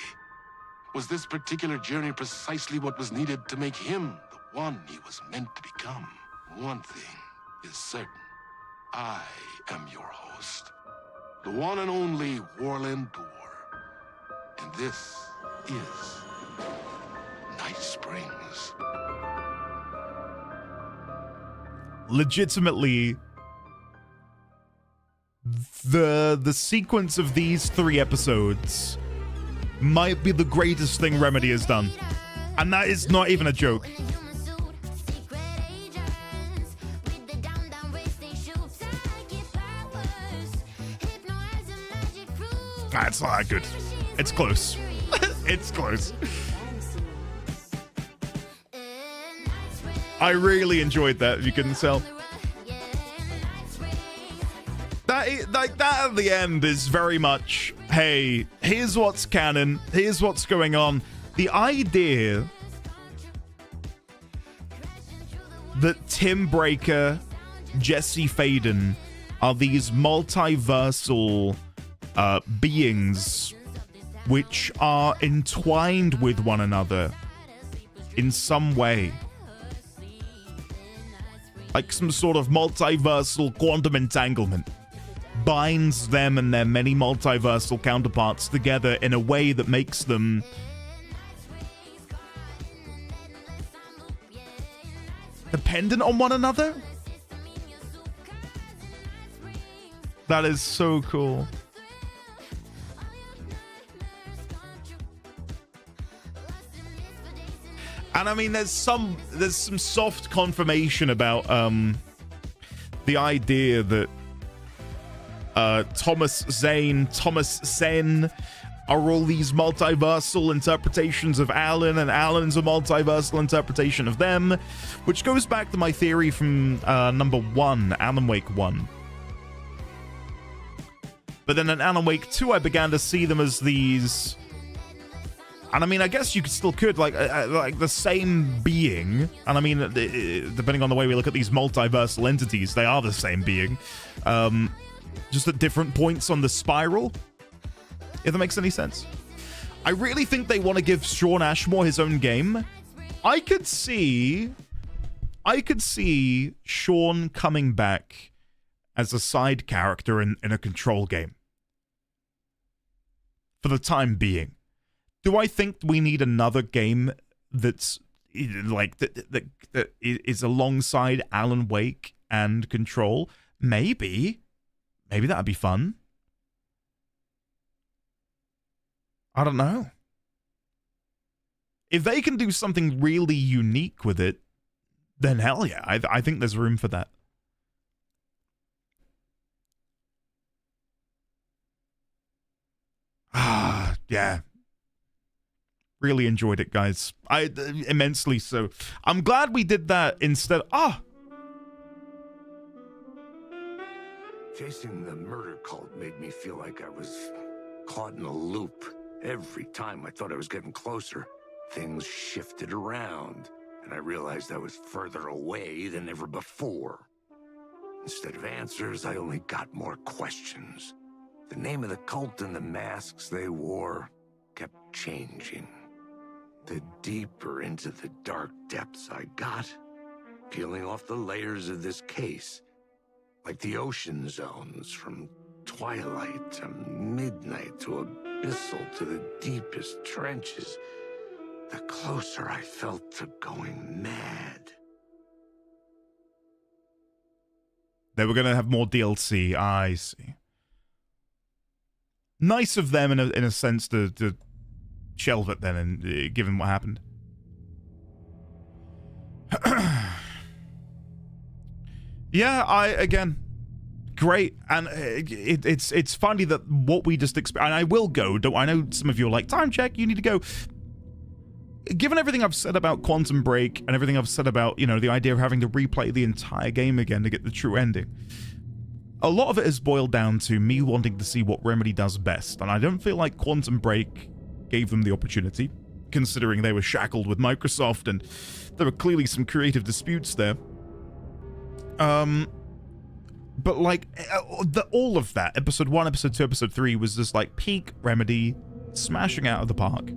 Speaker 11: Was this particular journey precisely what was needed to make him the one he was meant to become? One thing is certain. I am your host, the one and only Warlin Door. And this is Night Springs.
Speaker 2: Legitimately, the sequence of these 3 episodes might be the greatest thing Remedy has done. And that is not even a joke. It's not that good. It's close. It's close. I really enjoyed that, if you couldn't tell. That at the end is very much, hey, here's what's canon, here's what's going on. The idea that Tim Breaker, Jesse Faden are these multiversal beings which are entwined with one another in some way. Like some sort of multiversal quantum entanglement binds them and their many multiversal counterparts together in a way that makes them dependent on one another. That is so cool. And I mean, there's some soft confirmation about the idea that Thomas Sen are all these multiversal interpretations of Alan, and Alan's a multiversal interpretation of them, which goes back to my theory from number 1, Alan Wake 1. But then in Alan Wake 2, I began to see them as these... And I mean, I guess you still could, like the same being. And I mean, depending on the way we look at these multiversal entities, they are the same being. Just at different points on the spiral. If that makes any sense. I really think they want to give Shawn Ashmore his own game. I could see Shawn coming back as a side character in a Control game. For the time being. Do I think we need another game that's like that is alongside Alan Wake and Control? Maybe that'd be fun. I don't know. If they can do something really unique with it, then hell yeah, I think there's room for that. Yeah. Really enjoyed it, guys. Immensely so. I'm glad we did that instead.
Speaker 10: Chasing the murder cult made me feel like I was caught in a loop. Every time I thought I was getting closer, things shifted around, and I realized I was further away than ever before. Instead of answers, I only got more questions. The name of the cult and the masks they wore kept changing. The deeper into the dark depths I got, peeling off the layers of this case, like the ocean zones from twilight to midnight to abyssal to the deepest trenches, the closer I felt to going mad.
Speaker 2: They were going to have more DLC. I see. Nice of them in a sense to shelve it then, and given what happened. Yeah, again, great, and it's funny that what we just and I will go. I know some of you are like, time check, you need to go. Given everything I've said about Quantum Break and everything I've said about, the idea of having to replay the entire game again to get the true ending, a lot of it is boiled down to me wanting to see what Remedy does best, and I don't feel like Quantum Break gave them the opportunity, considering they were shackled with Microsoft and there were clearly some creative disputes there. But like, all of that, episode 1, episode 2, episode 3 was just like peak Remedy, smashing out of the park.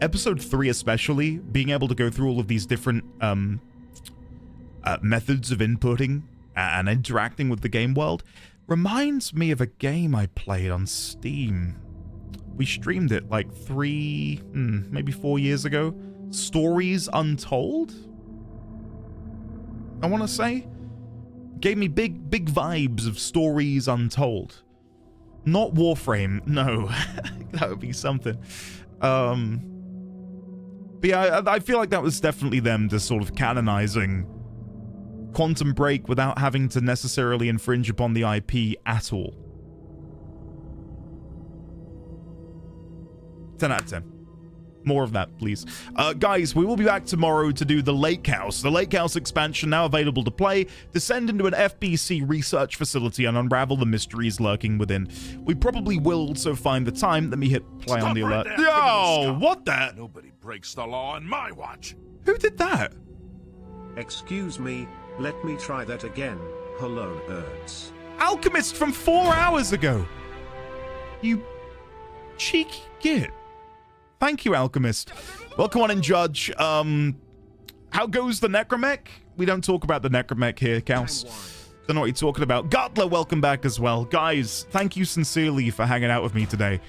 Speaker 2: Episode 3 especially, being able to go through all of these different methods of inputting and interacting with the game world, reminds me of a game I played on Steam. We streamed it like 3, maybe 4 years ago. Stories Untold, I want to say. Gave me big vibes of Stories Untold. Not Warframe, no. That would be something. But yeah, I feel like that was definitely them just sort of canonizing Quantum Break without having to necessarily infringe upon the IP at all. 10 out of 10. More of that, please. Guys, we will be back tomorrow to do the Lake House. The Lake House expansion now available to play. Descend into an FBC research facility and unravel the mysteries lurking within. We probably will also find the time. Let me hit play on the alert. Yo, what the?
Speaker 9: Nobody breaks the law on my watch.
Speaker 2: Who did that?
Speaker 15: Excuse me, let me try that again. Hello, nerds.
Speaker 2: Alchemist from 4 hours ago. You cheeky git. Thank you, Alchemist. Well, come on in, Judge. How goes the Necromech? We don't talk about the Necromech here, Kaus. Don't know what you're talking about. Gutler, welcome back as well. Guys, thank you sincerely for hanging out with me today.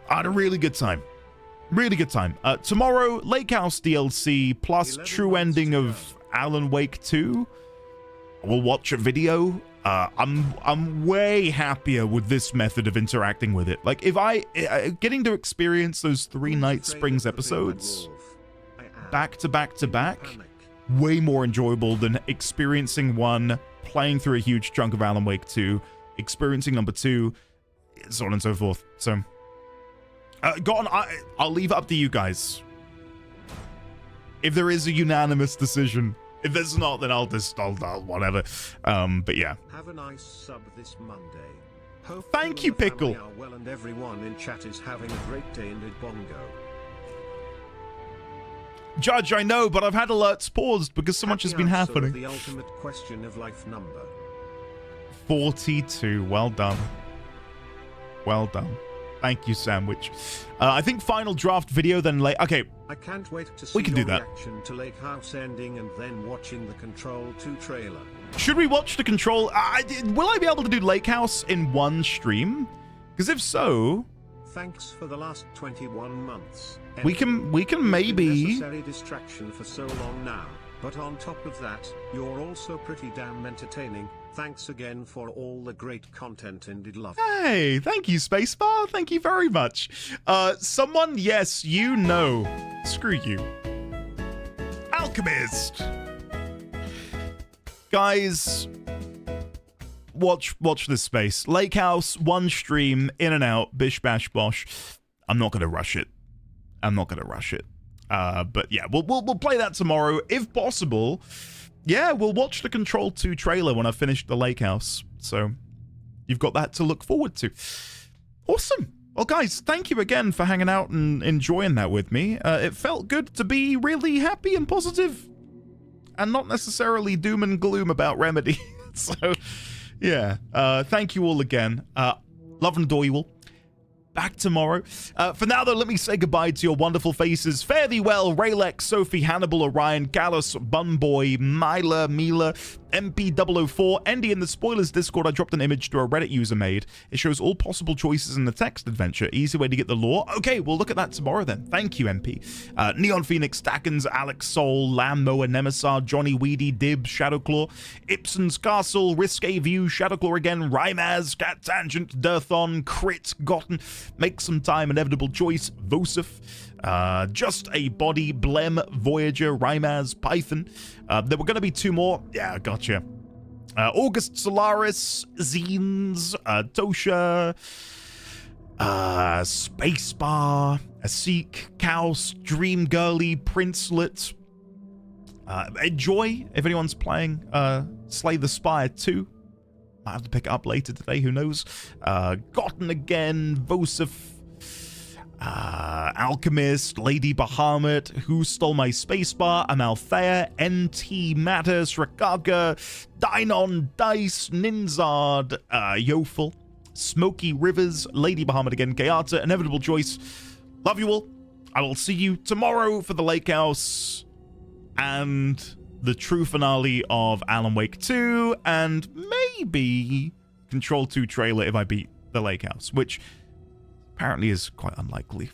Speaker 2: I had a really good time. Really good time. Tomorrow, Lake House DLC plus true ending of Alan Wake 2. We'll watch a video. I'm way happier with this method of interacting with it. Like, if getting to experience those 3 Night Springs episodes back to back to back, way more enjoyable than experiencing one, playing through a huge chunk of Alan Wake 2, experiencing number 2, so on and so forth. So, I'll leave it up to you guys. If there is a unanimous decision. If there's not, then I'll whatever. But yeah.
Speaker 15: Have a nice sub this Monday. Hope
Speaker 2: Thank you, Pickle.
Speaker 15: Are well and everyone in chat is having a great day in Bongo.
Speaker 2: Judge, I know, but I've had alerts paused because so much has been happening.
Speaker 15: The ultimate question of life number.
Speaker 2: 42. Well done. Well done. Thank you, Sandwich. I think final draft video, then late. Okay.
Speaker 15: I can't wait to see your reaction to Lake House ending and then watching the Control 2 trailer.
Speaker 2: Should we watch the Control? Will I be able to do Lake House in one stream? Because if so,
Speaker 15: thanks for the last 21 months.
Speaker 2: We can maybe.
Speaker 15: Necessary distraction for so long now. But on top of that, you're also pretty damn entertaining. Thanks again for all the great content and love.
Speaker 2: Hey, thank you, Spacebar. Thank you very much. Someone, yes, you know. Screw you. Alchemist. Guys, watch this space. Lake House, one stream, in and out, bish bash bosh. I'm not gonna rush it. But yeah, we'll play that tomorrow if possible. Yeah, we'll watch the Control 2 trailer when I finish the Lake House. So you've got that to look forward to. Awesome. Well, guys, thank you again for hanging out and enjoying that with me. It felt good to be really happy and positive and not necessarily doom and gloom about Remedy. So, yeah, thank you all again. Love and adore you all. Back tomorrow. For now, though, let me say goodbye to your wonderful faces. Fare thee well, Raylex, Sophie, Hannibal, Orion, Gallus, Bunboy, Mila, MP004, Andy. In the spoilers Discord, I dropped an image to a Reddit user made. It shows all possible choices in the text adventure. Easy way to get the lore. Okay, we'll look at that tomorrow then. Thank you, MP. Neon Phoenix, Dackens, Alex Soul, Lammo, Nemesis, Johnny Weedy, Dib, Shadowclaw, Ipson's Castle, Risque View, Shadowclaw again, Rymaz, Cat Tangent, Dirthon, Crit, Gotten, Make Some Time, Inevitable Choice, Vosif, Just a Body, Blem, Voyager, Rymaz, Python. There were going to be 2 more. Yeah, gotcha. August Solaris, Zines, Tosha, Spacebar, Asik, Kaus, Dream Girly, Princelet. Enjoy if anyone's playing Slay the Spire 2. Might have to pick it up later today, who knows. Gotten again, Vosif, Alchemist, Lady Bahamut, Who Stole My Spacebar, Amalthea, NT Matters, Rakaga, Dynon, Dice, Ninzard, Yofel, Smoky Rivers, Lady Bahamut again, Gayata, Inevitable Choice. Love you all. I will see you tomorrow for the Lake House and the true finale of Alan Wake 2, and maybe Control 2 trailer if I beat the Lake House, which apparently is quite unlikely.